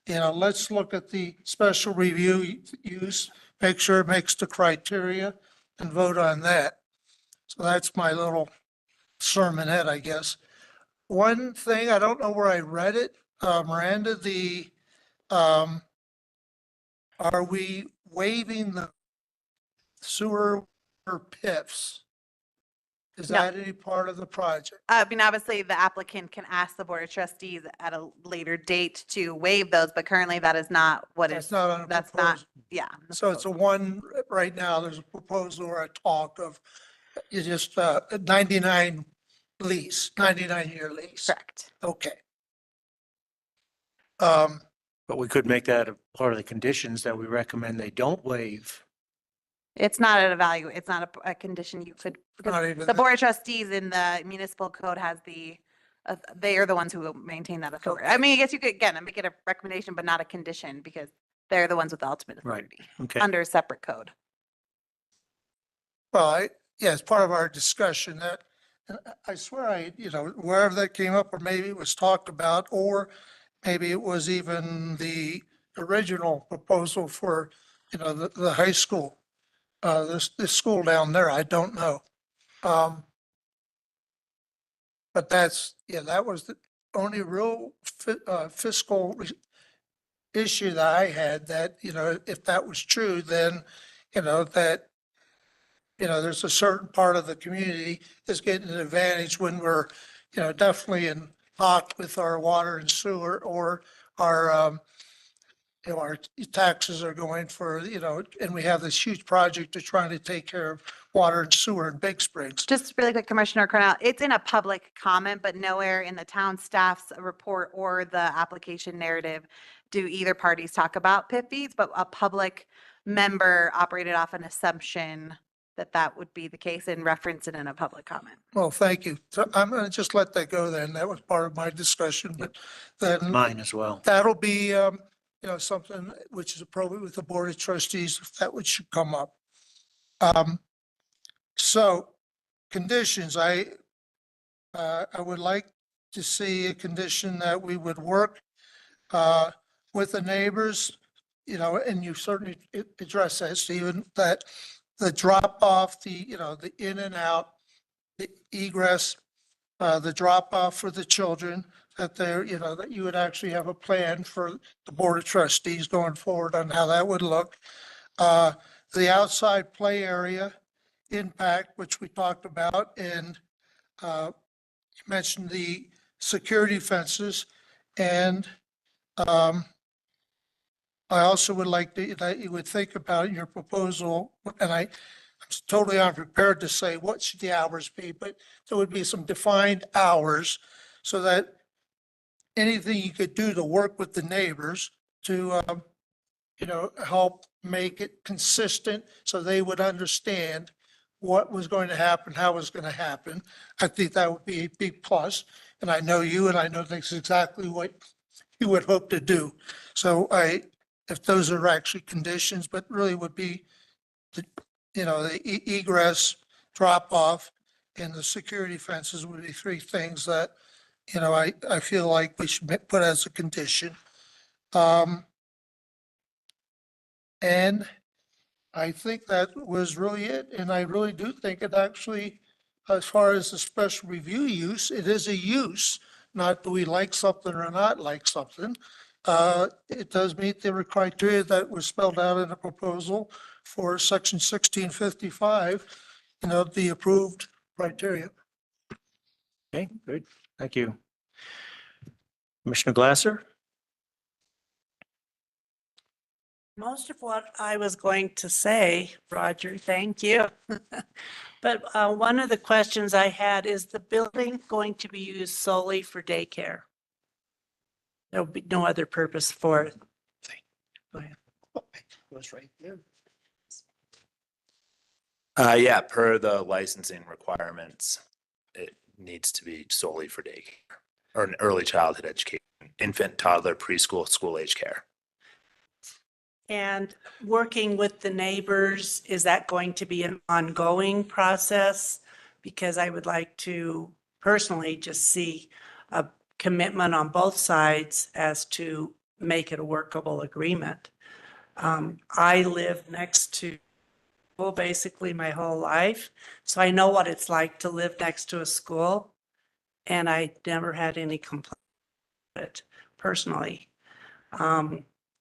You know, let's look at the special review use, make sure it makes the criteria and vote on that. So that's my little sermonette, I guess. One thing, I don't know where I read it, Miranda, are we waiving the sewer or PIFs? Is No. that any part of the project? I mean, obviously, the applicant can ask the Board of Trustees at a later date to waive those, but currently that is not what That's is, not on a that's not, proposal. yeah. So it's a one, right now, there's a proposal or a talk of, you just, 99 lease, 99-year lease. Correct. Okay. But we could make that a part of the conditions that we recommend they don't waive. It's not it's not a condition you could, Not because even the that. Board of Trustees in the municipal code has they are the ones who will maintain that authority. I mean, I guess you could, again, make it a recommendation, but not a condition, because they're the ones with the ultimate Right. authority Okay. under a separate code. Well, yeah, as part of our discussion that, and I swear wherever that came up, or maybe it was talked about, or maybe it was even the original proposal for, the high school, this school down there, I don't know. But that was the only real fiscal issue that I had, that, if that was true, then, there's a certain part of the community that's getting an advantage when we're, definitely in hock with our water and sewer, or our, our taxes are going for, and we have this huge project of trying to take care of water and sewer in Big Springs. Just really quick, Commissioner Cornell, it's in a public comment, but nowhere in the town staff's report or the application narrative do either parties talk about PIF fees, but a public member operated off an assumption that would be the case and reference it in a public comment. Well, thank you. So I'm going to just let that go then. That was part of my discussion, but then Mine as well. that'll be, something which is appropriate with the Board of Trustees if that would should come up. So conditions, I would like to see a condition that we would work with the neighbors, and you certainly address that, Stephen, that the drop off, the in and out, the egress, the drop off for the children, that that you would actually have a plan for the Board of Trustees going forward on how that would look. The outside play area impact, which we talked about, and you mentioned the security fences. And I also would like that you would think about in your proposal, and I'm totally unprepared to say what should the hours be, but there would be some defined hours so that anything you could do to work with the neighbors to, help make it consistent so they would understand what was going to happen, how it was going to happen. I think that would be a big plus. And I know you, and I know that's exactly what you would hope to do. So if those are actually conditions, but really would be the egress, drop off, and the security fences would be three things that, I feel like we should put as a condition. And I think that was really it. And I really do think it actually, as far as the special review use, it is a use, not do we like something or not like something. It does meet the criteria that was spelled out in the proposal for section 1655, the approved criteria. Okay, good. Thank you. Commissioner Glasser? Most of what I was going to say, Roger, thank you. But one of the questions I had is the building going to be used solely for daycare? There'll be no other purpose for it. Go ahead. Was right there. Yeah, per the licensing requirements, it needs to be solely for daycare or an early childhood education, infant, toddler, preschool, school age care. And working with the neighbors, is that going to be an ongoing process? Because I would like to personally just see a commitment on both sides as to make it a workable agreement. I live next to school basically my whole life, so I know what it's like to live next to a school, and I never had any complaints with it personally.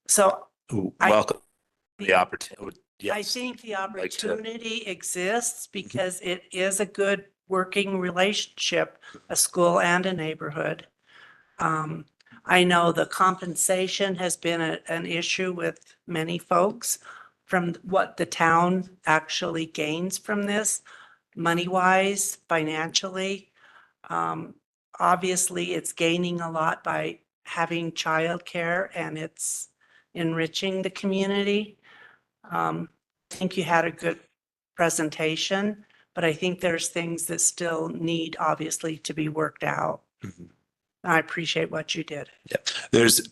So Welcome the opportunity. I Yes. think the Like to- opportunity exists because it is a good working relationship, a school and a neighborhood. I know the compensation has been an issue with many folks from what the town actually gains from this, money-wise, financially. Obviously, it's gaining a lot by having childcare and it's enriching the community. I think you had a good presentation, but I think there's things that still need obviously to be worked out. I appreciate what you did. There's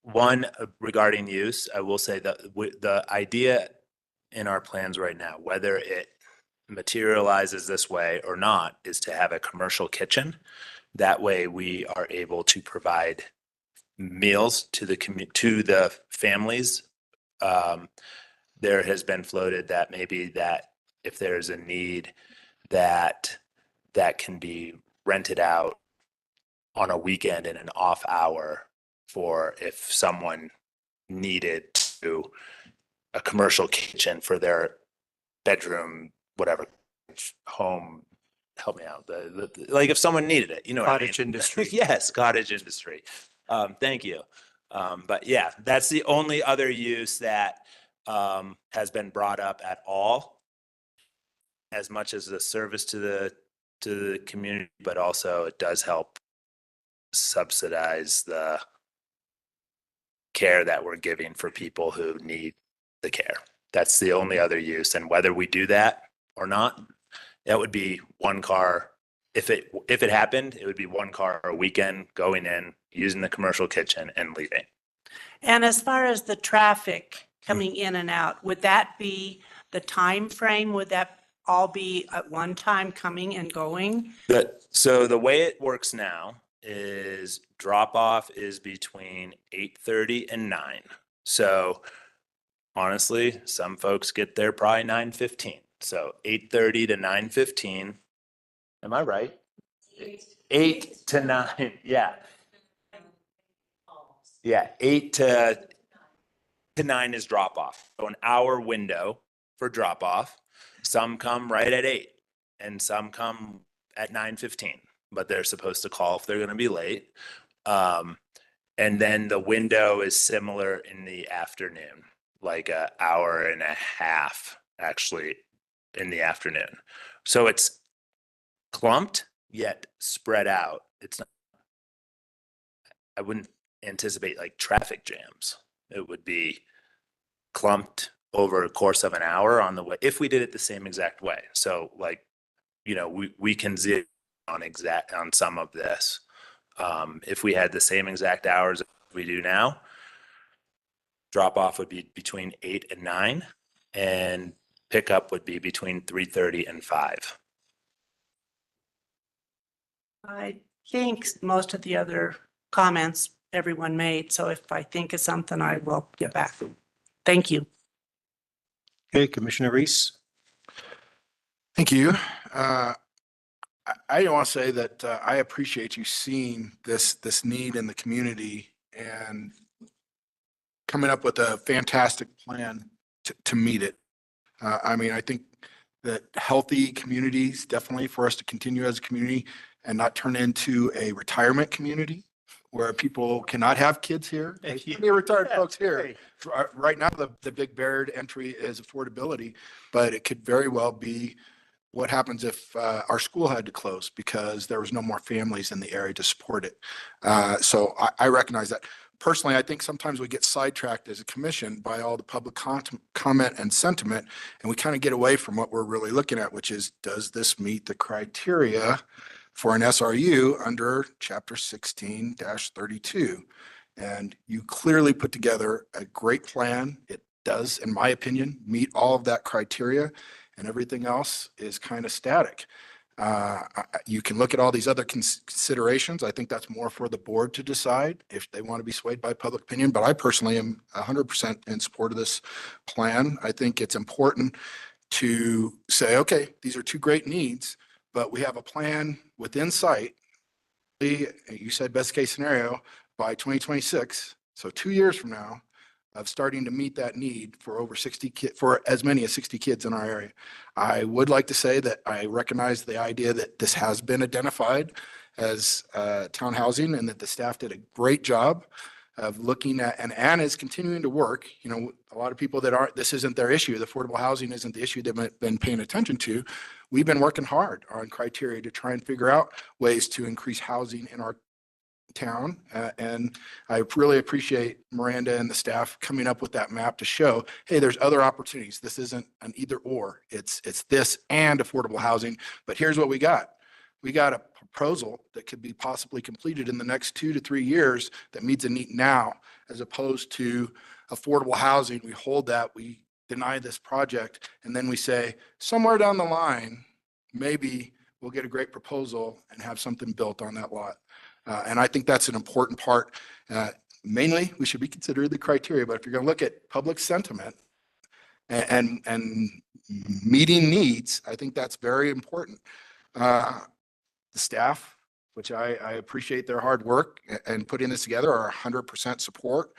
one regarding use. I will say that the idea in our plans right now, whether it materializes this way or not, is to have a commercial kitchen. That way we are able to provide meals to the families. There has been floated that maybe that if there's a need that can be rented out on a weekend in an off hour for if someone needed to a commercial kitchen for their bedroom, whatever, home, help me out. Like if someone needed it, you know what I Cottage mean? industry. Yes, cottage industry. Thank you. But yeah, that's the only other use that has been brought up at all, as much as a service to the community, but also it does help subsidize the care that we're giving for people who need the care. That's the only other use. And whether we do that or not, that would be one car. If it happened, it would be one car a weekend going in, using the commercial kitchen and leaving. And as far as the traffic coming in and out, would that be the time frame? Would that all be at one time coming and going? So the way it works now is drop off is between 8:30 and 9. So honestly, some folks get there probably 9:15. So 8:30 to 9:15. Am I right? 8 to 9. Yeah. Yeah. 8 to 9 is drop off. So an hour window for drop off. Some come right at 8 and some come at 9:15, but they're supposed to call if they're going to be late. And then the window is similar in the afternoon, like an hour and a half actually in the afternoon. So it's clumped yet spread out. It's not, I wouldn't anticipate like traffic jams. It would be clumped over a course of an hour on the way, if we did it the same exact way. So like, we can zero on some of this. If we had the same exact hours we do now, drop off would be between 8 and 9 and pickup would be between 3:30 and 5. I think most of the other comments everyone made, so if I think of something, I will get back. Thank you. Okay, Commissioner Reese. Thank you. I want to say that I appreciate you seeing this need in the community and coming up with a fantastic plan to meet it. I mean, I think that healthy communities definitely for us to continue as a community and not turn into a retirement community where people cannot have kids here. There's plenty of retired folks here. Right now, the big barrier to entry is affordability, but it could very well be what happens if our school had to close because there was no more families in the area to support it. So I recognize that. Personally, I think sometimes we get sidetracked as a commission by all the public comment and sentiment, and we kind of get away from what we're really looking at, which is, does this meet the criteria for an SRU under Chapter 16-32? And you clearly put together a great plan. It does, in my opinion, meet all of that criteria, and everything else is kind of static. You can look at all these other considerations. I think that's more for the board to decide if they want to be swayed by public opinion, but I personally am 100% in support of this plan. I think it's important to say, okay, these are two great needs, but we have a plan within sight. You said best case scenario by 2026, so 2 years from now, of starting to meet that need for over 60 kids, for as many as 60 kids in our area. I would like to say that I recognize the idea that this has been identified as town housing and that the staff did a great job of looking at, and Anna is continuing to work. You know, a lot of people that aren't, this isn't their issue. The affordable housing isn't the issue they've been paying attention to. We've been working hard on criteria to try and figure out ways to increase housing in our town. And I really appreciate Miranda and the staff coming up with that map to show, hey, there's other opportunities. This isn't an either or. It's this and affordable housing. But here's what we got. We got a proposal that could be possibly completed in the next 2 to 3 years that meets a need now, as opposed to affordable housing. We hold that, we deny this project, and then we say, somewhere down the line, maybe we'll get a great proposal and have something built on that lot. And I think that's an important part. Mainly, we should be considering the criteria, but if you're going to look at public sentiment and meeting needs, I think that's very important. The staff, which I appreciate their hard work and putting this together, are 100% support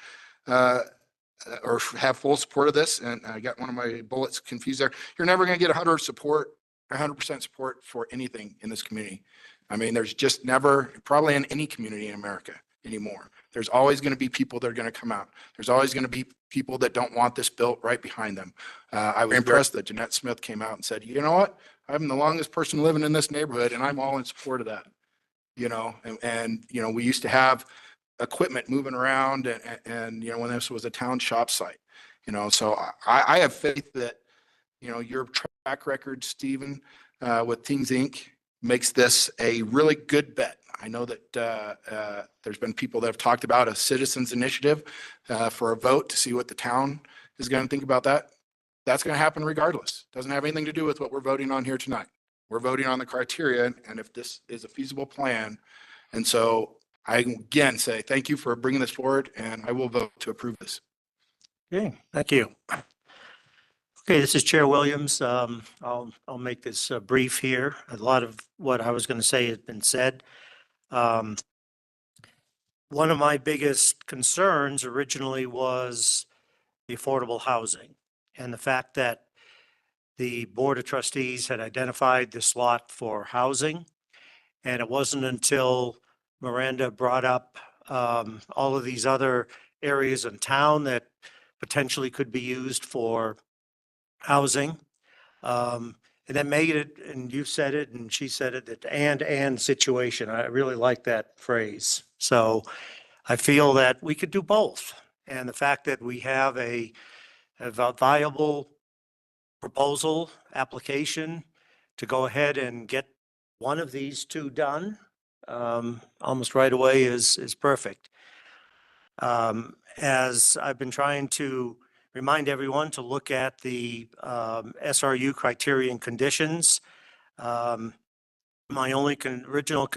or have full support of this. And I got one of my bullets confused there. You're never going to get 100% support for anything in this community. I mean, there's just never, probably in any community in America anymore, there's always going to be people that are going to come out. There's always going to be people that don't want this built right behind them. I was impressed that Jeanette Smith came out and said, you know what? I'm the longest person living in this neighborhood and I'm all in support of that. You know, and you know, we used to have equipment moving around and you know, when this was a town shop site, you know, so I have faith that, you know, your track record, Stephen, with Teams Inc. makes this a really good bet. I know that there's been people that have talked about a citizens initiative for a vote to see what the town is going to think about that. That's going to happen regardless. Doesn't have anything to do with what we're voting on here tonight. We're voting on the criteria and if this is a feasible plan. And so I again say thank you for bringing this forward, and I will vote to approve this. Okay, thank you. Okay, this is Chair Williams. I'll make this brief here. A lot of what I was going to say has been said. One of my biggest concerns originally was the affordable housing and the fact that the Board of Trustees had identified this lot for housing. And it wasn't until Miranda brought up all of these other areas in town that potentially could be used for housing. And that made it, and you said it, and she said it, that and situation. I really like that phrase. So I feel that we could do both. And the fact that we have a viable proposal application to go ahead and get one of these two done almost right away is perfect. As I've been trying to remind everyone to look at the SRU criterion conditions. My only original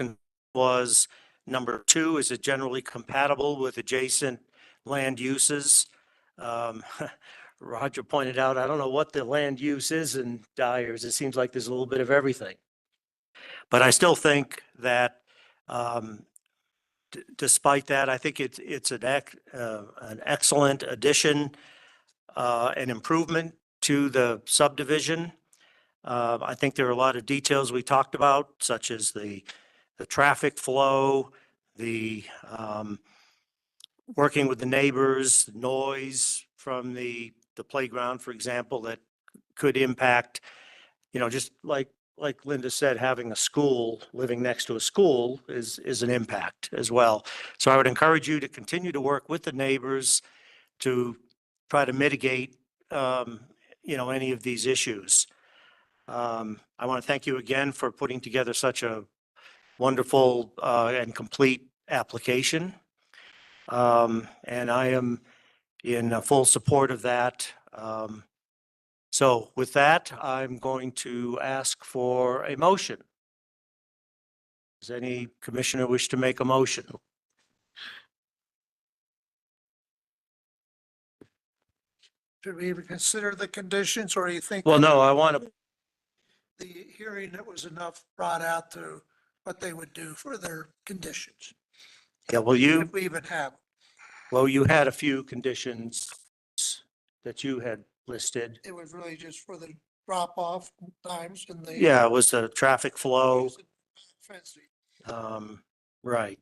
was number 2, is it generally compatible with adjacent land uses? Roger pointed out, I don't know what the land use is in Dyers. It seems like there's a little bit of everything. But I still think that despite that, I think it's an excellent addition, an improvement to the subdivision. I think there are a lot of details we talked about, such as the traffic flow, the working with the neighbors, noise from the playground, for example, that could impact, you know, just like Linda said, having a school, living next to a school is an impact as well. So I would encourage you to continue to work with the neighbors to try to mitigate, you know, any of these issues. I want to thank you again for putting together such a wonderful and complete application. And I am in full support of that. So with that, I'm going to ask for a motion. Does any commissioner wish to make a motion? Should we even consider the conditions, or do you think? Well, that no, I want to, the hearing that was enough brought out to what they would do for their conditions? yeah, well, If we even have. you had a few conditions that you had listed. It was really just for the drop off times and the. Yeah, it was the traffic flow. Fencing. Right.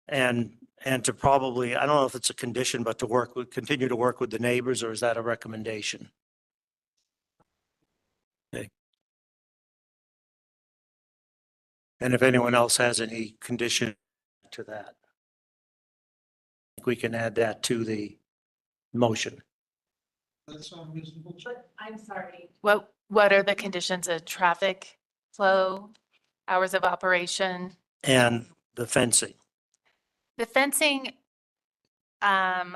And to probably, I don't know if it's a condition, but to continue to work with the neighbors, or is that a recommendation? Okay. And if anyone else has any condition to that, we can add that to the motion. I'm sorry. What are the conditions of traffic flow, hours of operation? And the fencing. The fencing, I'm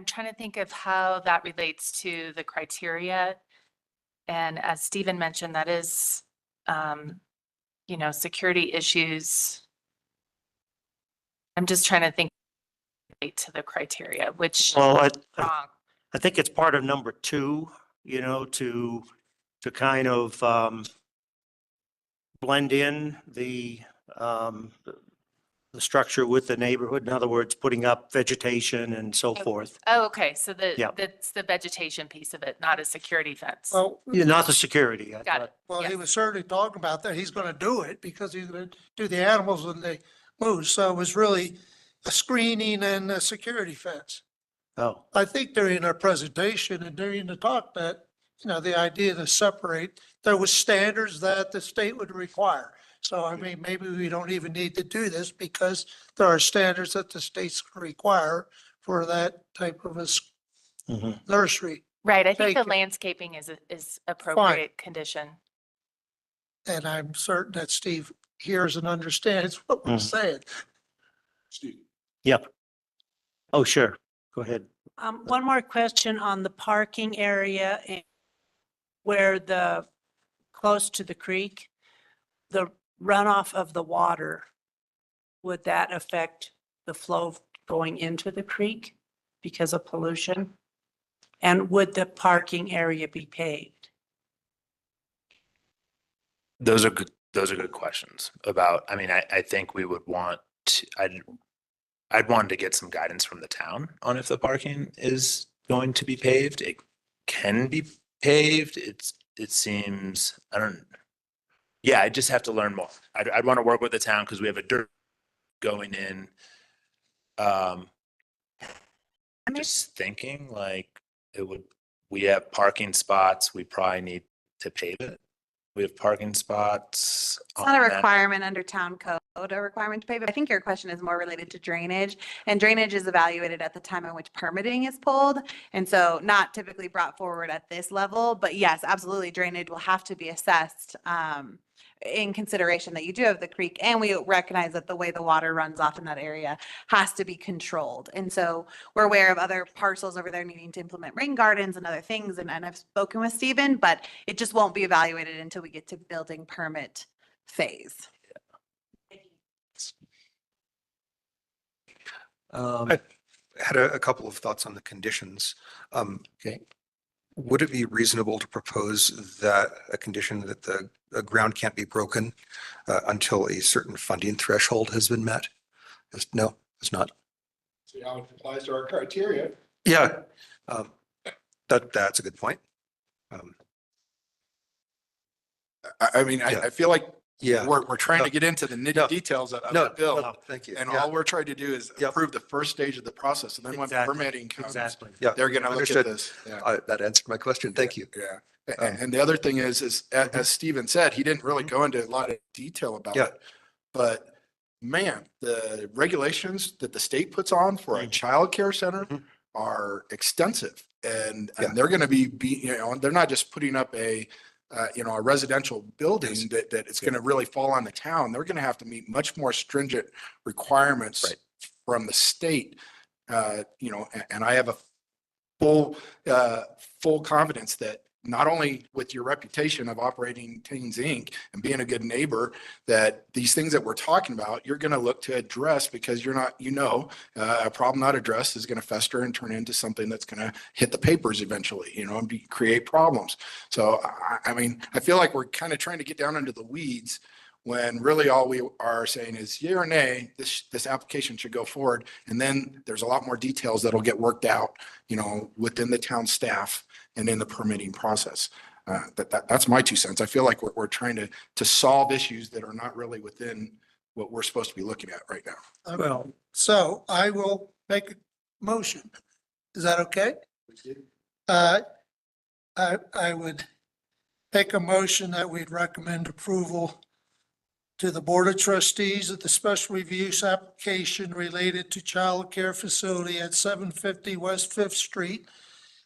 trying to think of how that relates to the criteria. And as Stephen mentioned, that is, security issues. I'm just trying to think to the criteria, which Well, wrong. I think it's part of number 2, to kind of blend in the structure with the neighborhood. In other words, putting up vegetation and so forth. Oh, okay. So Yeah. that's the vegetation piece of it, not a security fence. Well, Yeah, not the security. I Got thought. it. well, he Yes. was certainly talking about that. He's going to do it because he's going to do the animals when they move. So it was really a screening and a security fence. Oh, I think during our presentation and during the talk that, the idea to separate, there was standards that the state would require. So I mean, maybe we don't even need to do this because there are standards that the states require for that type of a nursery. Right. I think the Take it. landscaping is appropriate condition. And I'm certain that Steve hears and understands what we're saying. Steve. yep. Oh, sure. Go ahead. One more question on the parking area and where close to the creek, the runoff of the water, would that affect the flow going into the creek because of pollution? And would the parking area be paved? Those are good questions about, I think we would want to, I'd want to get some guidance from the town on if the parking is going to be paved. It can be paved. It seems, I just have to learn more. I'd want to work with the town because we have a dirt going in. Just thinking like we have parking spots. We probably need to pave it. We have parking spots. It's not a requirement under town code, a requirement to pave it. I think your question is more related to drainage, and drainage is evaluated at the time in which permitting is pulled. And so not typically brought forward at this level, but yes, absolutely drainage will have to be assessed in consideration that you do have the creek, and we recognize that the way the water runs off in that area has to be controlled. And so we're aware of other parcels over there needing to implement rain gardens and other things. And I've spoken with Stephen, but it just won't be evaluated until we get to building permit phase. I had a couple of thoughts on the conditions. Okay. Would it be reasonable to propose that a condition that the ground can't be broken until a certain funding threshold has been met? No, it's not. See how it applies to our criteria. Yeah, that's a good point. I feel like Yeah. we're trying to get into the nitty details of the bill. No, thank you. And Yeah. all we're trying to do is approve the first stage of the process. And then when Exactly. permitting comes, Yeah, they're going to look at understood. this. Yeah. That answered my question. Thank you. Yeah. And the other thing is as Stephen said, he didn't really go into a lot of detail about it. But man, the regulations that the state puts on for a childcare center are extensive, and they're going to be they're not just putting up a residential building that it's going to really fall on the town. They're going to have to meet much more stringent requirements from the state And I have a full confidence that not only with your reputation of operating Teens Inc. and being a good neighbor, that these things that we're talking about, you're going to look to address, because you're not, a problem not addressed is going to fester and turn into something that's going to hit the papers eventually, and create problems. So, I feel like we're kind of trying to get down into the weeds when really all we are saying is yea or nay, this application should go forward. And then there's a lot more details that'll get worked out, within the town staff and in the permitting process. That's my 2 cents. I feel like we're trying to solve issues that are not really within what we're supposed to be looking at right now. Well, so I will make a motion. Is that okay? I would make a motion that we'd recommend approval to the Board of Trustees of the special review use application related to child care facility at 750 West Fifth Street.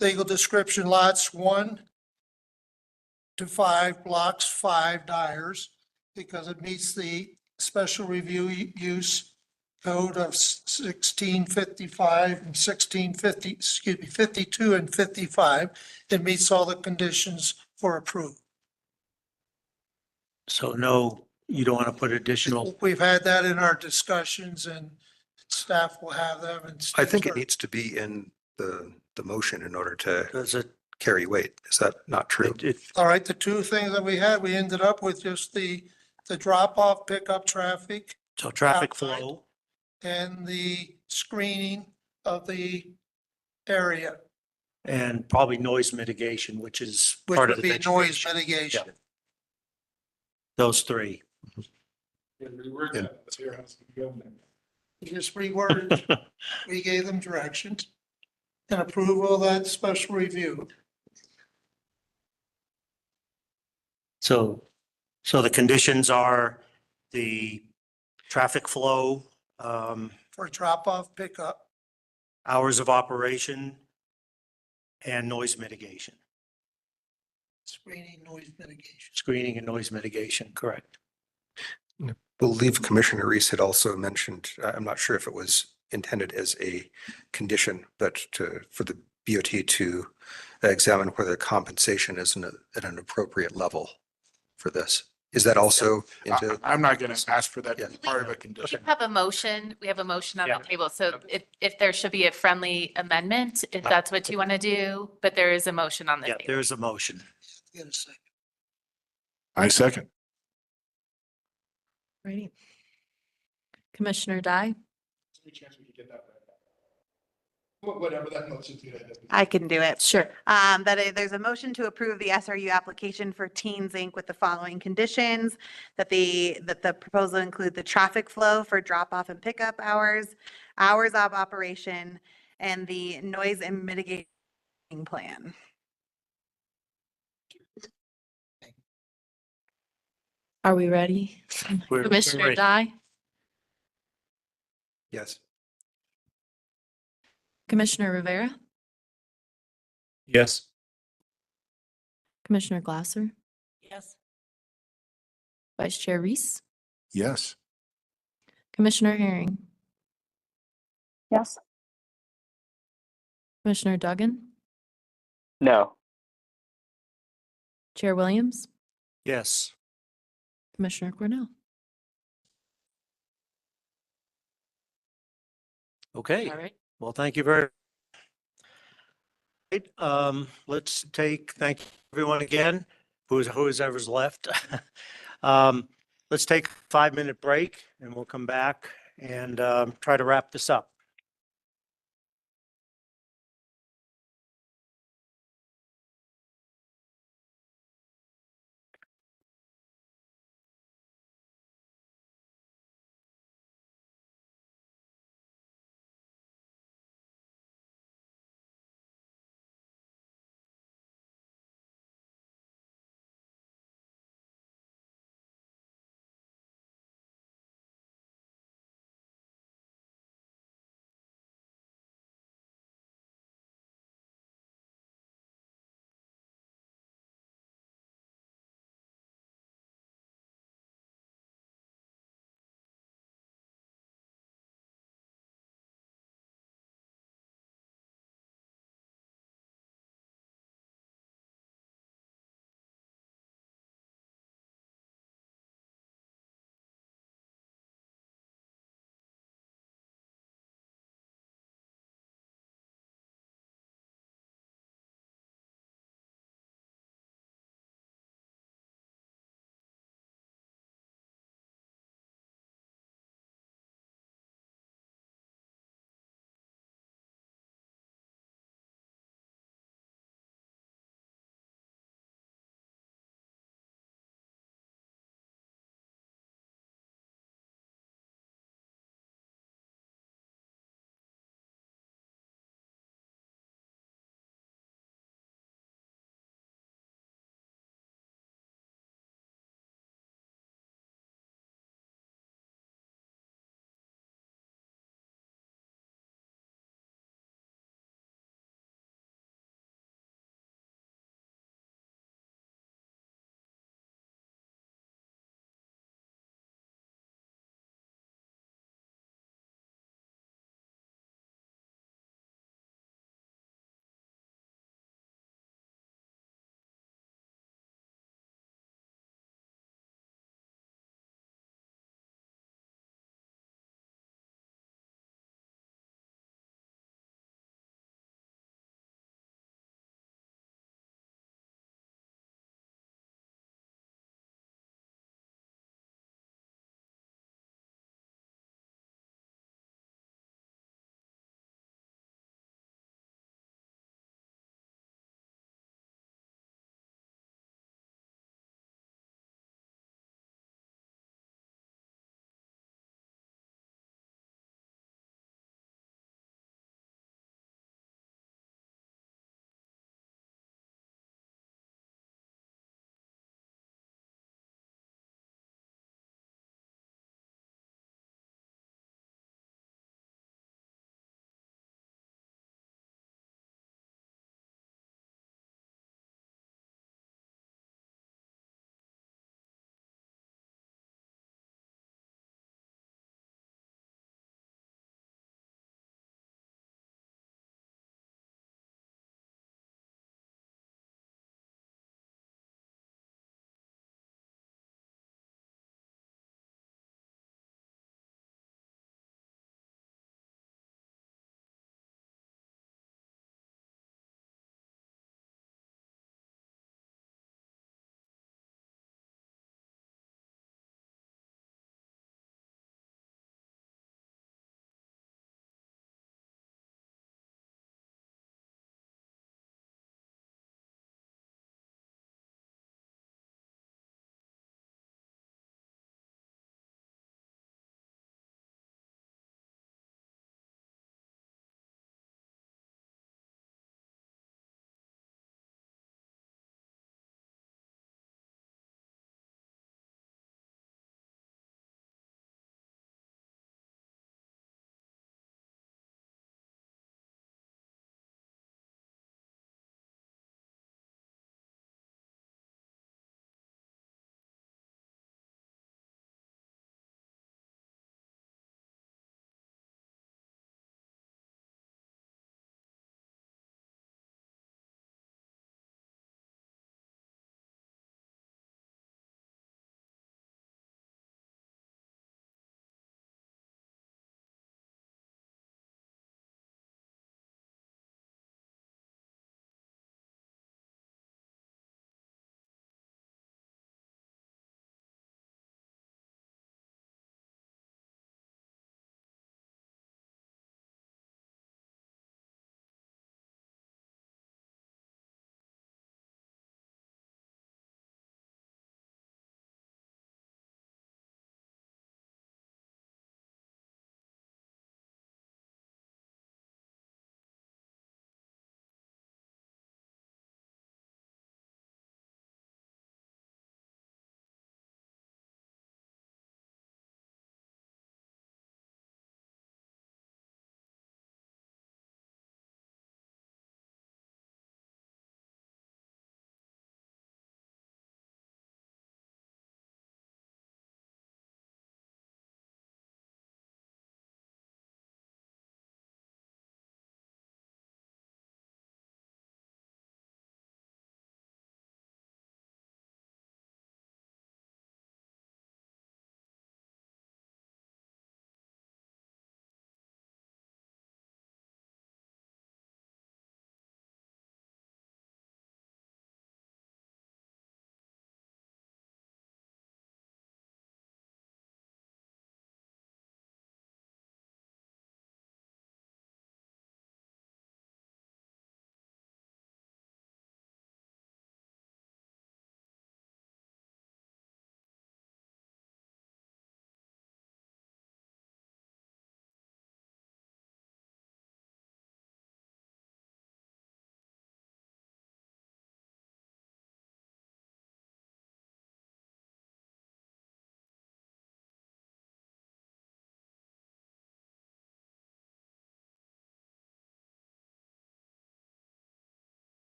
Legal description lots 1 to 5, blocks 5 Dyers, because it meets the special review use code of 1655 and 1650, 52 and 55. It meets all the conditions for approval. So no, you don't want to put additional, We've had that in our discussions, and staff will have them. And I think it needs to be in the motion in order to does it, carry weight. Is that not true? All right, the 2 things that we had, we ended up with just the drop-off pickup traffic so traffic outside flow, and the screening of the area, and probably noise mitigation, which is which part of would the be noise vegetation. mitigation. Yeah. Those 3. Just reworded, we gave them directions and approval of that special review. So the conditions are the traffic flow, For drop-off pickup, hours of operation, and noise mitigation, screening, noise mitigation. screening and noise mitigation, correct. I believe Commissioner Reese had also mentioned, I'm not sure if it was intended as a condition, but for the BOT to examine whether compensation is at an appropriate level for this. Is that also into? I'm not going to ask for that to be part of a We condition. have a motion, we have a motion on Yeah. the table, so if there should be a friendly amendment, if that's what you want to do, but there is a motion on the Yeah, table. there's a motion. Get a second. I second. Ready. Commissioner Dye, Whatever that motion's gonna end up being. I can do it. sure. There's a motion to approve the SRU application for Teens Inc. with the following conditions, that the proposal include the traffic flow for drop-off and pickup hours of operation, and the noise and mitigating plan. Are we ready? We're Commissioner ready. Dye, Yes. Commissioner Rivera, Yes. Commissioner Glasser, Yes. Vice Chair Reese, Yes. Commissioner Herring, Yes. Commissioner Duggan, No. Chair Williams, Yes. Commissioner Cornell. Okay. All right. Well, thank you very. Right, thank you everyone again, who's ever's left. Let's take a 5-minute break and we'll come back and try to wrap this up.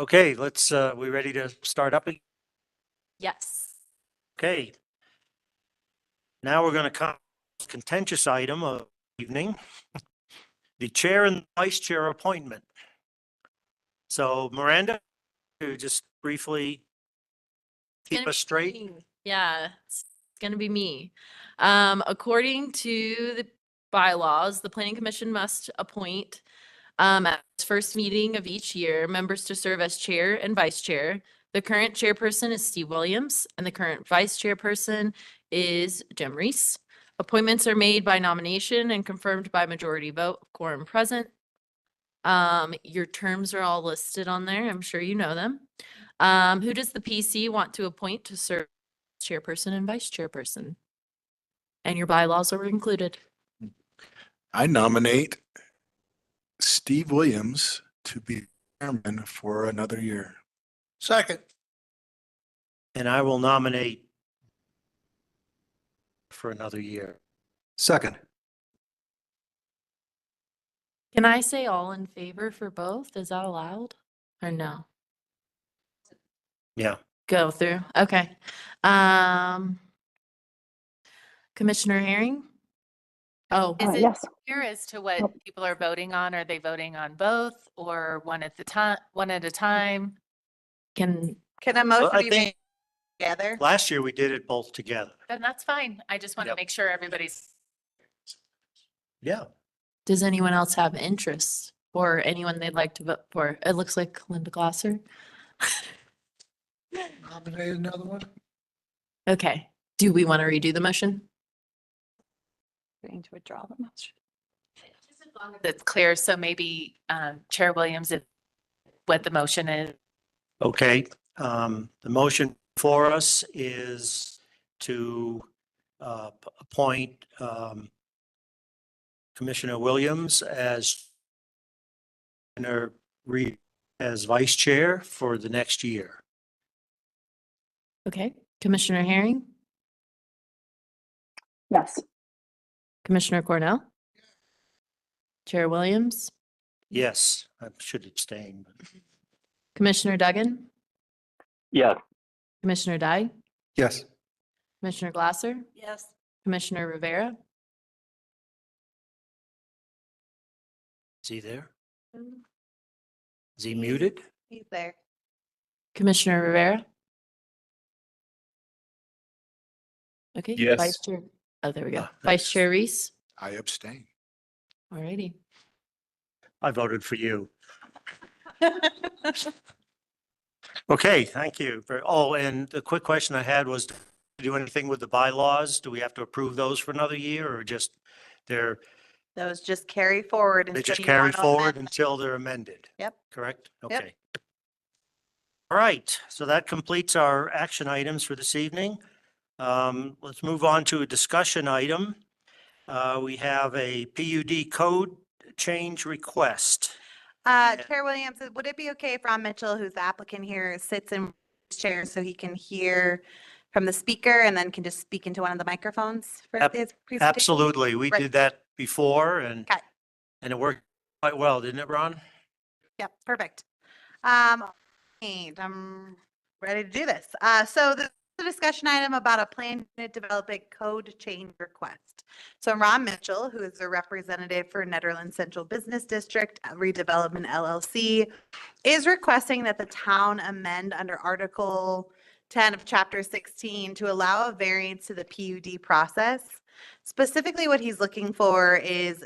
Okay, let's, we ready to start up? Yes. Okay. Now we're going to come to the contentious item of the evening, the chair and vice chair appointment. So Miranda, you just briefly keep us straight. Yeah, it's gonna be me. According to the bylaws, the planning commission must appoint at its first meeting of each year, members to serve as chair and vice chair. The current chairperson is Steve Williams and the current vice chairperson is Jim Reese. Appointments are made by nomination and confirmed by majority vote, quorum present. Your terms are all listed on there. I'm sure you know them. Who does the PC want to appoint to serve as chairperson and vice chairperson? And your bylaws are included. I nominate Steve Williams to be chairman for another year. Second. And I will nominate for another year. Second. Can I say all in favor for both? Is that allowed or no? Yeah. Go through. Okay. Commissioner Herring? Oh, Is it yes. clear as to what Nope. people are voting on? Are they voting on both or one at the time, one at a time? can, Can a motion I be think made together? last year we did it both together. Then that's fine. I just want to Yep. make sure everybody's. Yeah. does anyone else have interest or anyone they'd like to vote for? It looks like Linda Glosser. Nominate another one. Okay. Do we want to redo the motion? Going to withdraw the motion. Just as long as it's clear, so maybe Chair Williams, if what the motion is. Okay. The motion for us is to appoint Commissioner Williams as Commissioner Reed as vice chair for the next year. Okay. Commissioner Herring? Yes. Commissioner Cornell? Chair Williams? Yes, I should abstain. Commissioner Duggan? Yes. Commissioner Dye? Yes. Commissioner Glasser? Yes. Commissioner Rivera? Is he there? Is he muted? He's there. Commissioner Rivera? Okay. Yes. Vice Chair. Oh, there we go. Ah, Vice nice. Chair Reese? I abstain. Alrighty. I voted for you. Okay, thank you. Oh, and the quick question I had was, do we do anything with the bylaws? Do we have to approve those for another year or just Those just carry forward. they until just you carry want to forward amend. until they're amended? Yep. Correct? Yep. Okay. All right, so that completes our action items for this evening. Let's move on to a discussion item. We have a PUD code change request. Chair Williams, would it be okay if Ron Mitchell, who's the applicant here, sits in his chair so he can hear from the speaker and then can just speak into one of the microphones for Ab- his presentation? Absolutely. We Right. did that before and Okay. it worked quite well, didn't it, Ron? Yep, perfect. And I'm ready to do this. So the discussion item about a plan to develop a code change request. So Ron Mitchell, who is the representative for Nederland Central Business District Redevelopment LLC, is requesting that the town amend under Article 10 of Chapter 16 to allow a variance to the PUD process. Specifically, what he's looking for is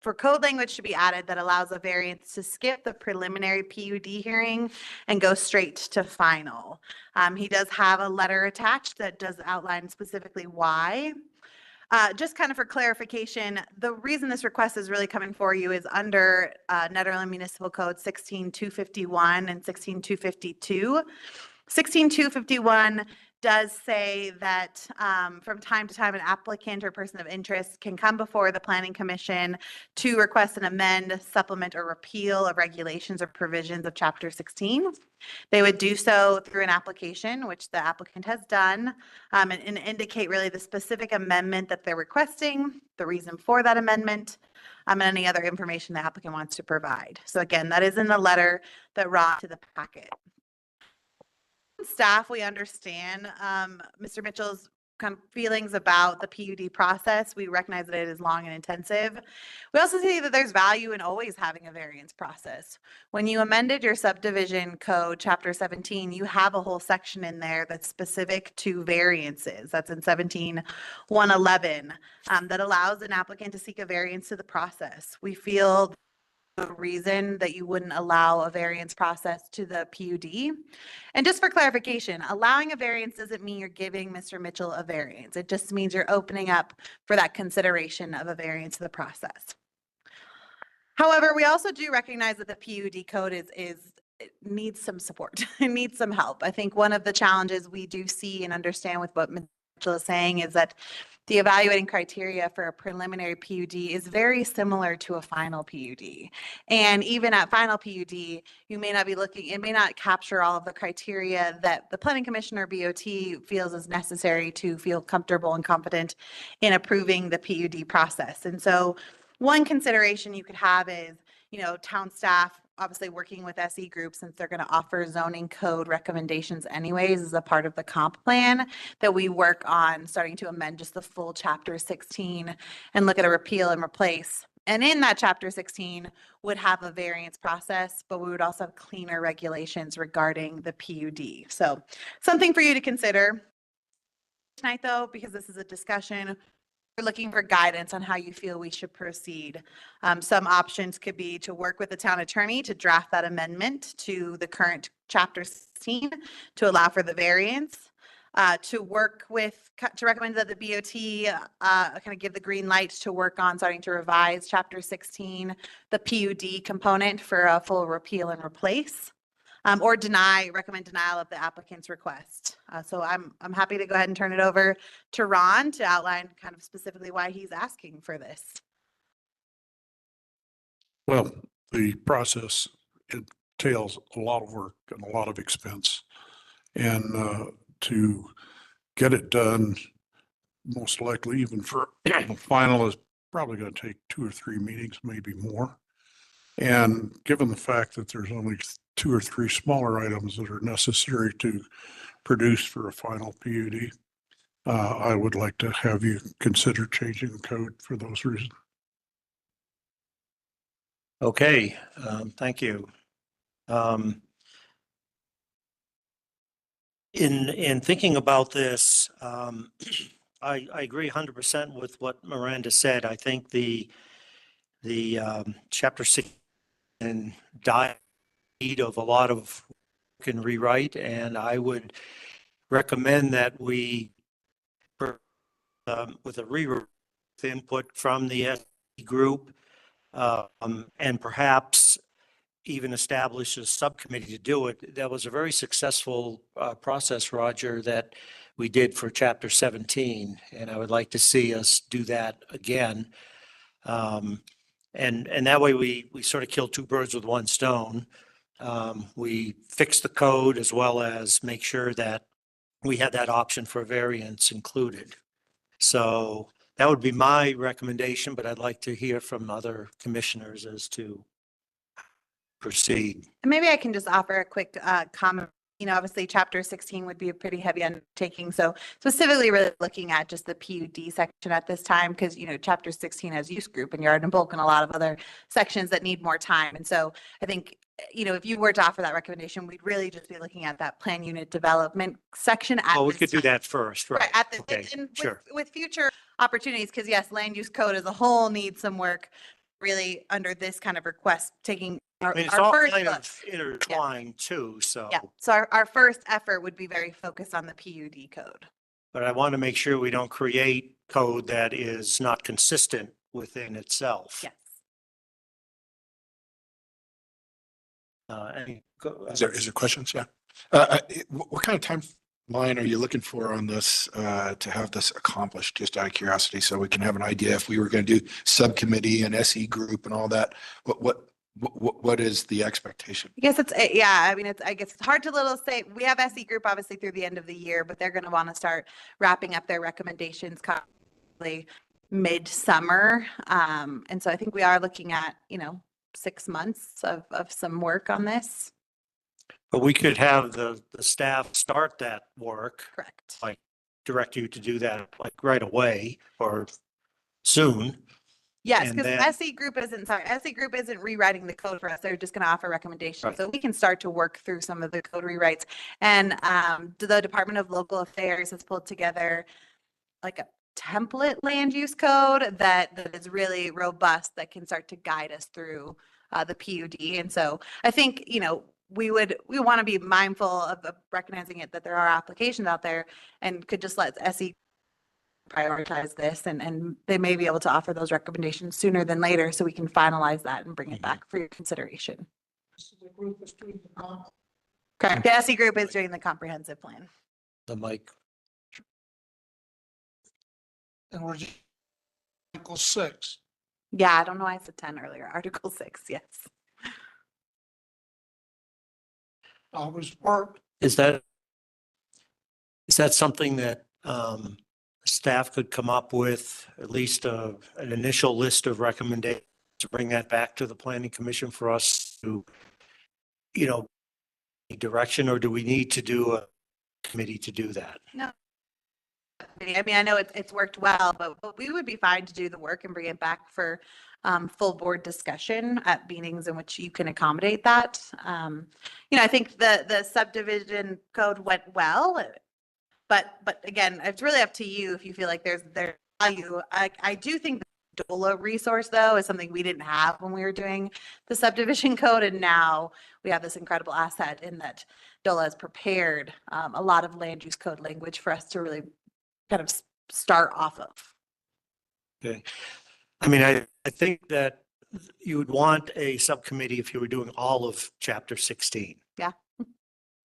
for code language to be added that allows a variance to skip the preliminary PUD hearing and go straight to final. He does have a letter attached that does outline specifically why. Just kind of for clarification, the reason this request is really coming for you is under Nederland Municipal Code 16251 and 16252. 16251 does say that from time to time, an applicant or person of interest can come before the Planning Commission to request an amend, supplement, or repeal of regulations or provisions of Chapter 16. They would do so through an application, which the applicant has done, and indicate really the specific amendment that they're requesting, the reason for that amendment, and any other information the applicant wants to provide. So again, that is in the letter that brought to the packet. Staff, we understand Mr. Mitchell's kind of feelings about the PUD process. We recognize that it is long and intensive. We also see that there's value in always having a variance process. When you amended your subdivision code, chapter 17, you have a whole section in there that's specific to variances. That's in 17-111 that allows an applicant to seek a variance to the process. We feel the reason that you wouldn't allow a variance process to the PUD. And just for clarification, allowing a variance doesn't mean you're giving Mr. Mitchell a variance. It just means you're opening up for that consideration of a variance to the process. However, we also do recognize that the PUD code it needs some support. It needs some help. I think one of the challenges we do see and understand with what Mitchell is saying is that the evaluating criteria for a preliminary PUD is very similar to a final PUD. And even at final PUD, you may not be looking, it may not capture all of the criteria that the planning commission or BOT feels is necessary to feel comfortable and confident in approving the PUD process. And so one consideration you could have is, town staff obviously working with SE groups, since they're going to offer zoning code recommendations anyways as a part of the comp plan, that we work on starting to amend just the full chapter 16 and look at a repeal and replace. And in that chapter 16 would have a variance process, but we would also have cleaner regulations regarding the PUD. So something for you to consider tonight, though, because this is a discussion. We're looking for guidance on how you feel we should proceed. Some options could be to work with the town attorney to draft that amendment to the current chapter 16 to allow for the variance, to recommend that the BOT kind of give the green light to work on starting to revise chapter 16, the PUD component for a full repeal and replace. Or recommend denial of the applicant's request. So I'm happy to go ahead and turn it over to Ron to outline kind of specifically why he's asking for this. Well, the process entails a lot of work and a lot of expense. And to get it done, most likely even for final, is probably going to take 2 or 3 meetings, maybe more. And given the fact that there's only 2 or 3 smaller items that are necessary to produce for a final PUD, I would like to have you consider changing the code for those reasons. Okay, thank you. In thinking about this, I agree 100% with what Miranda said. I think the chapter 6 and need of a lot of work and rewrite, and I would recommend that we with a rewrite input from the SE group, and perhaps even establish a subcommittee to do it. That was a very successful process, Roger, that we did for chapter 17, and I would like to see us do that again. And that way we sort of kill 2 birds with 1 stone. We fix the code as well as make sure that we had that option for variance included. So that would be my recommendation, but I'd like to hear from other commissioners as to proceed. And maybe I can just offer a quick comment. Obviously chapter 16 would be a pretty heavy undertaking. So specifically really looking at just the PUD section at this time, because, chapter 16 has use group and yard and bulk and a lot of other sections that need more time. And so I think, if you were to offer that recommendation, we'd really just be looking at that plan unit development section. Well, we could do that first, right? At the, Okay, and sure. with future opportunities, because yes, land use code as a whole needs some work really under this kind of request, taking I mean, it's our all first kind look. of intertwined too, so. Yeah, so our first effort would be very focused on the PUD code. But I want to make sure we don't create code that is not consistent within itself. Yes. Is there questions? Yeah. What kind of timeline are you looking for on this to have this accomplished? Just out of curiosity, so we can have an idea if we were going to do subcommittee and SE group and all that. What is the expectation? I guess I guess it's hard to say. We have SE group obviously through the end of the year, but they're going to want to start wrapping up their recommendations constantly. midsummer. And so I think we are looking at, 6 months of some work on this. But we could have the staff start that work. Correct. Like direct you to do that like right away or soon. Yes, And because then- SE Group isn't rewriting the code for us. They're just going to offer recommendations. So we can start to work through some of the code rewrites. And the Department of Local Affairs has pulled together like a template land use code that is really robust, that can start to guide us through the PUD. And so I think, we want to be mindful of recognizing that there are applications out there, and could just let SE prioritize this, and they may be able to offer those recommendations sooner than later, so we can finalize that and bring it back for your consideration. Correct. The SE Group is doing the comprehensive plan. The mic. And we're just Article 6. Yeah, I don't know why I said 10 earlier. Article 6, yes. Always work. Is that something that staff could come up with, at least an initial list of recommendations to bring that back to the planning commission for us to, direction, or do we need to do a committee to do that? No. I mean, I know it's worked well, but we would be fine to do the work and bring it back for full board discussion at meetings in which you can accommodate that. I think the subdivision code went well, but again, it's really up to you if you feel like there's value. I do think the DOLA resource, though, is something we didn't have when we were doing the subdivision code, and now we have this incredible asset in that DOLA has prepared a lot of land use code language for us to really kind of start off of. Okay. I mean, I think that you would want a subcommittee if you were doing all of chapter 16, Yeah,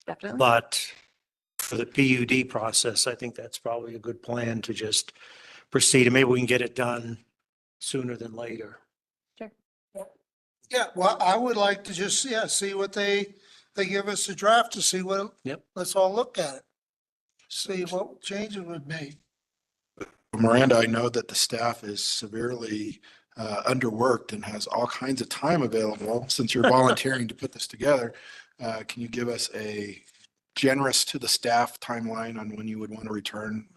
definitely. but for the PUD process, I think that's probably a good plan to just proceed, and maybe we can get it done sooner than later. Sure. Yeah, well, I would like to just, see what they give us a draft to see what, Yep. Let's all look at it. See what changes would be. Miranda, I know that the staff is severely underworked and has all kinds of time available since you're volunteering to put this together. Can you give us a generous to the staff timeline on when you would want to return?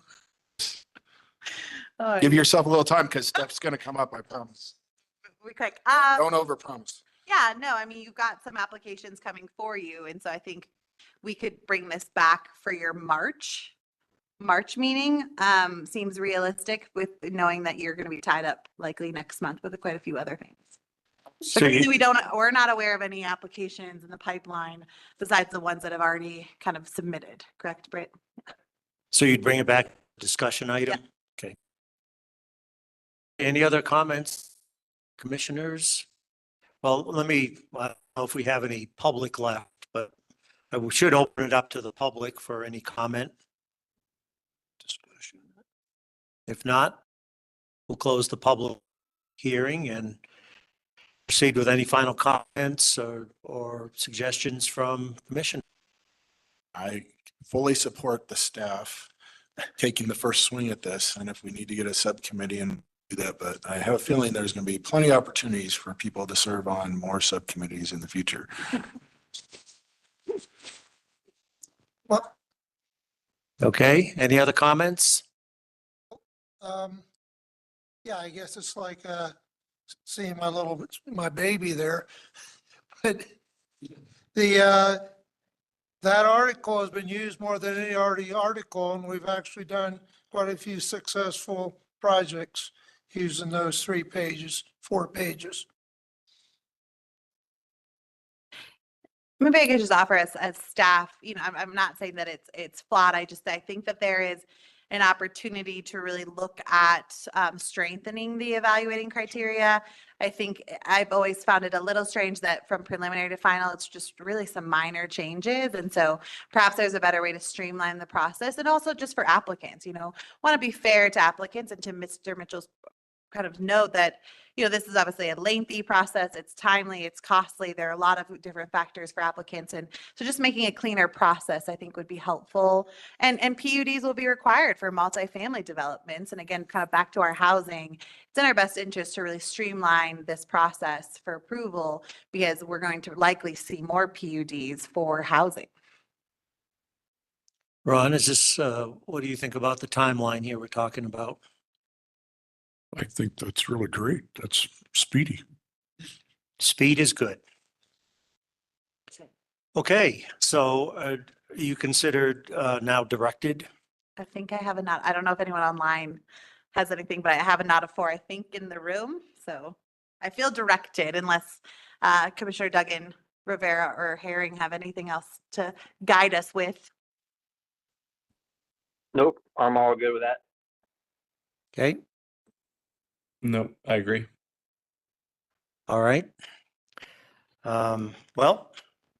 Give yourself a little time because stuff's going to come up, I promise. We quick. Don't overpromise. Yeah, no, I mean, you've got some applications coming for you, and so I think we could bring this back for your March meeting. Seems realistic with knowing that you're going to be tied up likely next month with quite a few other things. So We're not aware of any applications in the pipeline besides the ones that have already kind of submitted, correct, Britt? So you'd bring it back discussion item? Okay. Any other comments, commissioners? Well, I don't know if we have any public left, but we should open it up to the public for any comment. Discussion. If not, we'll close the public hearing and proceed with any final comments or suggestions from commission. I fully support the staff taking the first swing at this, and if we need to get a subcommittee and do that, but I have a feeling there's going to be plenty of opportunities for people to serve on more subcommittees in the future. Okay, any other comments? Yeah, I guess it's like seeing my baby there. But that article has been used more than any article, and we've actually done quite a few successful projects using those 4 pages. Maybe I could just offer as staff, I'm not saying that it's flawed. I think that there is an opportunity to really look at strengthening the evaluating criteria. I think I've always found it a little strange that from preliminary to final, it's just really some minor changes. And so perhaps there's a better way to streamline the process, and also just for applicants, want to be fair to applicants and to Mr. Mitchell's kind of note that, this is obviously a lengthy process. It's timely, it's costly. There are a lot of different factors for applicants. And so just making a cleaner process, I think would be helpful. And PUDs will be required for multifamily developments. And again, kind of back to our housing, it's in our best interest to really streamline this process for approval because we're going to likely see more PUDs for housing. Ron, is this, what do you think about the timeline here we're talking about? I think that's really great. That's speedy. Speed is good. Okay, so you considered now directed? I think I have a nod. I don't know if anyone online has anything, but I have a nod of 4, I think, in the room. So I feel directed unless Commissioner Duggan, Rivera, or Herring have anything else to guide us with. Nope, I'm all good with that. Okay, No, I agree. all right. Well,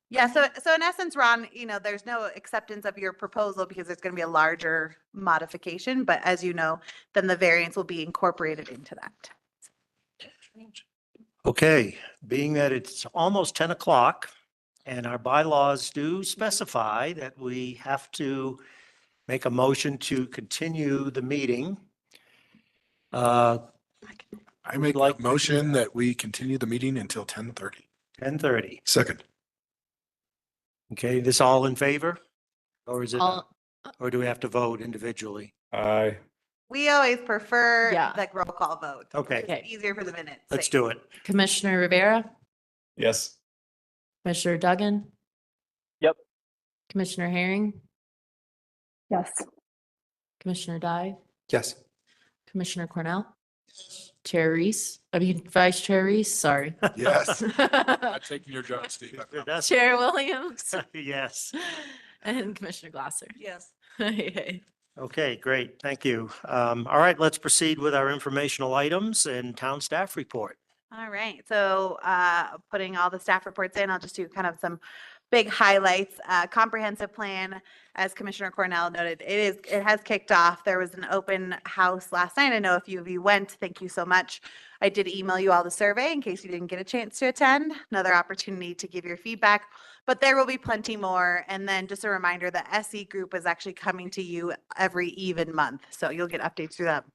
Yeah, so in essence, Ron, there's no acceptance of your proposal because it's going to be a larger modification, but as you know, then the variance will be incorporated into that. okay, being that it's almost 10 o'clock and our bylaws do specify that we have to make a motion to continue the meeting. I make like a motion that we continue the meeting until 10:30. 10:30. Second. Okay, this all in favor? Or is it, All- or do we have to vote individually? Aye. We always prefer Yeah. the roll call vote. Okay. It's Okay. easier for the minutes. Let's do it. Commissioner Rivera, Yes. Commissioner Duggan, Yep. Commissioner Herring, Yes. Commissioner Dye, Yes. Commissioner Cornell, Vice Chair Reese, sorry. Yes. I'm taking your job, Steve. That's- Chair Williams Yes. and Commissioner Glasser. Yes. Hey. Okay, great. Thank you. All right, let's proceed with our informational items and town staff report. All right, so putting all the staff reports in, I'll just do kind of some big highlights. Comprehensive plan, as Commissioner Cornell noted, it has kicked off. There was an open house last night. I know a few of you went. Thank you so much. I did email you all the survey in case you didn't get a chance to attend. Another opportunity to give your feedback, but there will be plenty more. And then just a reminder, the SE group is actually coming to you every even month, so you'll get updates through that.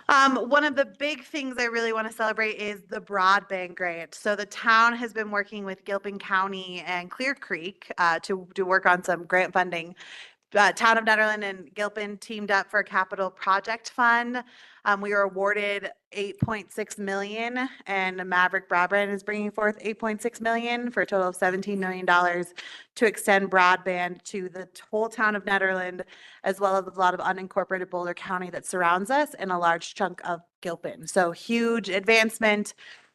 One of the big things I really want to celebrate is the broadband grant. So the town has been working with Gilpin County and Clear Creek to work on some grant funding. Town of Nederland and Gilpin teamed up for a capital project fund. We were awarded 8.6 million, and Maverick Broadband is bringing forth 8.6 million for a total of $17 million to extend broadband to the whole town of Nederland, as well as a lot of unincorporated Boulder County that surrounds us and a large chunk of Gilpin. So huge advancement.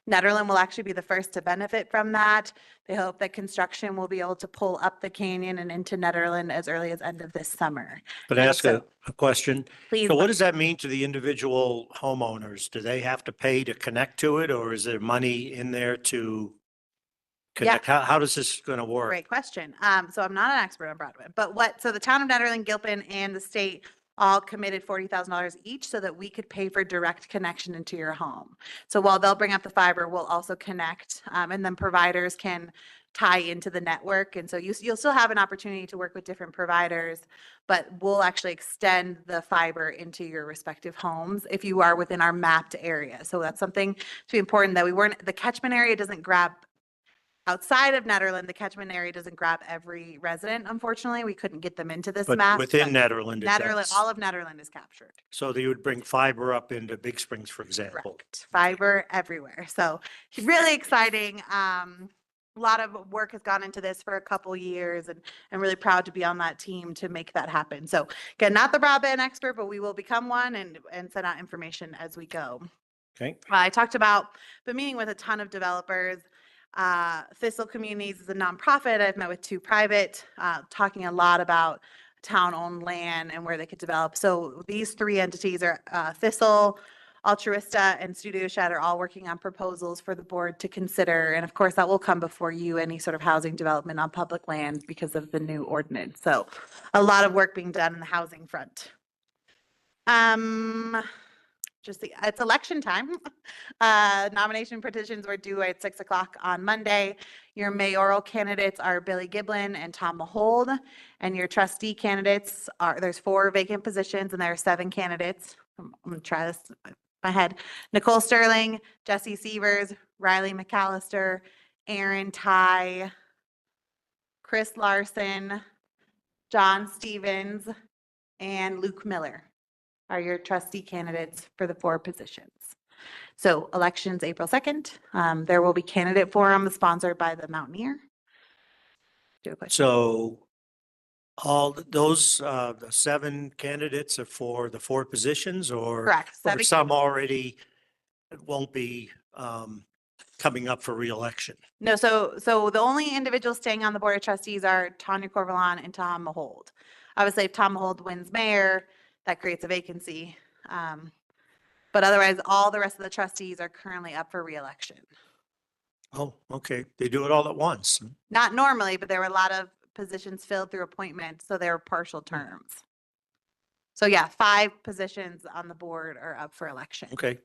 Nederland will actually be the first to benefit from that. They hope that construction will be able to pull up the canyon and into Nederland as early as end of this summer. Can I And ask so- a question? Please. So what does that mean to the individual homeowners? Do they have to pay to connect to it, or is there money in there to connect? How does this going to work? Great question. So I'm not an expert on broadband, but so the town of Nederland, Gilpin, and the state all committed $40,000 each so that we could pay for direct connection into your home. So while they'll bring up the fiber, we'll also connect, and then providers can tie into the network. And so you'll still have an opportunity to work with different providers, but we'll actually extend the fiber into your respective homes if you are within our mapped area. So that's something to be important, that the catchment area doesn't grab outside of Nederland. The catchment area doesn't grab every resident. Unfortunately, we couldn't get them into this But map. within but Nederland, it Nederland, does. all of Nederland is captured. So they would bring fiber up into Big Springs, for example. Correct. Fiber everywhere. So really exciting. A lot of work has gone into this for a couple years, and I'm really proud to be on that team to make that happen. So again, not the broadband expert, but we will become one and send out information as we go. Okay. I talked about the meeting with a ton of developers. Thistle Communities is a nonprofit. I've met with 2 private, talking a lot about town-owned land and where they could develop. So these 3 entities are Thistle, Altruista, and Studio Shed are all working on proposals for the board to consider. And of course, that will come before you, any sort of housing development on public land because of the new ordinance. So a lot of work being done in the housing front. it's election time. Nomination petitions were due at 6 o'clock on Monday. Your mayoral candidates are Billy Giblin and Tom Mahold. And your trustee candidates there's 4 vacant positions and there are 7 candidates. I'm gonna try this in my head. Nicole Sterling, Jesse Severs, Riley McAllister, Aaron Ty, Chris Larson, John Stevens, and Luke Miller are your trustee candidates for the 4 positions. So elections April 2nd. There will be candidate forum sponsored by the Mountaineer. Do a question. So all those, the 7 candidates are for the 4 positions, or? Correct. Or 7 some already won't be coming up for reelection? No, so the only individuals staying on the Board of Trustees are Tanya Corvalon and Tom Mahold. Obviously, if Tom Mahold wins mayor, that creates a vacancy. But otherwise, all the rest of the trustees are currently up for reelection. Oh, okay. They do it all at once. Not normally, but there were a lot of positions filled through appointment, so they were partial terms. So yeah, 5 positions on the board are up for election. Okay.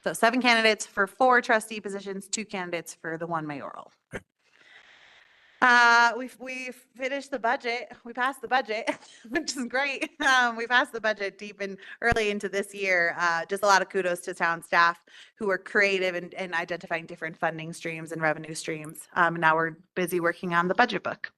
So 7 candidates for 4 trustee positions, 2 candidates for the 1 mayoral. Okay. We've finished the budget. We passed the budget, which is great. We passed the budget deep and early into this year. Just a lot of kudos to town staff who were creative in identifying different funding streams and revenue streams. Now we're busy working on the budget book.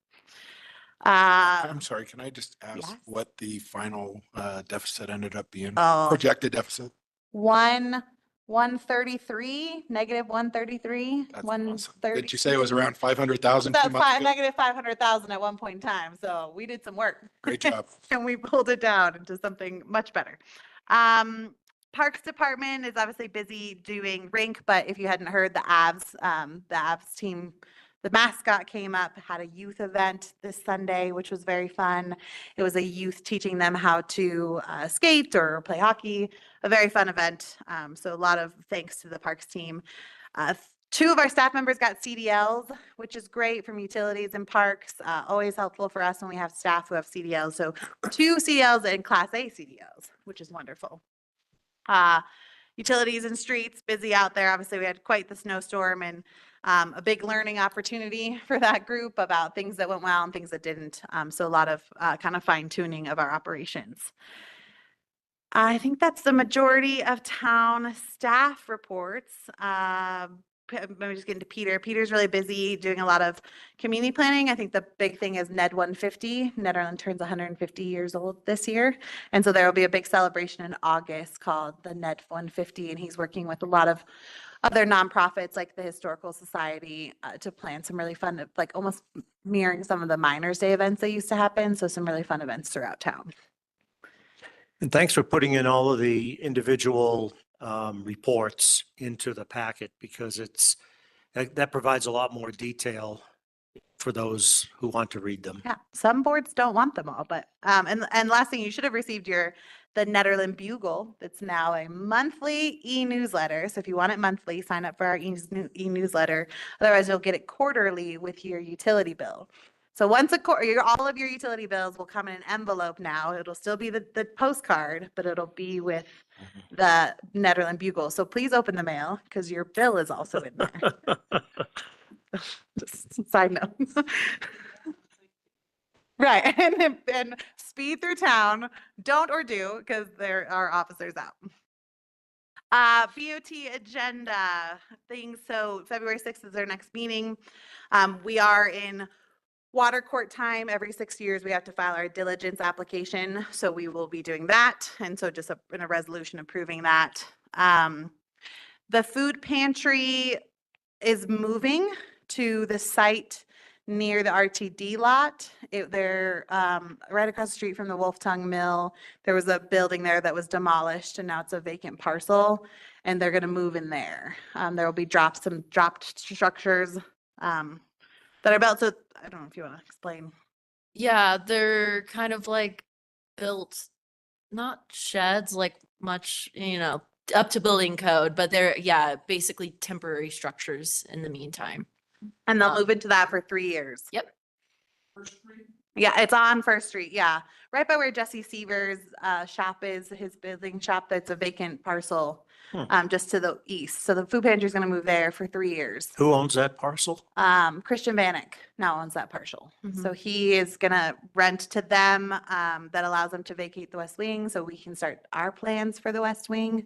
I'm sorry, can I just ask yes. what the final deficit ended up being? Oh. Projected deficit? 133, negative 133, That's 130. Did you say it was around 500,000? About negative 500,000 at one point in time. So we did some work. Great job. And we pulled it down into something much better. Parks Department is obviously busy doing rink, but if you hadn't heard, the Avs team, the mascot came up, had a youth event this Sunday, which was very fun. It was a youth teaching them how to skate or play hockey, a very fun event. So a lot of thanks to the Parks team. 2 of our staff members got CDLs, which is great from utilities and parks. Always helpful for us when we have staff who have CDLs. So 2 CDLs and Class A CDLs, which is wonderful. Utilities and streets, busy out there. Obviously, we had quite the snowstorm and a big learning opportunity for that group about things that went well and things that didn't. So a lot of kind of fine tuning of our operations. I think that's the majority of town staff reports. Let me just get into Peter. Peter's really busy doing a lot of community planning. I think the big thing is Ned 150. Nederland turns 150 years old this year. And so there will be a big celebration in August called the Ned 150. And he's working with a lot of other nonprofits like the Historical Society to plan some really fun, like almost mirroring some of the Miners Day events that used to happen. So some really fun events throughout town. And thanks for putting in all of the individual reports into the packet, because that provides a lot more detail for those who want to read them. Yeah, some boards don't want them all, but and last thing, you should have received the Nederland Bugle. That's now a monthly e-newsletter. So if you want it monthly, sign up for our e-newsletter. Otherwise, you'll get it quarterly with your utility bill. So once all of your utility bills will come in an envelope now. It'll still be the postcard, but it'll be with the Nederland Bugle. So please open the mail because your bill is also in there. Just side note. Right. And speed through town. Don't or do, because there are officers out. BOT agenda things. So February 6th is our next meeting. We are in water court time. Every 6 years, we have to file our diligence application. So we will be doing that. And so just in a resolution approving that. The food pantry is moving to the site near the RTD lot. They're right across the street from the Wolf Tongue Mill. There was a building there that was demolished and now it's a vacant parcel and they're going to move in there. There will be some dropped structures that are built. So I don't know if you want to explain. Yeah, they're kind of like built, not sheds like much, up to building code, but they're, basically temporary structures in the meantime. And they'll move into that for 3 years. Yep. Yeah, it's on First Street. Yeah, right by where Jesse Seaver's shop is, his building shop. That's a vacant parcel, just to the east. So the food pantry is going to move there for 3 years. Who owns that parcel? Christian Vanek now owns that parcel. So he is going to rent to them. That allows them to vacate the West Wing, so we can start our plans for the West Wing.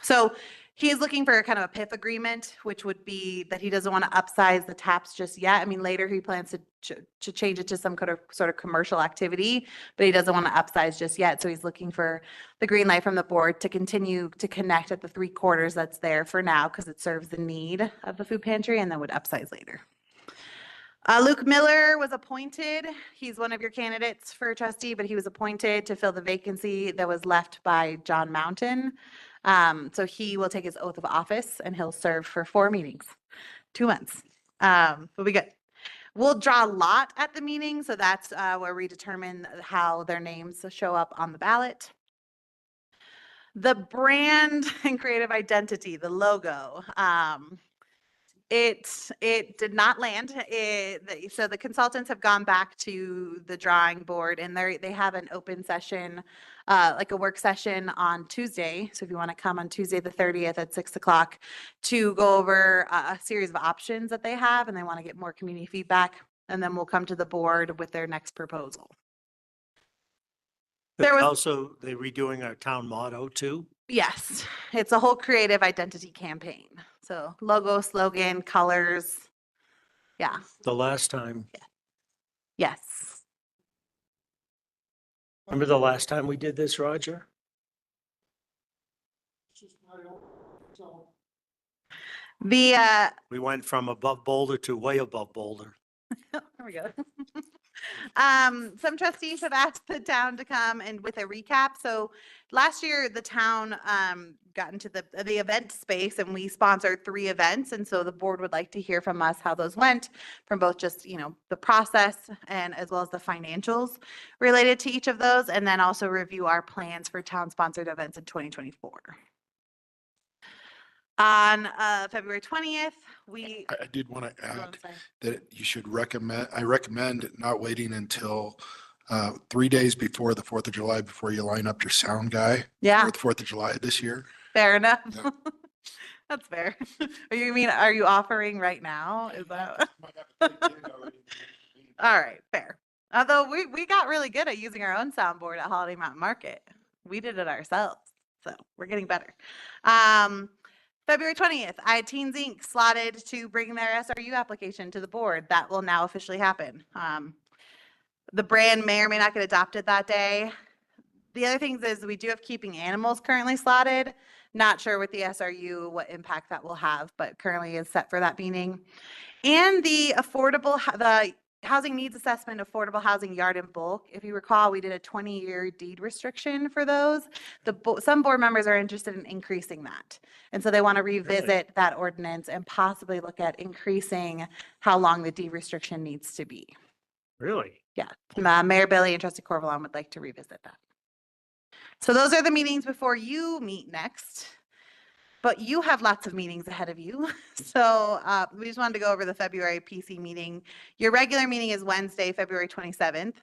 So he is looking for a kind of a PIF agreement, which would be that he doesn't want to upsize the taps just yet. I mean, later he plans to change it to some kind of sort of commercial activity, but he doesn't want to upsize just yet. So he's looking for the green light from the board to continue to connect at the 3/4 that's there for now, because it serves the need of the food pantry, and then would upsize later. Luke Miller was appointed. He's one of your candidates for trustee, but he was appointed to fill the vacancy that was left by John Mountain. So he will take his oath of office and he'll serve for 4 meetings, 2 months. We'll be good. We'll draw a lot at the meeting. So that's where we determine how their names show up on the ballot. The brand and creative identity, the logo, it did not land. So the consultants have gone back to the drawing board, and they have an open session, like a work session on Tuesday. So if you want to come on Tuesday, the 30th at 6 o'clock to go over a series of options that they have, and they want to get more community feedback, and then we'll come to the board with their next proposal. There was Also, they're redoing our town motto too. Yes, it's a whole creative identity campaign. So logo, slogan, colors. Yeah. The last time, Yes. remember the last time we did this, Roger? The We went from above Boulder to way above Boulder. there we go. Some trustees have asked the town to come and with a recap. So last year, the town got into the event space, and we sponsored 3 events. And so the board would like to hear from us how those went, from both just, the process and as well as the financials related to each of those, and then also review our plans for town-sponsored events in 2024. On February 20th, I did want to Oh, add sorry. that you should I recommend not waiting until 3 days before the 4th of July before you line up your sound guy Yeah. for the 4th of July this year. Fair enough. Yeah. That's fair. Are you offering right now? Is that? All right, fair. Although we got really good at using our own soundboard at Holiday Mountain Market. We did it ourselves, so we're getting better. February 20th, I had Teens Inc. slotted to bring their SRU application to the board. That will now officially happen. The brand may or may not get adopted that day. The other things is we do have Keeping Animals currently slotted. Not sure with the SRU what impact that will have, but currently is set for that meeting. And the housing needs assessment, affordable housing yard in bulk. If you recall, we did a 20-year deed restriction for those. Some board members are interested in increasing that. And so they want to revisit that ordinance and possibly look at increasing how long the deed restriction needs to be. Really? Yeah. Mayor Billy and Trustee Corvalon would like to revisit that. So those are the meetings before you meet next. But you have lots of meetings ahead of you. So we just wanted to go over the February PC meeting. Your regular meeting is Wednesday, February 27th,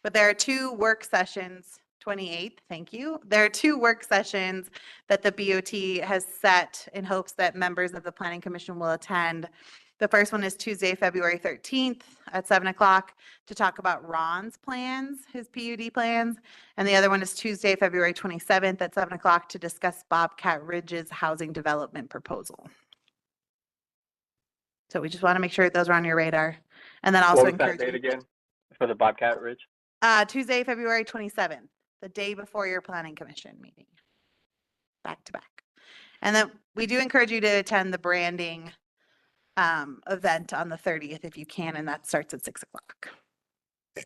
but there are 2 work sessions, 28th, thank you. There are 2 work sessions that the BOT has set in hopes that members of the Planning Commission will attend. The first one is Tuesday, February 13th at 7 o'clock to talk about Ron's plans, his PUD plans. And the other one is Tuesday, February 27th at 7 o'clock to discuss Bobcat Ridge's housing development proposal. So we just want to make sure those are on your radar. And then also What was that encourage date you, again for the Bobcat Ridge? Tuesday, February 27th, the day before your Planning Commission meeting, back to back. And then we do encourage you to attend the branding event on the 30th if you can, and that starts at 6 o'clock.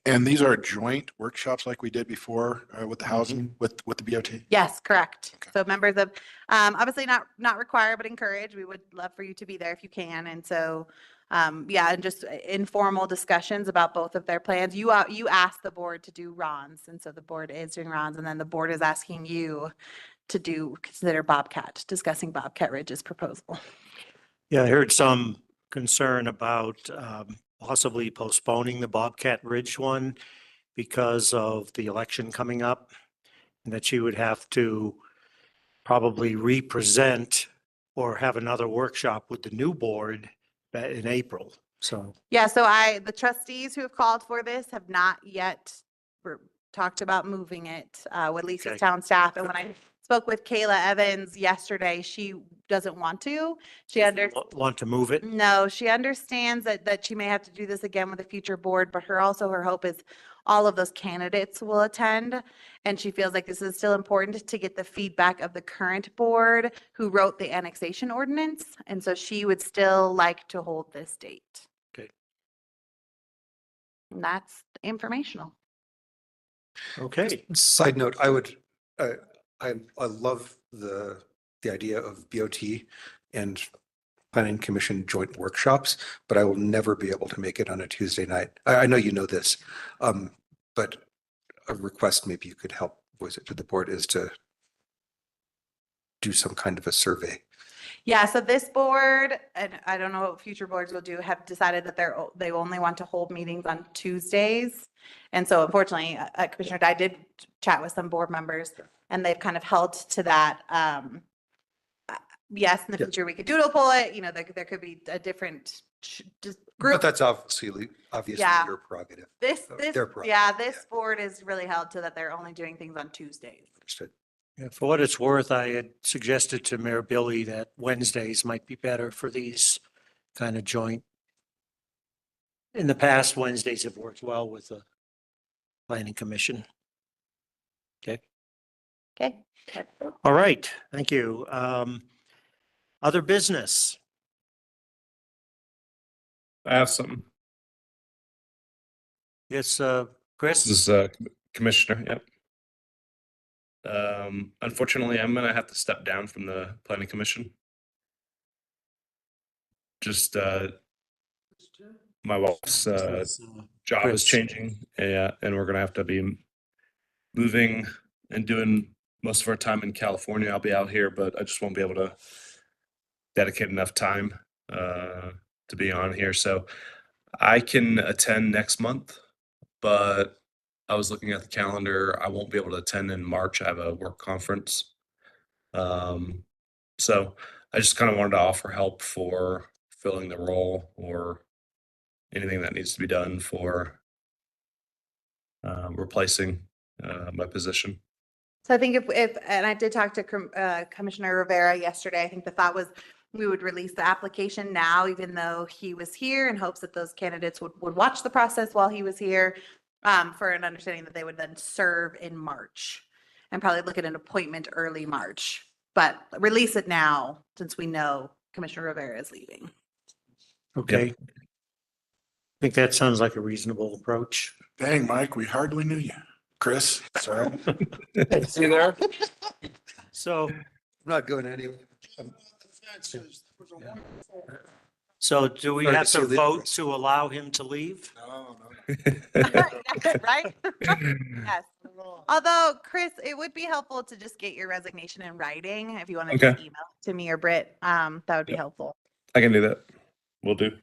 And these are joint workshops like we did before with the housing, with the BOT? Yes, correct. So members of, obviously not required, but encouraged. We would love for you to be there if you can. And so, yeah, and just informal discussions about both of their plans. You asked the board to do Ron's, and so the board is doing Ron's, and then the board is asking you to consider discussing Bobcat Ridge's proposal. Yeah, I heard some concern about possibly postponing the Bobcat Ridge one because of the election coming up, and that she would have to probably re-present or have another workshop with the new board in April. So, Yeah, so the trustees who have called for this have not yet talked about moving it with Lisa's Okay. town staff. And when I spoke with Kayla Evans yesterday, she doesn't want to. want to move it? No, she understands that she may have to do this again with a future board, but her hope is all of those candidates will attend. And she feels like this is still important to get the feedback of the current board who wrote the annexation ordinance. And so she would still like to hold this date. Okay. And that's informational. Okay. Side note, I would, I love the idea of BOT and planning commission joint workshops, but I will never be able to make it on a Tuesday night. I know you know this, but a request maybe you could help voice it to the board is to do some kind of a survey. Yeah, so this board, and I don't know what future boards will do, have decided that they only want to hold meetings on Tuesdays. And so unfortunately, Commissioner Dye did chat with some board members and they've kind of held to that. Yes, in the future, we could doodle poll it, there could be a different group. But that's obviously Yeah. your prerogative. This Their prerogative. this board is really held to that they're only doing things on Tuesdays. Understood. Yeah, for what it's worth, I had suggested to Mayor Billy that Wednesdays might be better for these kind of joint. In the past, Wednesdays have worked well with the planning commission. Okay. Okay. All right. Thank you. Other business. I have something. Yes, Chris? This is Commissioner, yep. Unfortunately, I'm gonna have to step down from the planning commission. Just my wife's job is Chris. changing, and we're gonna have to be moving and doing most of our time in California. I'll be out here, but I just won't be able to dedicate enough time to be on here. So I can attend next month, but I was looking at the calendar. I won't be able to attend in March. I have a work conference. So I just kind of wanted to offer help for filling the role or anything that needs to be done for replacing my position. So I think and I did talk to Commissioner Rivera yesterday, I think the thought was we would release the application now, even though he was here, in hopes that those candidates would watch the process while he was here, for an understanding that they would then serve in March and probably look at an appointment early March, but release it now since we know Commissioner Rivera is leaving. Okay. I think that sounds like a reasonable approach. Dang, Mike, we hardly knew you. Chris, sorry. See there? So, I'm not going anywhere. so do we Sorry have to see to you leave, vote Chris. to allow him to leave? No. Right? Yes. Although, Chris, it would be helpful to just get your resignation in writing. If you want to just Okay. email it to me or Britt, that would be Yep. helpful. I can do that. Will do.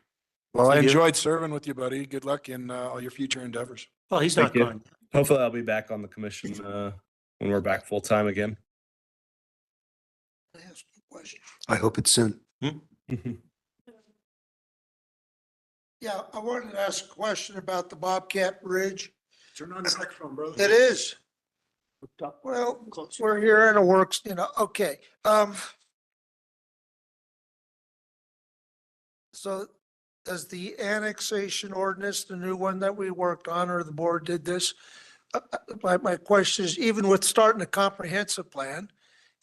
Well, I See you. enjoyed serving with you, buddy. Good luck in all your future endeavors. Well, he's Thank not you. going. Hopefully I'll be back on the commission when we're back full time again. I hope it's soon. Yeah, I wanted to ask a question about the Bobcat Ridge. Turn on the microphone, brother. It is. Well, we're here in the works, okay. So does the annexation ordinance, the new one that we worked on, or the board did this? My question is, even with starting a comprehensive plan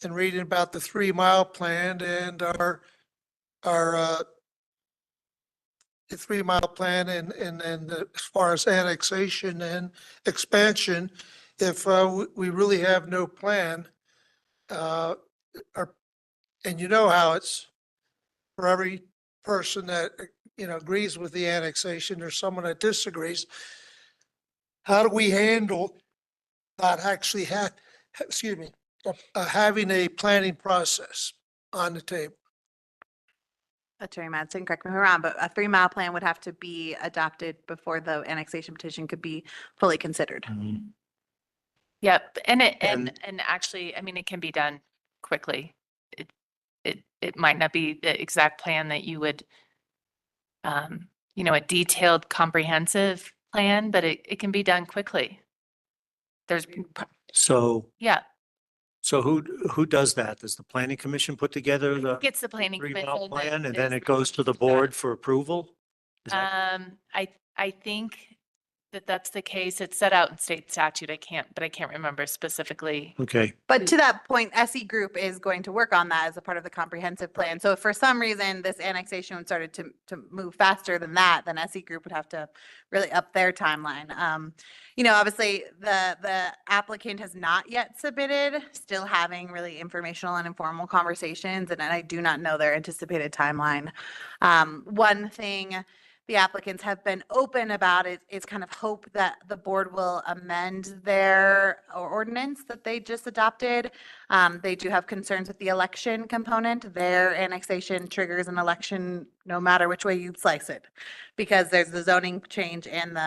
and reading about the 3 Mile Plan and our the 3 Mile Plan and as far as annexation and expansion, if we really have no plan, and you know how it's for every person that, agrees with the annexation, there's someone that disagrees. How do we handle not actually having a planning process on the table? Attorney Madsen, correct me if I'm wrong, but a 3-mile plan would have to be adopted before the annexation petition could be fully considered. Yep, and And- actually, I mean, it can be done quickly. It might not be the exact plan that you would, a detailed, comprehensive plan, but it can be done quickly. There's, So, yeah, so who does that? Does the planning commission put together the gets the planning 3-mile commission. plan and that then is it goes to the board for approval? Is that- I think that's the case. It's set out in state statute. I can't remember specifically. Okay, But to that point, SE Group is going to work on that as a part of the comprehensive plan. So if for some reason this annexation started to move faster than that, then SE Group would have to really up their timeline. Obviously the applicant has not yet submitted, still having really informational and informal conversations, and I do not know their anticipated timeline. One thing the applicants have been open about is kind of hope that the board will amend their ordinance that they just adopted. They do have concerns with the election component. Their annexation triggers an election no matter which way you slice it, because there's the zoning change and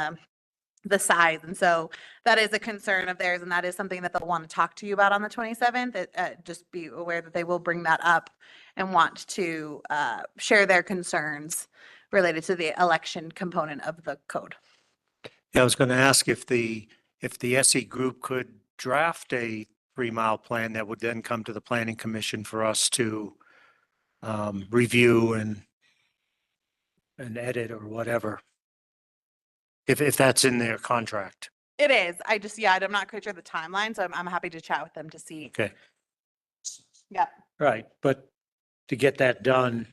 the size. And so that is a concern of theirs, and that is something that they'll want to talk to you about on the 27th. Just be aware that they will bring that up and want to share their concerns related to the election component of the code. yeah, I was going to ask if the SE Group could draft a 3-mile plan that would then come to the planning commission for us to review and edit or whatever. If that's in their contract. It is. I'm not quite sure the timeline, so I'm happy to chat with them to see. Okay, Yep. right. But to get that done,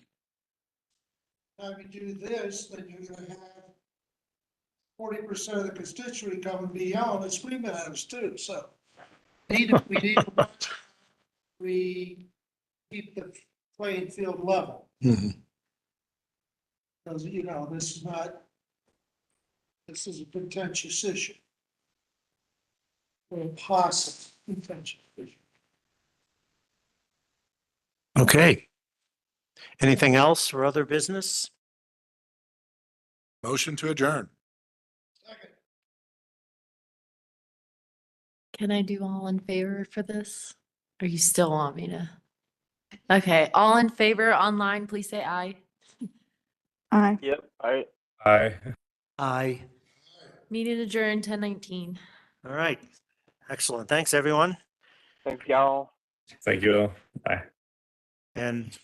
Time you do this, then you're gonna have 40% of the constituency coming beyond and screaming at us too, so. We need to watch, we keep the playing field level, because, this is a contentious issue. Or a possible contentious issue. okay. Anything else or other business? Motion to adjourn. Can I do all in favor for this? Or you still want me to? Okay, all in favor online, please say aye. Aye. Yep, I, Aye. Meeting adjourned 10:19. All right. Excellent. Thanks, everyone. thanks y'all. Thank you all. Bye. And